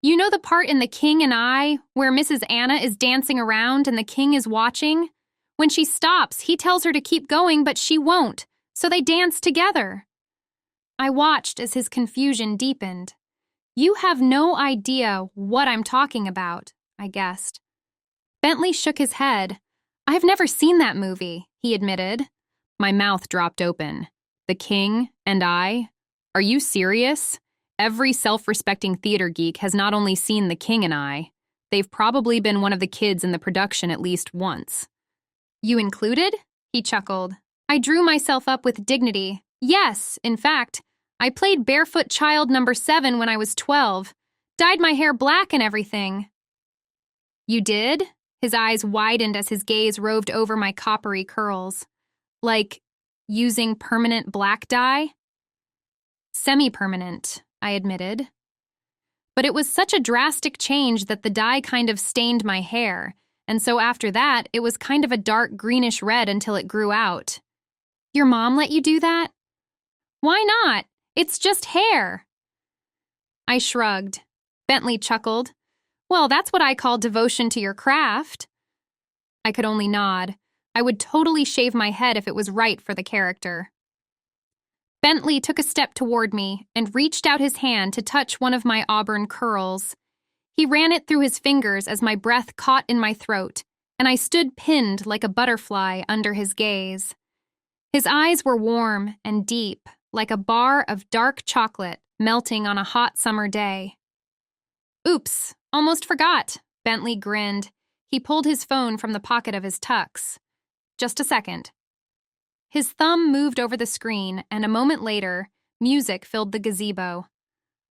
"You know the part in The King and I where Mrs. Anna is dancing around and the king is watching? When she stops, he tells her to keep going, but she won't, so they dance together." I watched as his confusion deepened. "You have no idea what I'm talking about," I guessed. Bentley shook his head. "I've never seen that movie," he admitted. My mouth dropped open. "The King and I? Are you serious? Every self-respecting theater geek has not only seen The King and I, they've probably been one of the kids in the production at least once." "You included?" he chuckled. I drew myself up with dignity. "Yes, in fact, I played barefoot child number 7 when I was 12. Dyed my hair black and everything." "You did?" His eyes widened as his gaze roved over my coppery curls. "Like, using permanent black dye?" "Semi-permanent," I admitted. But it was such a drastic change that the dye kind of stained my hair, and so after that, it was kind of a dark greenish red until it grew out. "Your mom let you do that?" "Why not? It's just hair." I shrugged. Bentley chuckled. "Well, that's what I call devotion to your craft." I could only nod. I would totally shave my head if it was right for the character. Bentley took a step toward me and reached out his hand to touch one of my auburn curls. He ran it through his fingers as my breath caught in my throat, and I stood pinned like a butterfly under his gaze. His eyes were warm and deep, like a bar of dark chocolate melting on a hot summer day. "Oops, almost forgot," Bentley grinned. He pulled his phone from the pocket of his tux. "Just a second." His thumb moved over the screen, and a moment later, music filled the gazebo.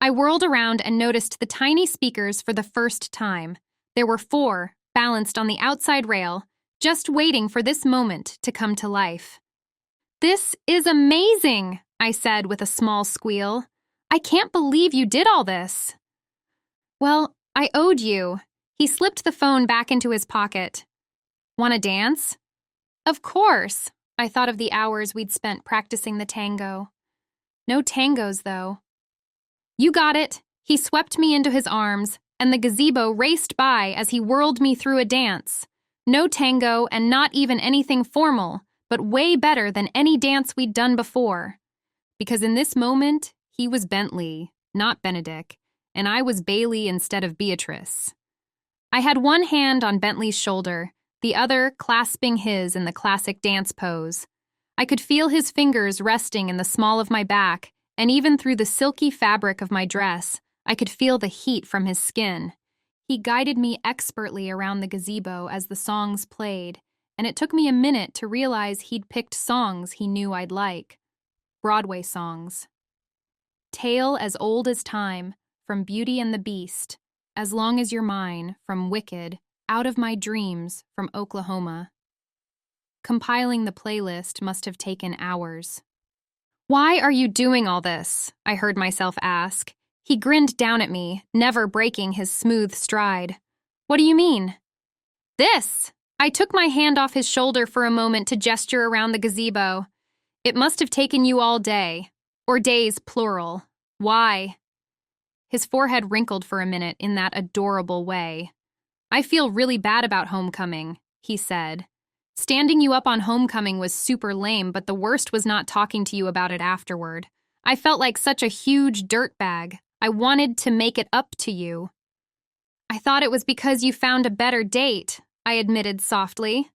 I whirled around and noticed the tiny speakers for the first time. There were 4, balanced on the outside rail, just waiting for this moment to come to life. "This is amazing," I said with a small squeal. "I can't believe you did all this." "Well, I owed you." He slipped the phone back into his pocket. "Want to dance?" "Of course." I thought of the hours we'd spent practicing the tango. No tangos, though. "You got it." He swept me into his arms, and the gazebo raced by as he whirled me through a dance. No tango and not even anything formal, but way better than any dance we'd done before. Because in this moment, he was Bentley, not Benedict, and I was Bailey instead of Beatrice. I had one hand on Bentley's shoulder, the other clasping his in the classic dance pose. I could feel his fingers resting in the small of my back, and even through the silky fabric of my dress, I could feel the heat from his skin. He guided me expertly around the gazebo as the songs played, and it took me a minute to realize he'd picked songs he knew I'd like. Broadway songs. Tale as old as time, from Beauty and the Beast, As Long as You're Mine, from Wicked, Out of My Dreams, from Oklahoma. Compiling the playlist must have taken hours. "Why are you doing all this?" I heard myself ask. He grinned down at me, never breaking his smooth stride. "What do you mean?" "This!" I took my hand off his shoulder for a moment to gesture around the gazebo. "It must have taken you all day. Or days, plural. Why?" His forehead wrinkled for a minute in that adorable way. "I feel really bad about homecoming," he said. "Standing you up on homecoming was super lame, but the worst was not talking to you about it afterward. I felt like such a huge dirtbag. I wanted to make it up to you." "I thought it was because you found a better date," I admitted softly.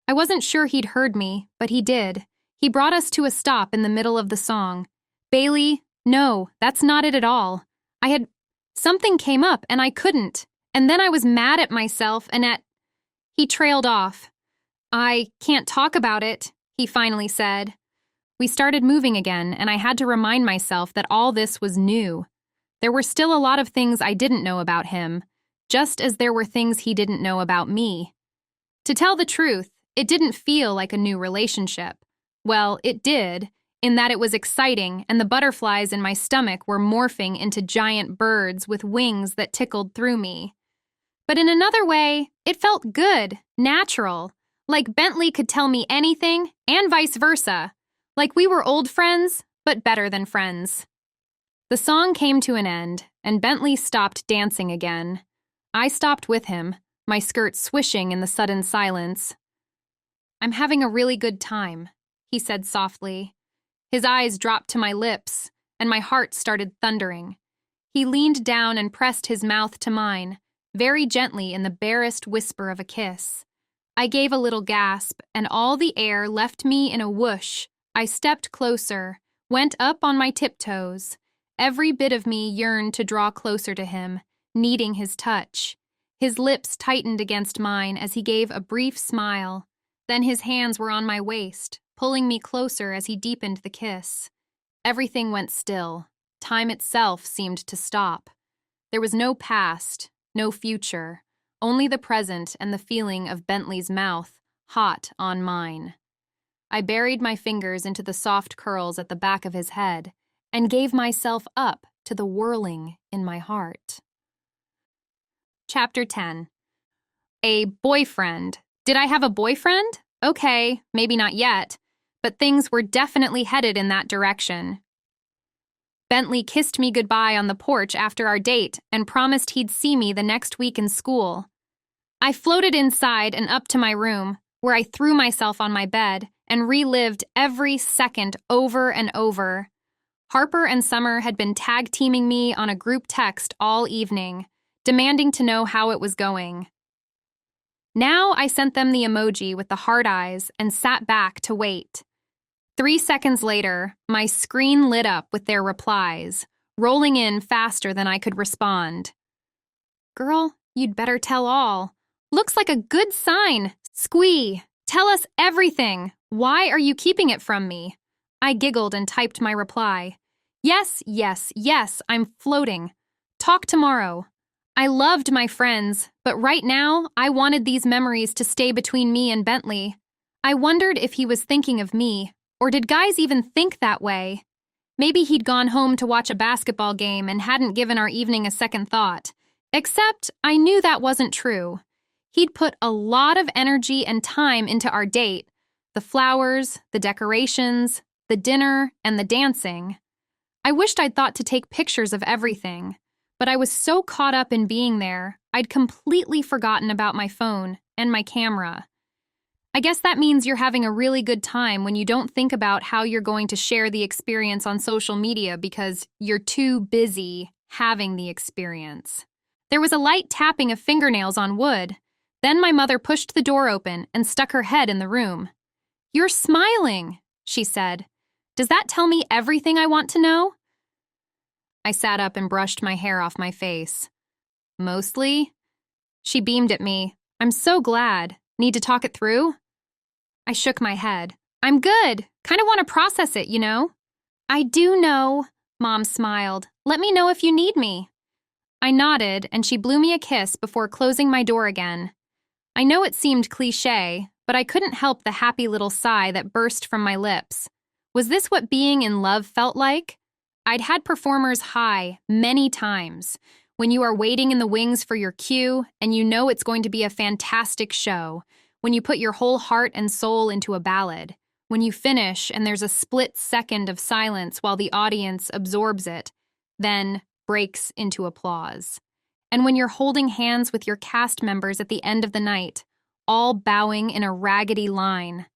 I wasn't sure he'd heard me, but he did. He brought us to a stop in the middle of the song. "Bailey, no, that's not it at all. Something came up and I couldn't. And then I was mad at myself and at..." He trailed off. "I can't talk about it," he finally said. We started moving again, and I had to remind myself that all this was new. There were still a lot of things I didn't know about him, just as there were things he didn't know about me. To tell the truth, it didn't feel like a new relationship. Well, it did. in that it was exciting and the butterflies in my stomach were morphing into giant birds with wings that tickled through me. But in another way, it felt good, natural, like Bentley could tell me anything and vice versa, like we were old friends, but better than friends. The song came to an end, and Bentley stopped dancing again. I stopped with him, my skirt swishing in the sudden silence. "I'm having a really good time," he said softly. His eyes dropped to my lips, and my heart started thundering. He leaned down and pressed his mouth to mine, very gently in the barest whisper of a kiss. I gave a little gasp, and all the air left me in a whoosh. I stepped closer, went up on my tiptoes. Every bit of me yearned to draw closer to him, needing his touch. His lips tightened against mine as he gave a brief smile. Then his hands were on my waist, pulling me closer as he deepened the kiss. Everything went still. Time itself seemed to stop. There was no past, no future, only the present and the feeling of Bentley's mouth, hot on mine. I buried my fingers into the soft curls at the back of his head and gave myself up to the whirling in my heart. Chapter 10. A boyfriend. Did I have a boyfriend? Okay, maybe not yet, but things were definitely headed in that direction. Bentley kissed me goodbye on the porch after our date and promised he'd see me the next week in school. I floated inside and up to my room, where I threw myself on my bed and relived every second over and over. Harper and Summer had been tag-teaming me on a group text all evening, demanding to know how it was going. Now I sent them the emoji with the heart eyes and sat back to wait. 3 seconds later, my screen lit up with their replies, rolling in faster than I could respond. "Girl, you'd better tell all. Looks like a good sign. Squee, tell us everything. Why are you keeping it from me?" I giggled and typed my reply. "Yes, yes, yes, I'm floating. Talk tomorrow." I loved my friends, but right now, I wanted these memories to stay between me and Bentley. I wondered if he was thinking of me, or did guys even think that way? Maybe he'd gone home to watch a basketball game and hadn't given our evening a second thought. Except, I knew that wasn't true. He'd put a lot of energy and time into our date, the flowers, the decorations, the dinner, and the dancing. I wished I'd thought to take pictures of everything, but I was so caught up in being there, I'd completely forgotten about my phone and my camera. I guess that means you're having a really good time when you don't think about how you're going to share the experience on social media because you're too busy having the experience. There was a light tapping of fingernails on wood. Then my mother pushed the door open and stuck her head in the room. "You're smiling," she said. "Does that tell me everything I want to know?" I sat up and brushed my hair off my face. "Mostly?" She beamed at me. "I'm so glad. Need to talk it through?" I shook my head. "I'm good. Kind of want to process it, you know?" "I do know," Mom smiled. "Let me know if you need me." I nodded, and she blew me a kiss before closing my door again. I know it seemed cliché, but I couldn't help the happy little sigh that burst from my lips. Was this what being in love felt like? I'd had performers high many times, when you are waiting in the wings for your cue and you know it's going to be a fantastic show, when you put your whole heart and soul into a ballad, when you finish and there's a split second of silence while the audience absorbs it, then breaks into applause. And when you're holding hands with your cast members at the end of the night, all bowing in a raggedy line.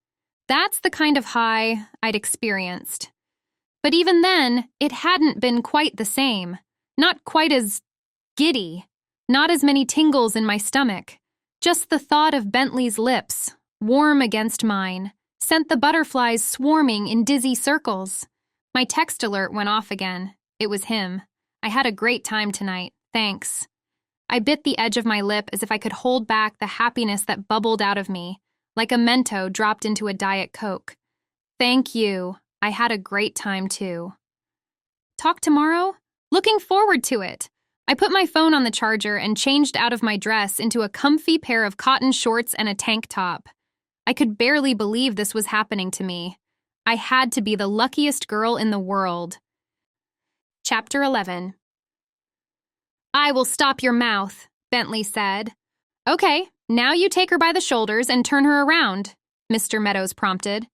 That's the kind of high I'd experienced. But even then, it hadn't been quite the same. Not quite as giddy. Not as many tingles in my stomach. Just the thought of Bentley's lips, warm against mine, sent the butterflies swarming in dizzy circles. My text alert went off again. It was him. "I had a great time tonight. Thanks." I bit the edge of my lip as if I could hold back the happiness that bubbled out of me, like a Mento dropped into a Diet Coke. "Thank you. I had a great time, too." "Talk tomorrow? Looking forward to it." I put my phone on the charger and changed out of my dress into a comfy pair of cotton shorts and a tank top. I could barely believe this was happening to me. I had to be the luckiest girl in the world. Chapter 11. I will stop your mouth, Bentley said. Okay, now you take her by the shoulders and turn her around, Mr. Meadows prompted.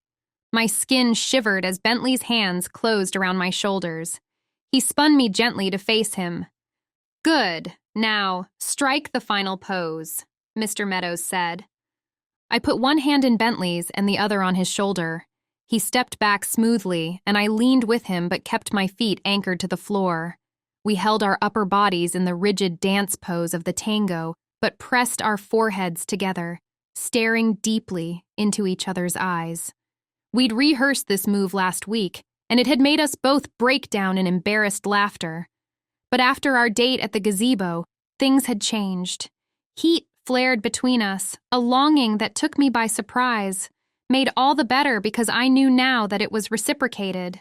My skin shivered as Bentley's hands closed around my shoulders. He spun me gently to face him. Good. Now, strike the final pose, Mr. Meadows said. I put one hand in Bentley's and the other on his shoulder. He stepped back smoothly, and I leaned with him but kept my feet anchored to the floor. We held our upper bodies in the rigid dance pose of the tango, but pressed our foreheads together, staring deeply into each other's eyes. We'd rehearsed this move last week, and it had made us both break down in embarrassed laughter. But after our date at the gazebo, things had changed. Heat flared between us, a longing that took me by surprise, made all the better because I knew now that it was reciprocated.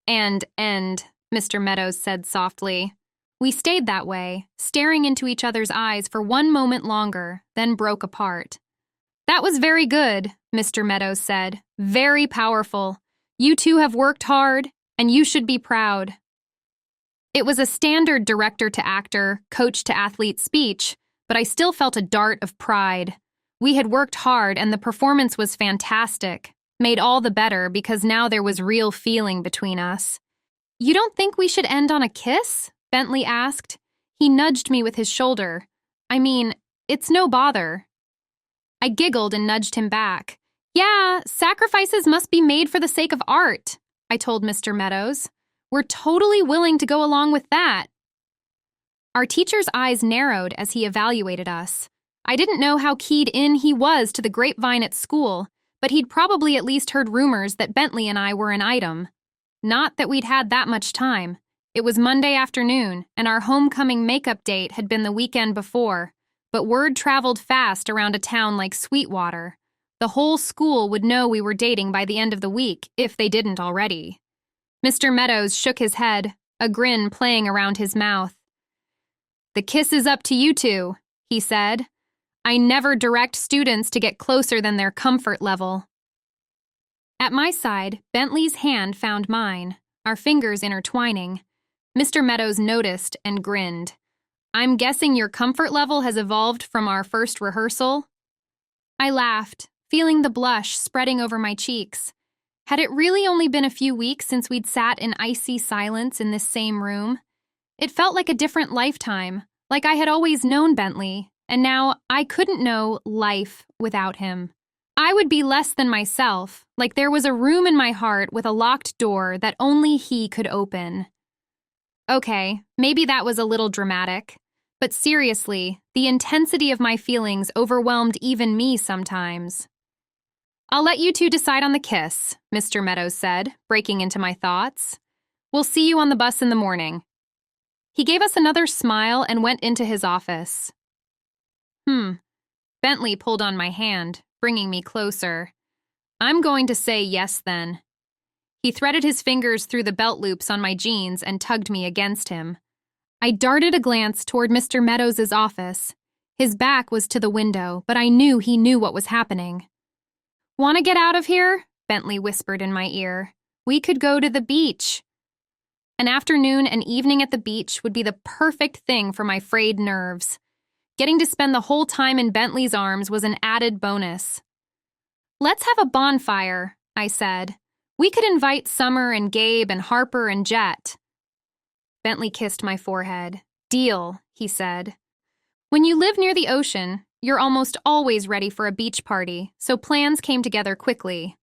And end, Mr. Meadows said softly. We stayed that way, staring into each other's eyes for one moment longer, then broke apart. That was very good, Mr. Meadows said. Very powerful. You two have worked hard, and you should be proud. It was a standard director-to-actor, coach-to-athlete speech, but I still felt a dart of pride. We had worked hard, and the performance was fantastic, made all the better because now there was real feeling between us. You don't think we should end on a kiss? Bentley asked. He nudged me with his shoulder. I mean, it's no bother. I giggled and nudged him back. Yeah, sacrifices must be made for the sake of art, I told Mr. Meadows. We're totally willing to go along with that. Our teacher's eyes narrowed as he evaluated us. I didn't know how keyed in he was to the grapevine at school, but he'd probably at least heard rumors that Bentley and I were an item. Not that we'd had that much time. It was Monday afternoon, and our homecoming makeup date had been the weekend before, but word traveled fast around a town like Sweetwater. The whole school would know we were dating by the end of the week, if they didn't already. Mr. Meadows shook his head, a grin playing around his mouth. The kiss is up to you two, he said. I never direct students to get closer than their comfort level. At my side, Bentley's hand found mine, our fingers intertwining. Mr. Meadows noticed and grinned. I'm guessing your comfort level has evolved from our first rehearsal? I laughed, feeling the blush spreading over my cheeks. Had it really only been a few weeks since we'd sat in icy silence in this same room? It felt like a different lifetime, like I had always known Bentley, and now I couldn't know life without him. I would be less than myself, like there was a room in my heart with a locked door that only he could open. Okay, maybe that was a little dramatic, but seriously, the intensity of my feelings overwhelmed even me sometimes. I'll let you two decide on the kiss, Mr. Meadows said, breaking into my thoughts. We'll see you on the bus in the morning. He gave us another smile and went into his office. Bentley pulled on my hand, bringing me closer. I'm going to say yes then. He threaded his fingers through the belt loops on my jeans and tugged me against him. I darted a glance toward Mr. Meadows' office. His back was to the window, but I knew he knew what was happening. Want to get out of here? Bentley whispered in my ear. We could go to the beach. An afternoon and evening at the beach would be the perfect thing for my frayed nerves. Getting to spend the whole time in Bentley's arms was an added bonus. Let's have a bonfire, I said. We could invite Summer and Gabe and Harper and Jet. Bentley kissed my forehead. Deal, he said. When you live near the ocean, you're almost always ready for a beach party, so plans came together quickly.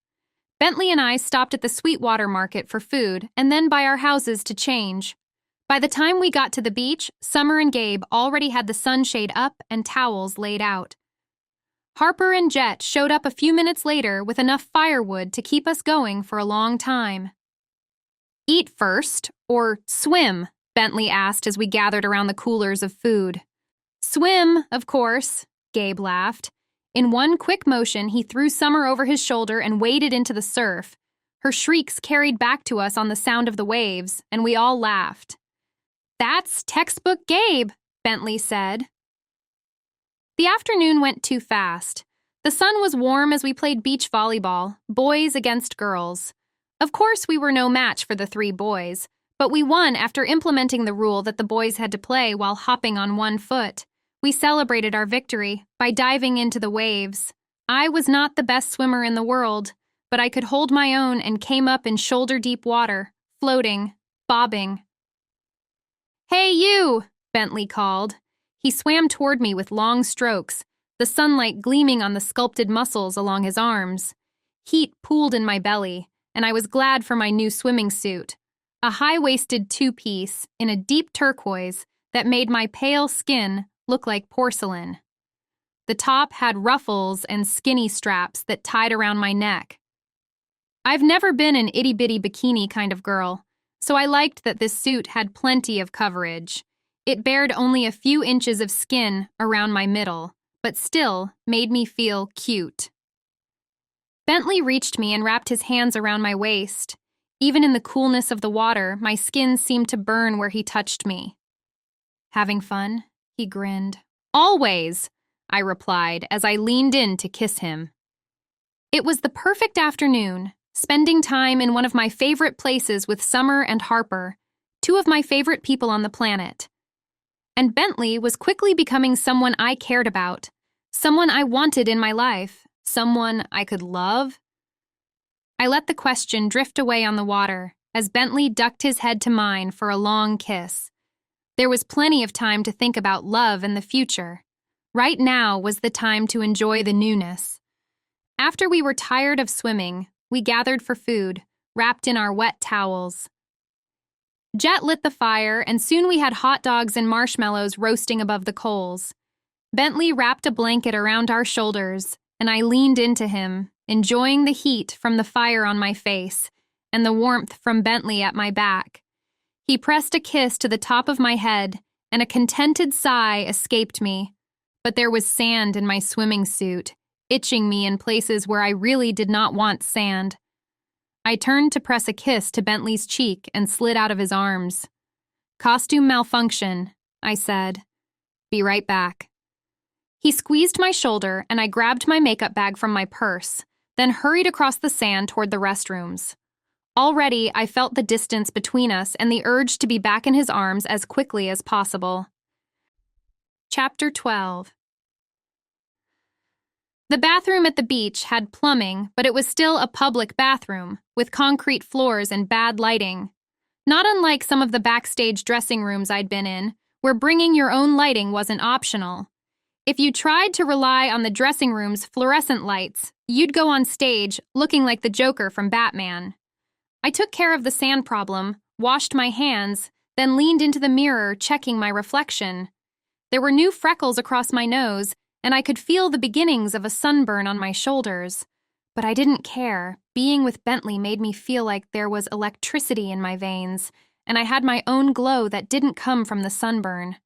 Bentley and I stopped at the Sweetwater Market for food and then by our houses to change. By the time we got to the beach, Summer and Gabe already had the sunshade up and towels laid out. Harper and Jet showed up a few minutes later with enough firewood to keep us going for a long time. Eat first, or swim? Bentley asked as we gathered around the coolers of food. Swim, of course, Gabe laughed. In one quick motion, he threw Summer over his shoulder and waded into the surf. Her shrieks carried back to us on the sound of the waves, and we all laughed. That's textbook Gabe, Bentley said. The afternoon went too fast. The sun was warm as we played beach volleyball, boys against girls. Of course, we were no match for the three boys, but we won after implementing the rule that the boys had to play while hopping on one foot. We celebrated our victory by diving into the waves. I was not the best swimmer in the world, but I could hold my own and came up in shoulder-deep water, floating, bobbing. "Hey, you!" Bentley called. He swam toward me with long strokes, the sunlight gleaming on the sculpted muscles along his arms. Heat pooled in my belly, and I was glad for my new swimming suit, a high-waisted two-piece in a deep turquoise that made my pale skin look like porcelain. The top had ruffles and skinny straps that tied around my neck. I've never been an itty-bitty bikini kind of girl, so I liked that this suit had plenty of coverage. It bared only a few inches of skin around my middle, but still made me feel cute. Bentley reached me and wrapped his hands around my waist. Even in the coolness of the water, my skin seemed to burn where he touched me. "Having fun?" He grinned. "Always," I replied as I leaned in to kiss him. It was the perfect afternoon, spending time in one of my favorite places with Summer and Harper, two of my favorite people on the planet. And Bentley was quickly becoming someone I cared about, someone I wanted in my life, someone I could love. I let the question drift away on the water as Bentley ducked his head to mine for a long kiss. There was plenty of time to think about love and the future. Right now was the time to enjoy the newness. After we were tired of swimming, we gathered for food, wrapped in our wet towels. Jet lit the fire, and soon we had hot dogs and marshmallows roasting above the coals. Bentley wrapped a blanket around our shoulders, and I leaned into him, enjoying the heat from the fire on my face and the warmth from Bentley at my back. He pressed a kiss to the top of my head, and a contented sigh escaped me. But there was sand in my swimming suit, itching me in places where I really did not want sand. I turned to press a kiss to Bentley's cheek and slid out of his arms. "Costume malfunction," I said. "Be right back." He squeezed my shoulder, and I grabbed my makeup bag from my purse, then hurried across the sand toward the restrooms. Already, I felt the distance between us and the urge to be back in his arms as quickly as possible. Chapter 12. The bathroom at the beach had plumbing, but it was still a public bathroom, with concrete floors and bad lighting. Not unlike some of the backstage dressing rooms I'd been in, where bringing your own lighting wasn't optional. If you tried to rely on the dressing room's fluorescent lights, you'd go on stage looking like the Joker from Batman. I took care of the sand problem, washed my hands, then leaned into the mirror, checking my reflection. There were new freckles across my nose, and I could feel the beginnings of a sunburn on my shoulders. But I didn't care. Being with Bentley made me feel like there was electricity in my veins, and I had my own glow that didn't come from the sunburn.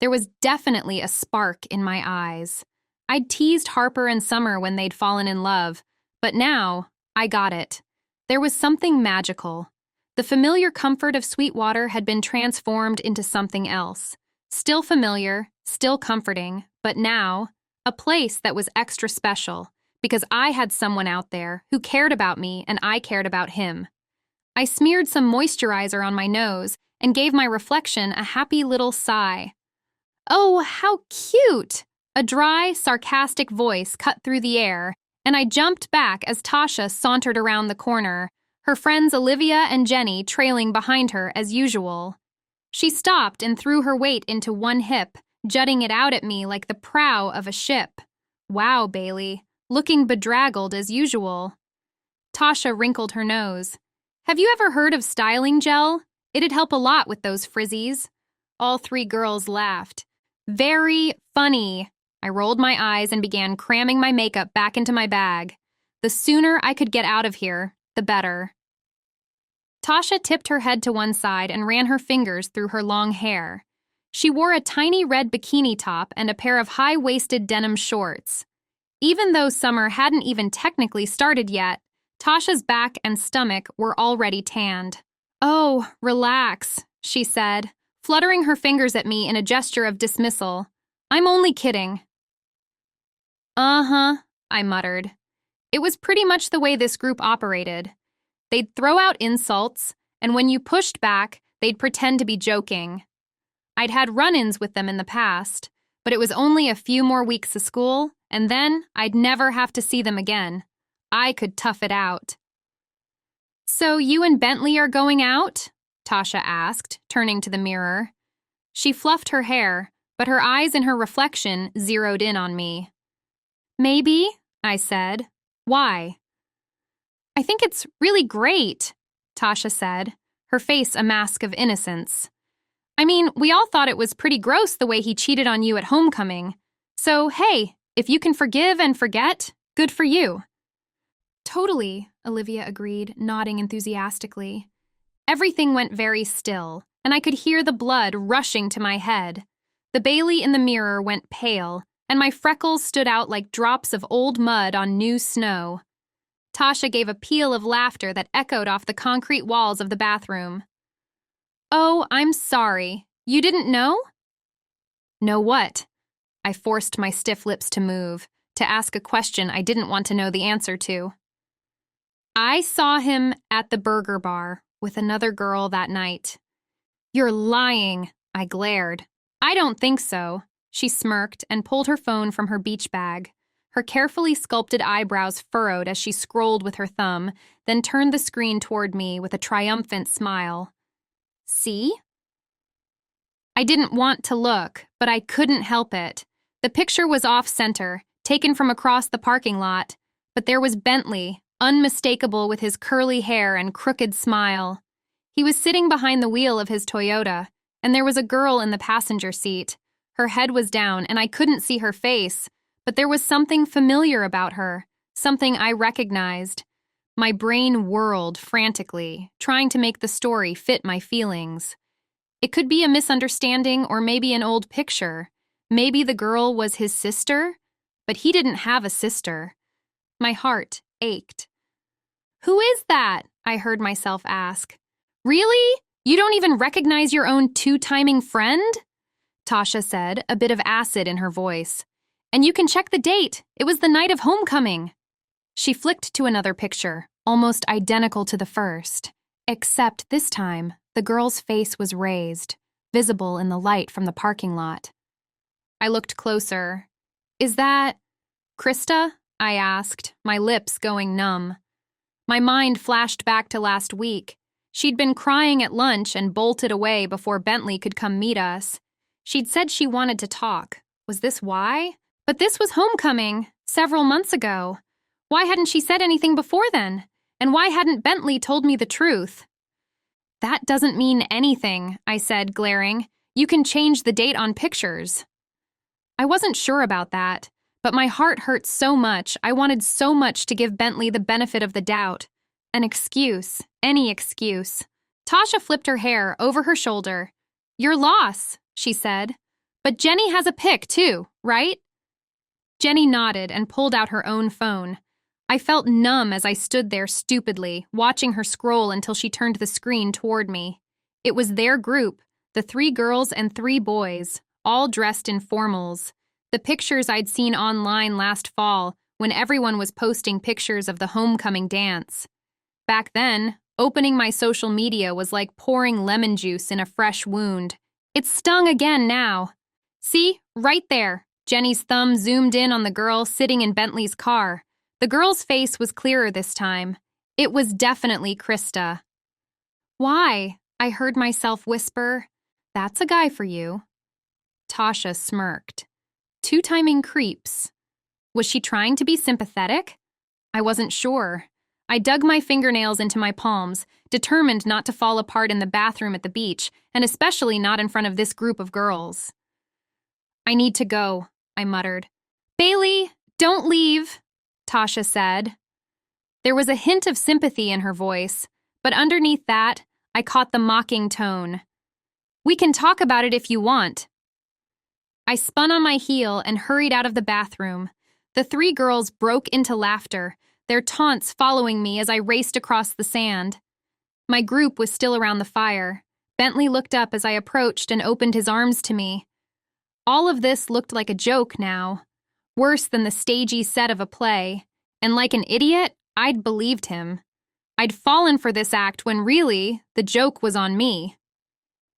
There was definitely a spark in my eyes. I'd teased Harper and Summer when they'd fallen in love, but now I got it. There was something magical. The familiar comfort of Sweetwater had been transformed into something else. Still familiar, still comforting, but now, a place that was extra special, because I had someone out there who cared about me and I cared about him. I smeared some moisturizer on my nose and gave my reflection a happy little sigh. "Oh, how cute!" A dry, sarcastic voice cut through the air, and I jumped back as Tasha sauntered around the corner, her friends Olivia and Jenny trailing behind her as usual. She stopped and threw her weight into one hip, jutting it out at me like the prow of a ship. "Wow, Bailey, looking bedraggled as usual." Tasha wrinkled her nose. "Have you ever heard of styling gel? It'd help a lot with those frizzies." All three girls laughed. "Very funny." I rolled my eyes and began cramming my makeup back into my bag. The sooner I could get out of here, the better. Tasha tipped her head to one side and ran her fingers through her long hair. She wore a tiny red bikini top and a pair of high-waisted denim shorts. Even though summer hadn't even technically started yet, Tasha's back and stomach were already tanned. "Oh, relax," she said, fluttering her fingers at me in a gesture of dismissal. "I'm only kidding." "Uh-huh," I muttered. It was pretty much the way this group operated. They'd throw out insults, and when you pushed back, they'd pretend to be joking. I'd had run-ins with them in the past, but it was only a few more weeks of school, and then I'd never have to see them again. I could tough it out. "So you and Bentley are going out?" Tasha asked, turning to the mirror. She fluffed her hair, but her eyes in her reflection zeroed in on me. "Maybe," I said. "Why?" "I think it's really great," Tasha said, her face a mask of innocence. "I mean, we all thought it was pretty gross the way he cheated on you at homecoming. So, hey, if you can forgive and forget, good for you." "Totally," Olivia agreed, nodding enthusiastically. Everything went very still, and I could hear the blood rushing to my head. The Bailey in the mirror went pale, and my freckles stood out like drops of old mud on new snow. Tasha gave a peal of laughter that echoed off the concrete walls of the bathroom. "Oh, I'm sorry. You didn't know?" "Know what?" I forced my stiff lips to move, to ask a question I didn't want to know the answer to. "I saw him at the burger bar with another girl that night." "You're lying," I glared. "I don't think so." She smirked and pulled her phone from her beach bag. Her carefully sculpted eyebrows furrowed as she scrolled with her thumb, then turned the screen toward me with a triumphant smile. "See?" I didn't want to look, but I couldn't help it. The picture was off-center, taken from across the parking lot, but there was Bentley, unmistakable with his curly hair and crooked smile. He was sitting behind the wheel of his Toyota, and there was a girl in the passenger seat. Her head was down, and I couldn't see her face, but there was something familiar about her, something I recognized. My brain whirled frantically, trying to make the story fit my feelings. It could be a misunderstanding or maybe an old picture. Maybe the girl was his sister, but he didn't have a sister. My heart ached. "Who is that?" I heard myself ask. "Really? You don't even recognize your own two-timing friend?" Tasha said, a bit of acid in her voice. "And you can check the date. It was the night of homecoming." She flicked to another picture, almost identical to the first, except this time the girl's face was raised, visible in the light from the parking lot. I looked closer. "Is that Krista?" I asked, my lips going numb. My mind flashed back to last week. She'd been crying at lunch and bolted away before Bentley could come meet us. She'd said she wanted to talk. Was this why? But this was homecoming, several months ago. Why hadn't she said anything before then? And why hadn't Bentley told me the truth? "That doesn't mean anything," I said, glaring. "You can change the date on pictures." I wasn't sure about that, but my heart hurt so much. I wanted so much to give Bentley the benefit of the doubt. An excuse, any excuse. Tasha flipped her hair over her shoulder. "Your loss," she said. "But Jenny has a pic too, right?" Jenny nodded and pulled out her own phone. I felt numb as I stood there stupidly, watching her scroll until she turned the screen toward me. It was their group, the 3 girls and 3 boys, all dressed in formals. The pictures I'd seen online last fall, when everyone was posting pictures of the homecoming dance. Back then, opening my social media was like pouring lemon juice in a fresh wound. It stung again now. "See, right there." Jenny's thumb zoomed in on the girl sitting in Bentley's car. The girl's face was clearer this time. It was definitely Krista. "Why?" I heard myself whisper. "That's a guy for you." Tasha smirked. Two-timing creeps. Was she trying to be sympathetic? I wasn't sure. I dug my fingernails into my palms, determined not to fall apart in the bathroom at the beach, and especially not in front of this group of girls. "I need to go," I muttered. "Bailey, don't leave," Tasha said. There was a hint of sympathy in her voice, but underneath that, I caught the mocking tone. "We can talk about it if you want." I spun on my heel and hurried out of the bathroom. The 3 girls broke into laughter, their taunts following me as I raced across the sand. My group was still around the fire. Bentley looked up as I approached and opened his arms to me. All of this looked like a joke now. worse than the stagey set of a play, and like an idiot, I'd believed him. I'd fallen for this act when really, the joke was on me.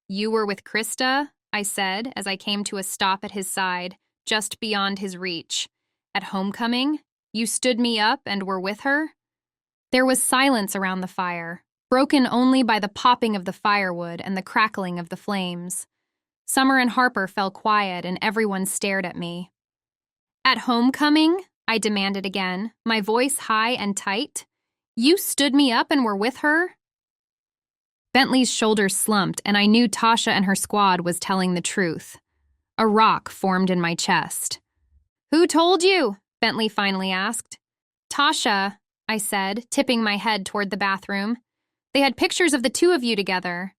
"You were with Krista?" I said as I came to a stop at his side, just beyond his reach. "At homecoming? You stood me up and were with her?" There was silence around the fire, broken only by the popping of the firewood and the crackling of the flames. Summer and Harper fell quiet and everyone stared at me. "At homecoming?" I demanded again, my voice high and tight. "You stood me up and were with her?" Bentley's shoulders slumped, and I knew Tasha and her squad was telling the truth. A rock formed in my chest. "Who told you?" Bentley finally asked. "Tasha," I said, tipping my head toward the bathroom. "They had pictures of the two of you together."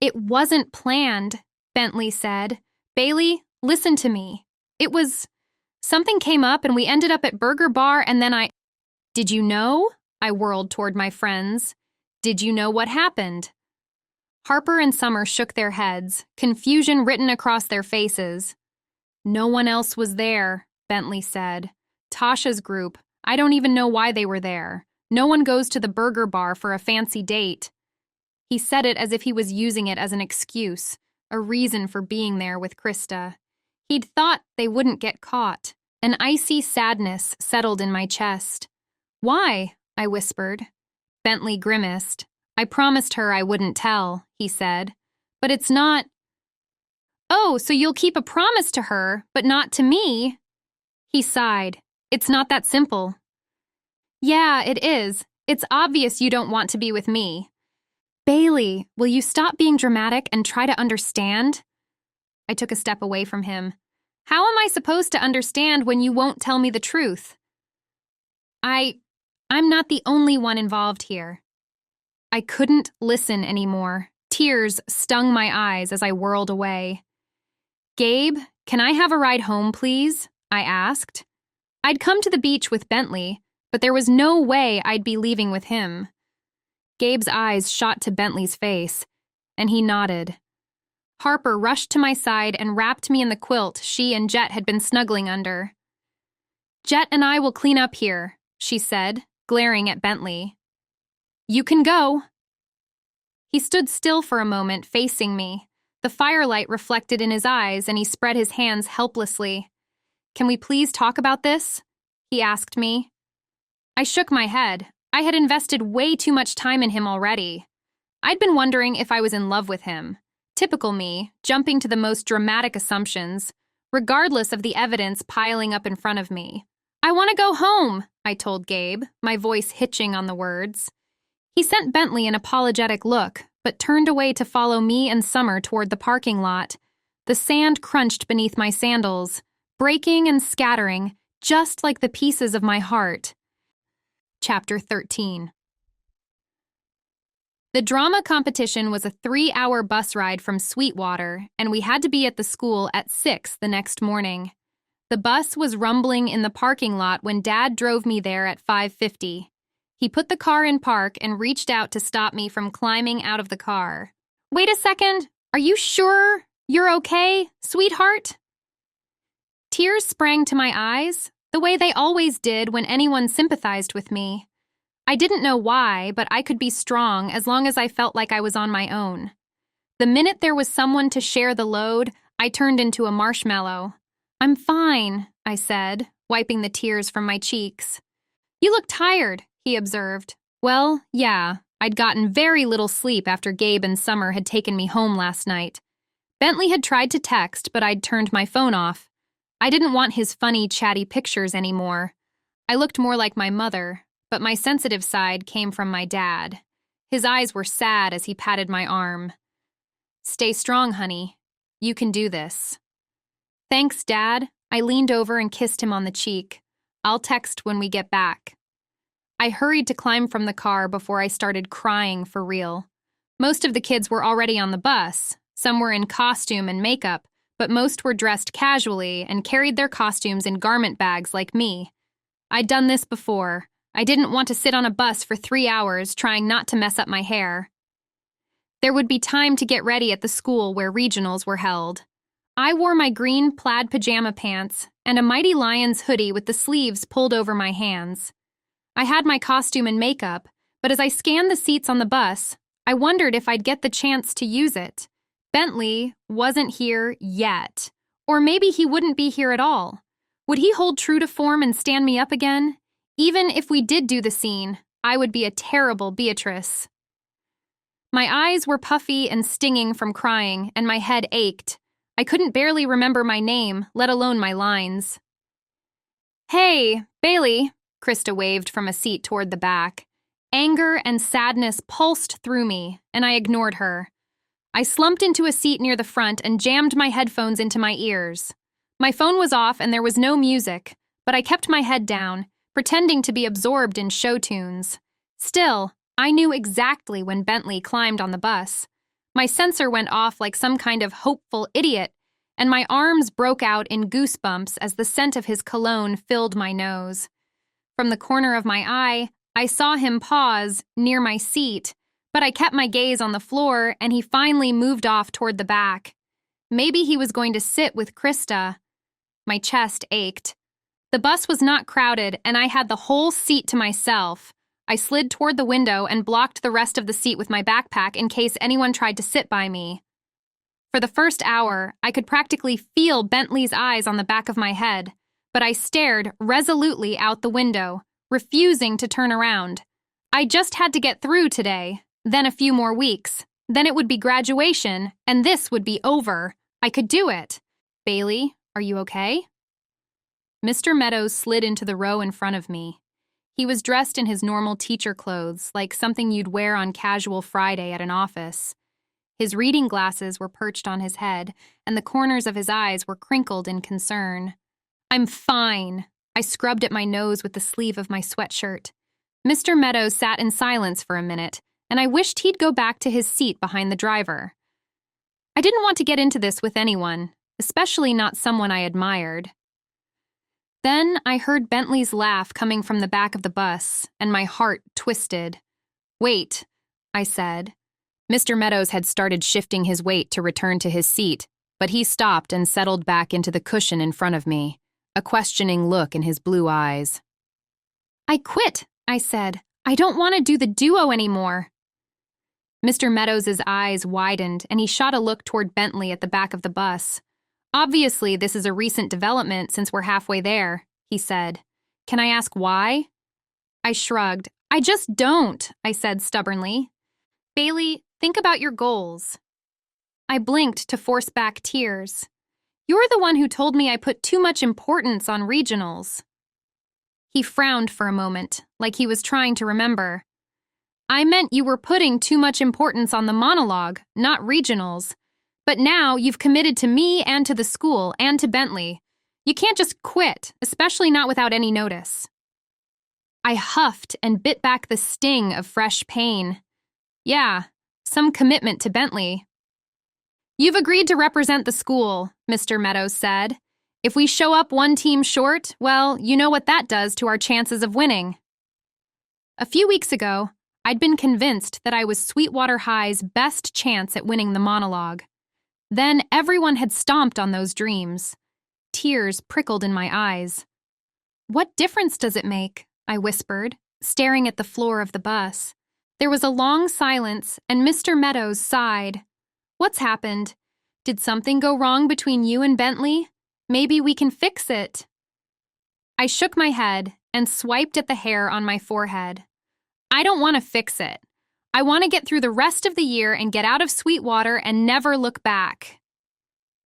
"It wasn't planned," Bentley said. "Bailey, listen to me. Something came up and we ended up at Burger Bar and then Did you know?" I whirled toward my friends. "Did you know what happened?" Harper and Summer shook their heads, confusion written across their faces. "No one else was there," Bentley said. "Tasha's group, I don't even know why they were there. No one goes to the Burger Bar for a fancy date." He said it as if he was using it as an excuse, a reason for being there with Krista. He'd thought they wouldn't get caught. An icy sadness settled in my chest. "Why?" I whispered. Bentley grimaced. "I promised her I wouldn't tell," he said. "But it's not—" "Oh, so you'll keep a promise to her, but not to me?" He sighed. "It's not that simple." "Yeah, it is. It's obvious you don't want to be with me." "Bailey, will you stop being dramatic and try to understand?" I took a step away from him. "How am I supposed to understand when you won't tell me the truth?" I'm not the only one involved here." I couldn't listen anymore. Tears stung my eyes as I whirled away. "Gabe, can I have a ride home, please?" I asked. I'd come to the beach with Bentley, but there was no way I'd be leaving with him. Gabe's eyes shot to Bentley's face, and he nodded. Harper rushed to my side and wrapped me in the quilt she and Jet had been snuggling under. "Jet and I will clean up here," she said, glaring at Bentley. "You can go." He stood still for a moment, facing me. The firelight reflected in his eyes, and he spread his hands helplessly. "Can we please talk about this?" he asked me. I shook my head. I had invested way too much time in him already. I'd been wondering if I was in love with him. Typical me, jumping to the most dramatic assumptions, regardless of the evidence piling up in front of me. "I want to go home," I told Gabe, my voice hitching on the words. He sent Bentley an apologetic look, but turned away to follow me and Summer toward the parking lot. The sand crunched beneath my sandals, breaking and scattering, just like the pieces of my heart. Chapter 13. The drama competition was a 3-hour bus ride from Sweetwater, and we had to be at the school at 6 the next morning. The bus was rumbling in the parking lot when Dad drove me there at 5:50. He put the car in park and reached out to stop me from climbing out of the car. "Wait a second. Are you sure you're okay, sweetheart?" Tears sprang to my eyes, the way they always did when anyone sympathized with me. I didn't know why, but I could be strong as long as I felt like I was on my own. The minute there was someone to share the load, I turned into a marshmallow. "I'm fine," I said, wiping the tears from my cheeks. "You look tired," he observed. Well, yeah, I'd gotten very little sleep after Gabe and Summer had taken me home last night. Bentley had tried to text, but I'd turned my phone off. I didn't want his funny, chatty pictures anymore. I looked more like my mother, but my sensitive side came from my dad. His eyes were sad as he patted my arm. "Stay strong, honey. You can do this." "Thanks, Dad." I leaned over and kissed him on the cheek. "I'll text when we get back." I hurried to climb from the car before I started crying for real. Most of the kids were already on the bus. Some were in costume and makeup, but most were dressed casually and carried their costumes in garment bags like me. I'd done this before. I didn't want to sit on a bus for 3 hours trying not to mess up my hair. There would be time to get ready at the school where regionals were held. I wore my green plaid pajama pants and a Mighty Lions hoodie with the sleeves pulled over my hands. I had my costume and makeup, but as I scanned the seats on the bus, I wondered if I'd get the chance to use it. Bentley wasn't here yet. Or maybe he wouldn't be here at all. Would he hold true to form and stand me up again? Even if we did do the scene, I would be a terrible Beatrice. My eyes were puffy and stinging from crying, and my head ached. I couldn't barely remember my name, let alone my lines. "Hey, Bailey," Krista waved from a seat toward the back. Anger and sadness pulsed through me, and I ignored her. I slumped into a seat near the front and jammed my headphones into my ears. My phone was off and there was no music, but I kept my head down, pretending to be absorbed in show tunes. Still, I knew exactly when Bentley climbed on the bus. My sensor went off like some kind of hopeful idiot, and my arms broke out in goosebumps as the scent of his cologne filled my nose. From the corner of my eye, I saw him pause near my seat, but I kept my gaze on the floor and he finally moved off toward the back. Maybe he was going to sit with Krista. My chest ached. The bus was not crowded and I had the whole seat to myself. I slid toward the window and blocked the rest of the seat with my backpack in case anyone tried to sit by me. For the first hour, I could practically feel Bentley's eyes on the back of my head, but I stared resolutely out the window, refusing to turn around. I just had to get through today, then a few more weeks. Then it would be graduation, and this would be over. I could do it. "Bailey, are you okay?" Mr. Meadows slid into the row in front of me. He was dressed in his normal teacher clothes, like something you'd wear on casual Friday at an office. His reading glasses were perched on his head, and the corners of his eyes were crinkled in concern. "I'm fine." I scrubbed at my nose with the sleeve of my sweatshirt. Mr. Meadows sat in silence for a minute, and I wished he'd go back to his seat behind the driver. I didn't want to get into this with anyone, especially not someone I admired. Then I heard Bentley's laugh coming from the back of the bus, and my heart twisted. "Wait," I said. Mr. Meadows had started shifting his weight to return to his seat, but he stopped and settled back into the cushion in front of me, a questioning look in his blue eyes. "I quit," I said. "I don't want to do the duo anymore." Mr. Meadows' eyes widened, and he shot a look toward Bentley at the back of the bus. "Obviously, this is a recent development since we're halfway there," he said. "Can I ask why?" I shrugged. "I just don't," I said stubbornly. "Bailey, think about your goals." I blinked to force back tears. "You're the one who told me I put too much importance on regionals." He frowned for a moment, like he was trying to remember. "I meant you were putting too much importance on the monologue, not regionals. But now you've committed to me and to the school and to Bentley. You can't just quit, especially not without any notice." I huffed and bit back the sting of fresh pain. "Yeah, some commitment to Bentley." "You've agreed to represent the school," Mr. Meadows said. "If we show up one team short, well, you know what that does to our chances of winning." A few weeks ago, I'd been convinced that I was Sweetwater High's best chance at winning the monologue. Then everyone had stomped on those dreams. Tears prickled in my eyes. "What difference does it make?" I whispered, staring at the floor of the bus. There was a long silence, and Mr. Meadows sighed. "What's happened? Did something go wrong between you and Bentley? Maybe we can fix it." I shook my head and swiped at the hair on my forehead. "I don't want to fix it. I want to get through the rest of the year and get out of Sweetwater and never look back."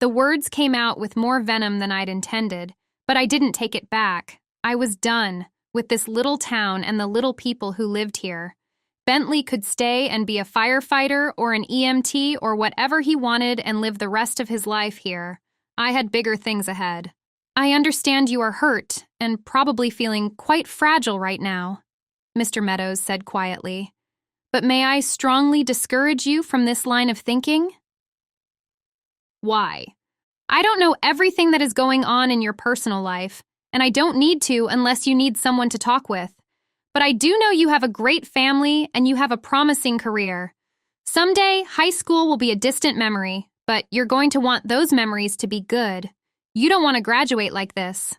The words came out with more venom than I'd intended, but I didn't take it back. I was done with this little town and the little people who lived here. Bentley could stay and be a firefighter or an EMT or whatever he wanted and live the rest of his life here. I had bigger things ahead. "I understand you are hurt and probably feeling quite fragile right now," Mr. Meadows said quietly. "But may I strongly discourage you from this line of thinking?" "Why?" "I don't know everything that is going on in your personal life, and I don't need to unless you need someone to talk with. But I do know you have a great family and you have a promising career. Someday, high school will be a distant memory, but you're going to want those memories to be good. You don't want to graduate like this.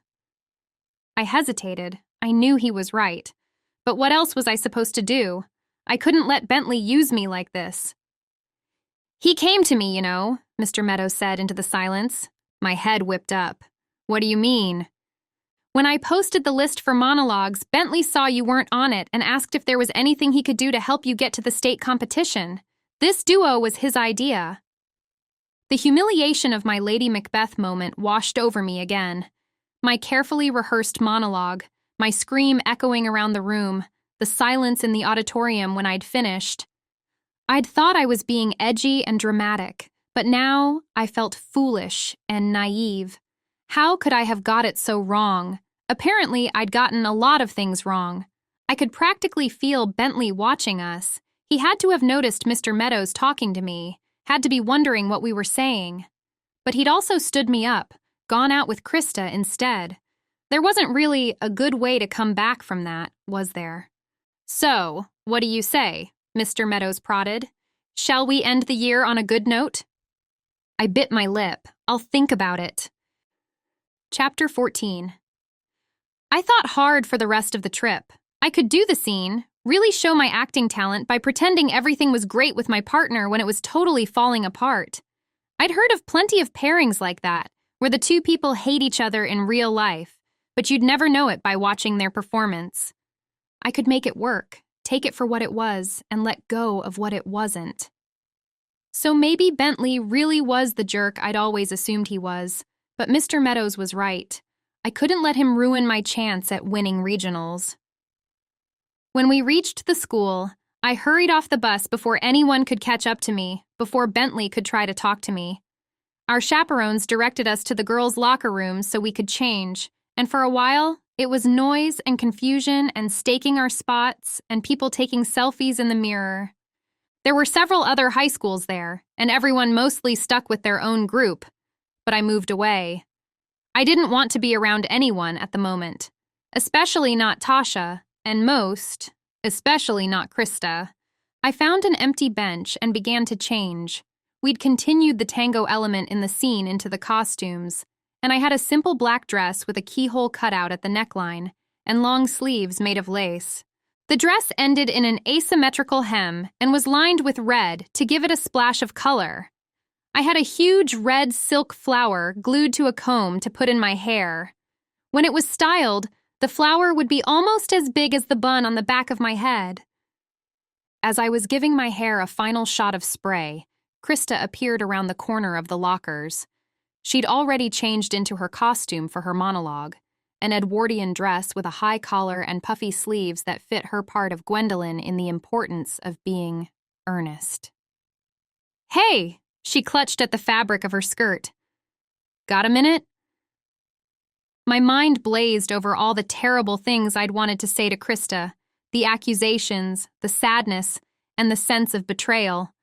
I hesitated. I knew he was right. But what else was I supposed to do? I couldn't let Bentley use me like this. He came to me, Mr. Meadows said into the silence. My head whipped up. What do you mean? When I posted the list for monologues, Bentley saw you weren't on it and asked if there was anything he could do to help you get to the state competition. This duo was his idea. The humiliation of my Lady Macbeth moment washed over me again. My carefully rehearsed monologue, my scream echoing around the room, the silence in the auditorium when I'd finished. I'd thought I was being edgy and dramatic, but now I felt foolish and naive. How could I have got it so wrong? Apparently, I'd gotten a lot of things wrong. I could practically feel Bentley watching us. He had to have noticed Mr. Meadows talking to me, had to be wondering what we were saying. But he'd also stood me up, gone out with Krista instead. There wasn't really a good way to come back from that, was there? So, what do you say? Mr. Meadows prodded. Shall we end the year on a good note? I bit my lip. I'll think about it. Chapter 14. I thought hard for the rest of the trip. I could do the scene, really show my acting talent by pretending everything was great with my partner when it was totally falling apart. I'd heard of plenty of pairings like that, where the two people hate each other in real life, but you'd never know it by watching their performance. I could make it work, take it for what it was, and let go of what it wasn't. So maybe Bentley really was the jerk I'd always assumed he was, but Mr. Meadows was right. I couldn't let him ruin my chance at winning regionals. When we reached the school, I hurried off the bus before anyone could catch up to me, before Bentley could try to talk to me. Our chaperones directed us to the girls' locker rooms so we could change, and for a while, it was noise and confusion and staking our spots and people taking selfies in the mirror. There were several other high schools there, and everyone mostly stuck with their own group, but I moved away. I didn't want to be around anyone at the moment, especially not Tasha, and especially not Krista. I found an empty bench and began to change. We'd continued the tango element in the scene into the costumes, and I had a simple black dress with a keyhole cutout at the neckline and long sleeves made of lace. The dress ended in an asymmetrical hem and was lined with red to give it a splash of color. I had a huge red silk flower glued to a comb to put in my hair. When it was styled, the flower would be almost as big as the bun on the back of my head. As I was giving my hair a final shot of spray, Krista appeared around the corner of the lockers. She'd already changed into her costume for her monologue, an Edwardian dress with a high collar and puffy sleeves that fit her part of Gwendolyn in the importance of being earnest. Hey! She clutched at the fabric of her skirt. Got a minute? My mind blazed over all the terrible things I'd wanted to say to Krista, the accusations, the sadness, and the sense of betrayal.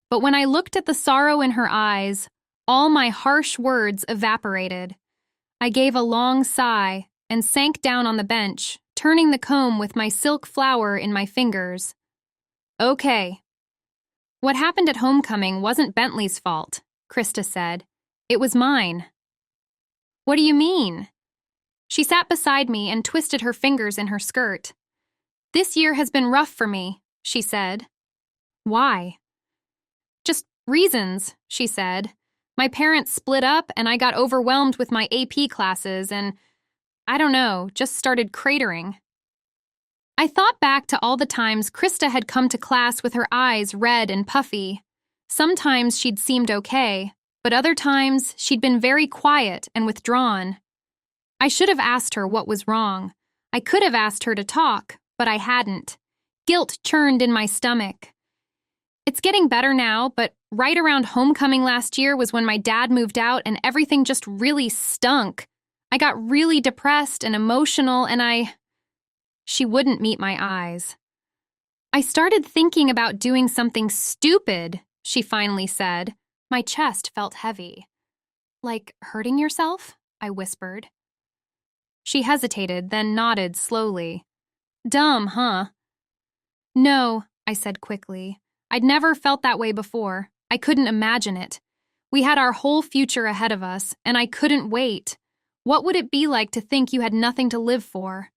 But when I looked at the sorrow in her eyes, all my harsh words evaporated. I gave a long sigh and sank down on the bench, turning the comb with my silk flower in my fingers. Okay. What happened at homecoming wasn't Bentley's fault, Krista said. It was mine. What do you mean? She sat beside me and twisted her fingers in her skirt. This year has been rough for me, she said. Why? Just reasons, she said. My parents split up and I got overwhelmed with my AP classes and, I don't know, just started cratering. I thought back to all the times Krista had come to class with her eyes red and puffy. Sometimes she'd seemed okay, but other times she'd been very quiet and withdrawn. I should have asked her what was wrong. I could have asked her to talk, but I hadn't. Guilt churned in my stomach. It's getting better now, but right around homecoming last year was when my dad moved out and everything just really stunk. I got really depressed and emotional and She wouldn't meet my eyes. I started thinking about doing something stupid, she finally said. My chest felt heavy. Like hurting yourself? I whispered. She hesitated, then nodded slowly. Dumb, huh? No, I said quickly. I'd never felt that way before. I couldn't imagine it. We had our whole future ahead of us, and I couldn't wait. What would it be like to think you had nothing to live for?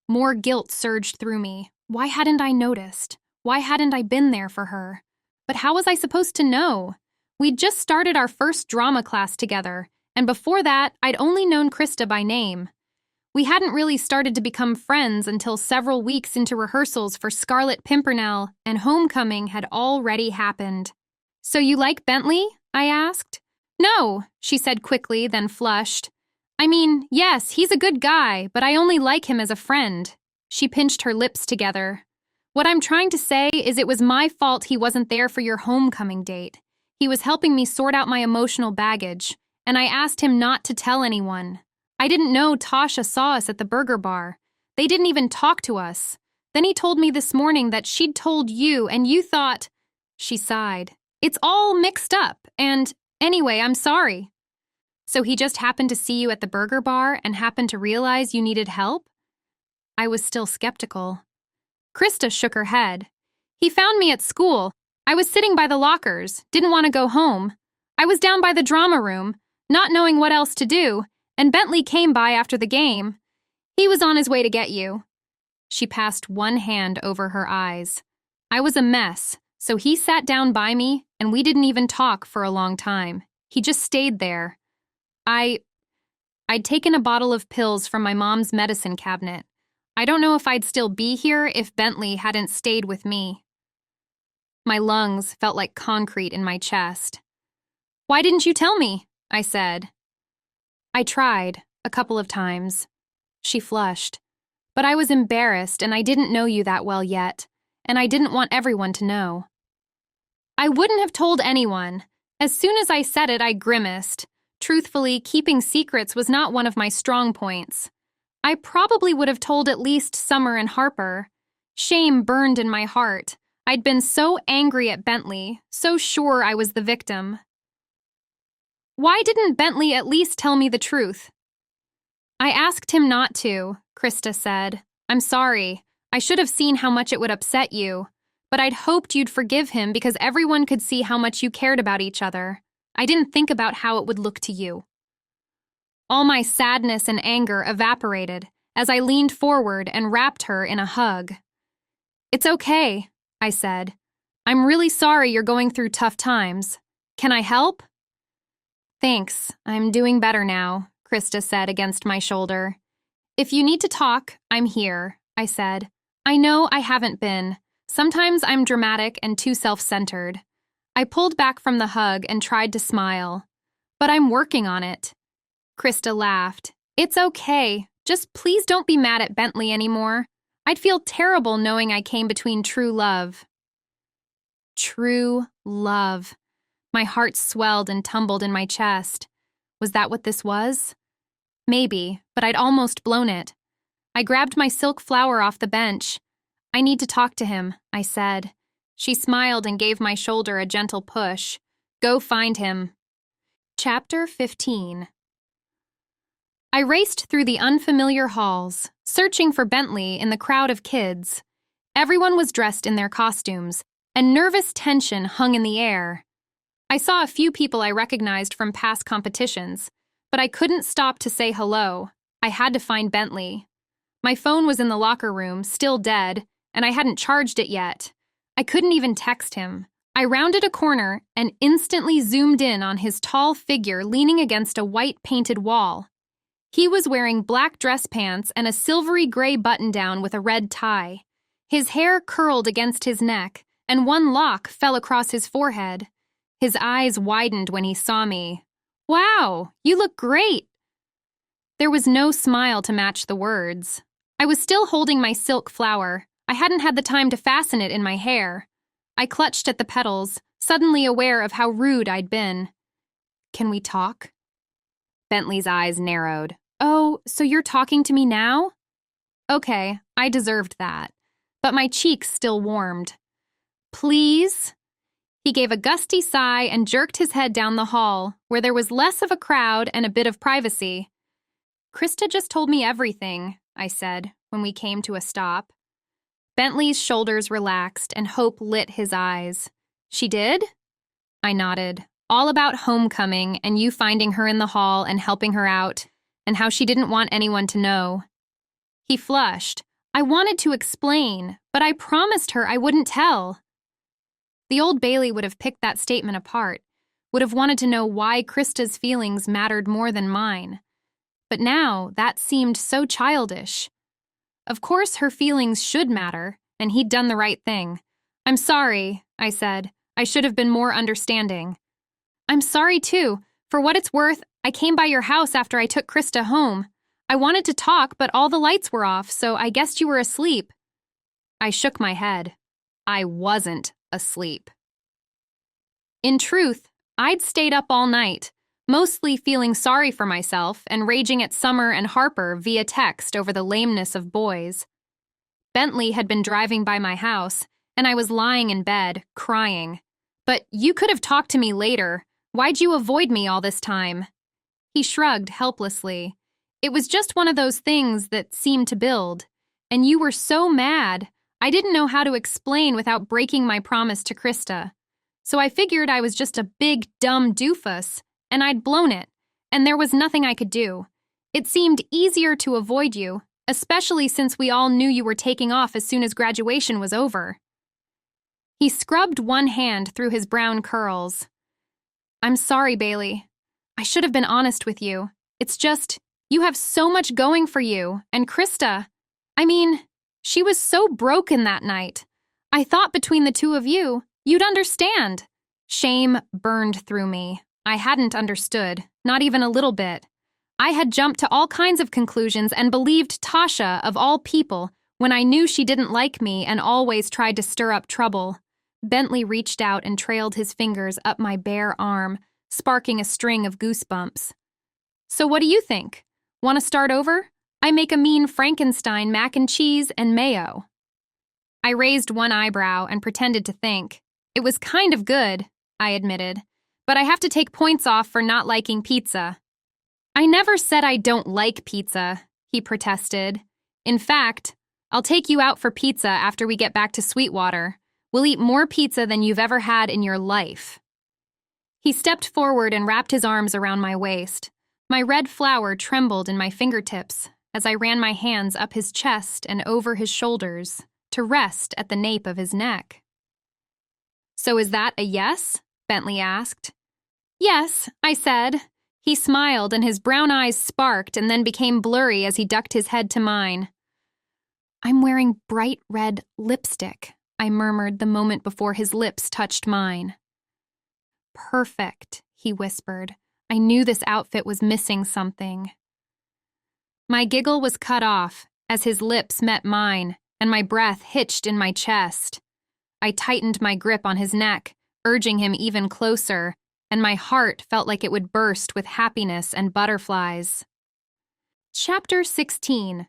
More guilt surged through me. Why hadn't I noticed? Why hadn't I been there for her? But how was I supposed to know? We'd just started our first drama class together, and before that, I'd only known Krista by name. We hadn't really started to become friends until several weeks into rehearsals for Scarlet Pimpernel, and homecoming had already happened. "So you like Bentley?" I asked. "No," she said quickly, then flushed. "I mean, yes, he's a good guy, but I only like him as a friend." She pinched her lips together. "What I'm trying to say is it was my fault he wasn't there for your homecoming date. He was helping me sort out my emotional baggage, and I asked him not to tell anyone. I didn't know Tasha saw us at the burger bar. They didn't even talk to us. Then he told me this morning that she'd told you, and you thought—" She sighed. "It's all mixed up, and anyway, I'm sorry." "So he just happened to see you at the burger bar and happened to realize you needed help?" I was still skeptical. Krista shook her head. "He found me at school. I was sitting by the lockers, didn't want to go home. I was down by the drama room, not knowing what else to do, and Bentley came by after the game. He was on his way to get you." She passed one hand over her eyes. "I was a mess, so he sat down by me, and we didn't even talk for a long time. He just stayed there. I'd taken a bottle of pills from my mom's medicine cabinet. I don't know if I'd still be here if Bentley hadn't stayed with me." My lungs felt like concrete in my chest. "Why didn't you tell me?" I said. "I tried, a couple of times." She flushed. "But I was embarrassed and I didn't know you that well yet, and I didn't want everyone to know." I wouldn't have told anyone. As soon as I said it, I grimaced. Truthfully, keeping secrets was not one of my strong points. I probably would have told at least Summer and Harper. Shame burned in my heart. I'd been so angry at Bentley, so sure I was the victim. "Why didn't Bentley at least tell me the truth?" "I asked him not to," Krista said. "I'm sorry. I should have seen how much it would upset you. But I'd hoped you'd forgive him because everyone could see how much you cared about each other. I didn't think about how it would look to you." All my sadness and anger evaporated as I leaned forward and wrapped her in a hug. "It's okay," I said. "I'm really sorry you're going through tough times. Can I help?" "Thanks, I'm doing better now," Krista said against my shoulder. "If you need to talk, I'm here," I said. "I know I haven't been. Sometimes I'm dramatic and too self-centered." I pulled back from the hug and tried to smile. "But I'm working on it." Krista laughed. "It's okay. Just please don't be mad at Bentley anymore. I'd feel terrible knowing I came between true love." True love. My heart swelled and tumbled in my chest. Was that what this was? Maybe, but I'd almost blown it. I grabbed my silk flower off the bench. "I need to talk to him," I said. She smiled and gave my shoulder a gentle push. "Go find him." Chapter 15. I raced through the unfamiliar halls, searching for Bentley in the crowd of kids. Everyone was dressed in their costumes, and nervous tension hung in the air. I saw a few people I recognized from past competitions, but I couldn't stop to say hello. I had to find Bentley. My phone was in the locker room, still dead, and I hadn't charged it yet. I couldn't even text him. I rounded a corner and instantly zoomed in on his tall figure leaning against a white painted wall. He was wearing black dress pants and a silvery gray button-down with a red tie. His hair curled against his neck, and one lock fell across his forehead. His eyes widened when he saw me. "Wow, you look great!" There was no smile to match the words. I was still holding my silk flower. I hadn't had the time to fasten it in my hair. I clutched at the petals, suddenly aware of how rude I'd been. "Can we talk?" Bentley's eyes narrowed. "Oh, so you're talking to me now?" Okay, I deserved that. But my cheeks still warmed. "Please?" He gave a gusty sigh and jerked his head down the hall, where there was less of a crowd and a bit of privacy. "Krista just told me everything," I said, when we came to a stop. Bentley's shoulders relaxed and hope lit his eyes. "She did?" I nodded. all about homecoming and you finding her in the hall and helping her out, and how she didn't want anyone to know. He flushed. I wanted to explain, but I promised her I wouldn't tell. The Old Bailey would have picked that statement apart, would have wanted to know why Krista's feelings mattered more than mine. But now that seemed so childish. Of course her feelings should matter, and he'd done the right thing. "I'm sorry," I said. "I should have been more understanding." "I'm sorry too. For what it's worth, I came by your house after I took Krista home. I wanted to talk, but all the lights were off, so I guessed you were asleep." I shook my head. I wasn't asleep. In truth, I'd stayed up all night, mostly feeling sorry for myself and raging at Summer and Harper via text over the lameness of boys. Bentley had been driving by my house, and I was lying in bed, crying. "But you could have talked to me later. Why'd you avoid me all this time?" He shrugged helplessly. "It was just one of those things that seemed to build. And you were so mad. I didn't know how to explain without breaking my promise to Krista. So I figured I was just a big, dumb doofus, and I'd blown it, and there was nothing I could do. It seemed easier to avoid you, especially since we all knew you were taking off as soon as graduation was over." He scrubbed one hand through his brown curls. "I'm sorry, Bailey. I should have been honest with you. It's just, you have so much going for you, and Krista, she was so broken that night. I thought between the two of you, you'd understand." Shame burned through me. I hadn't understood, not even a little bit. I had jumped to all kinds of conclusions and believed Tasha, of all people, when I knew she didn't like me and always tried to stir up trouble. Bentley reached out and trailed his fingers up my bare arm, sparking a string of goosebumps. "So what do you think? Want to start over? I make a mean Frankenstein mac and cheese and mayo." I raised one eyebrow and pretended to think. "It was kind of good," I admitted, "but I have to take points off for not liking pizza." "I never said I don't like pizza," he protested. "In fact, I'll take you out for pizza after we get back to Sweetwater. We'll eat more pizza than you've ever had in your life." He stepped forward and wrapped his arms around my waist. My red flower trembled in my fingertips as I ran my hands up his chest and over his shoulders to rest at the nape of his neck. "So is that a yes?" Bentley asked. "Yes," I said. He smiled and his brown eyes sparked and then became blurry as he ducked his head to mine. "I'm wearing bright red lipstick," I murmured the moment before his lips touched mine. "Perfect," he whispered. I knew this outfit was missing something. My giggle was cut off as his lips met mine and my breath hitched in my chest. I tightened my grip on his neck, urging him even closer, and my heart felt like it would burst with happiness and butterflies. Chapter 16.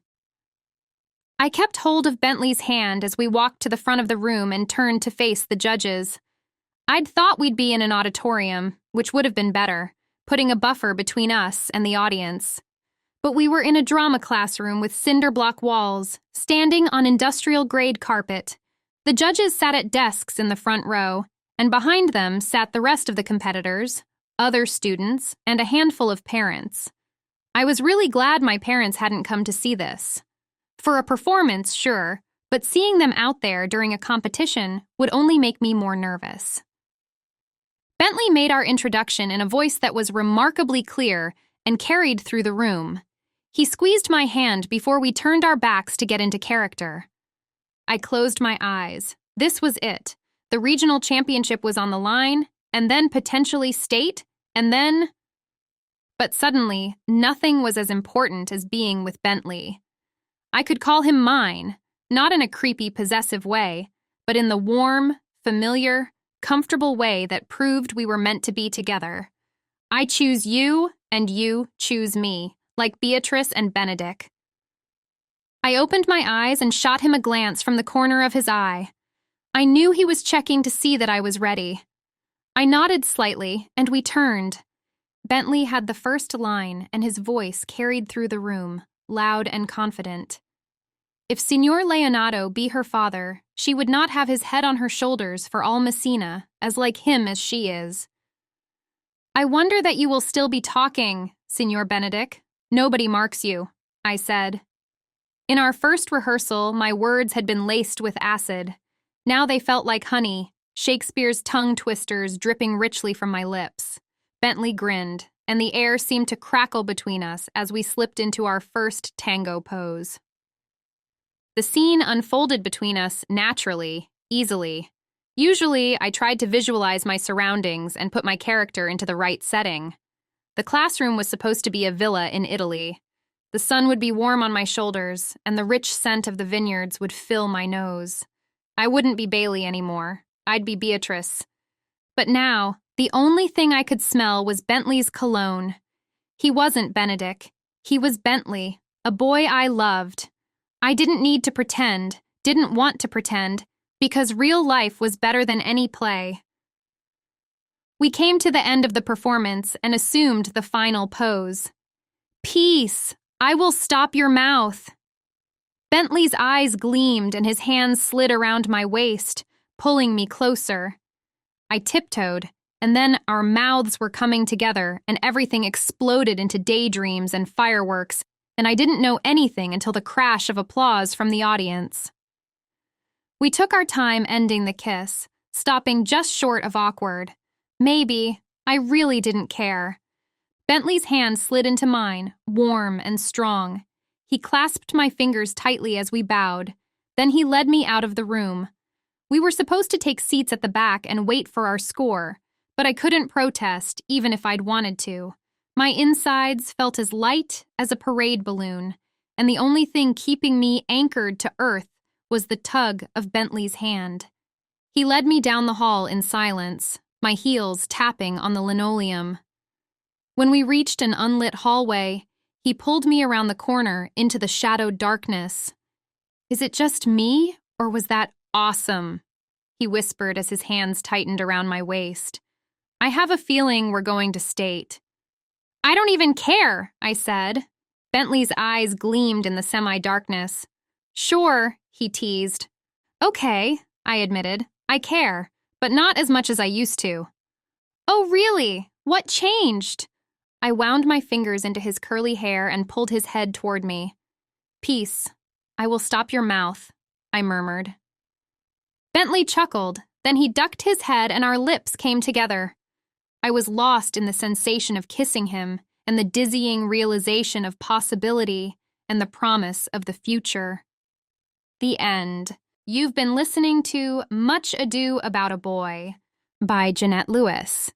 I kept hold of Bentley's hand as we walked to the front of the room and turned to face the judges. I'd thought we'd be in an auditorium, which would have been better, putting a buffer between us and the audience. But we were in a drama classroom with cinder block walls, standing on industrial-grade carpet. The judges sat at desks in the front row, and behind them sat the rest of the competitors, other students, and a handful of parents. I was really glad my parents hadn't come to see this. For a performance, sure, but seeing them out there during a competition would only make me more nervous. Bentley made our introduction in a voice that was remarkably clear and carried through the room. He squeezed my hand before we turned our backs to get into character. I closed my eyes. This was it. The regional championship was on the line, and then potentially state, and then... But suddenly, nothing was as important as being with Bentley. I could call him mine, not in a creepy, possessive way, but in the warm, familiar, comfortable way that proved we were meant to be together. I choose you, and you choose me, like Beatrice and Benedict. I opened my eyes and shot him a glance from the corner of his eye. I knew he was checking to see that I was ready. I nodded slightly, and we turned. Bentley had the first line, and his voice carried through the room, loud and confident. If Signor Leonato be her father, she would not have his head on her shoulders for all Messina, as like him as she is. I wonder that you will still be talking, Signor Benedict. Nobody marks you, I said. In our first rehearsal, my words had been laced with acid. Now they felt like honey, Shakespeare's tongue twisters dripping richly from my lips. Bentley grinned, and the air seemed to crackle between us as we slipped into our first tango pose. The scene unfolded between us naturally, easily. Usually, I tried to visualize my surroundings and put my character into the right setting. The classroom was supposed to be a villa in Italy. The sun would be warm on my shoulders, and the rich scent of the vineyards would fill my nose. I wouldn't be Bailey anymore. I'd be Beatrice. But now, the only thing I could smell was Bentley's cologne. He wasn't Benedict. He was Bentley, a boy I loved. I didn't need to pretend, didn't want to pretend, because real life was better than any play. We came to the end of the performance and assumed the final pose. Peace! I will stop your mouth. Bentley's eyes gleamed and his hands slid around my waist, pulling me closer. I tiptoed, and then our mouths were coming together and everything exploded into daydreams and fireworks, and I didn't know anything until the crash of applause from the audience. We took our time ending the kiss, stopping just short of awkward. Maybe. I really didn't care. Bentley's hand slid into mine, warm and strong. He clasped my fingers tightly as we bowed. Then he led me out of the room. We were supposed to take seats at the back and wait for our score, but I couldn't protest, even if I'd wanted to. My insides felt as light as a parade balloon, and the only thing keeping me anchored to earth was the tug of Bentley's hand. He led me down the hall in silence, my heels tapping on the linoleum. When we reached an unlit hallway, he pulled me around the corner into the shadowed darkness. Is it just me, or was that awesome? He whispered as his hands tightened around my waist. I have a feeling we're going to state. I don't even care, I said. Bentley's eyes gleamed in the semi-darkness. Sure, he teased. Okay, I admitted. I care, but not as much as I used to. Oh, really? What changed? I wound my fingers into his curly hair and pulled his head toward me. Peace. I will stop your mouth, I murmured. Bentley chuckled, then he ducked his head and our lips came together. I was lost in the sensation of kissing him and the dizzying realization of possibility and the promise of the future. The end. You've been listening to Much Ado About a Boy by Jeanette Lewis.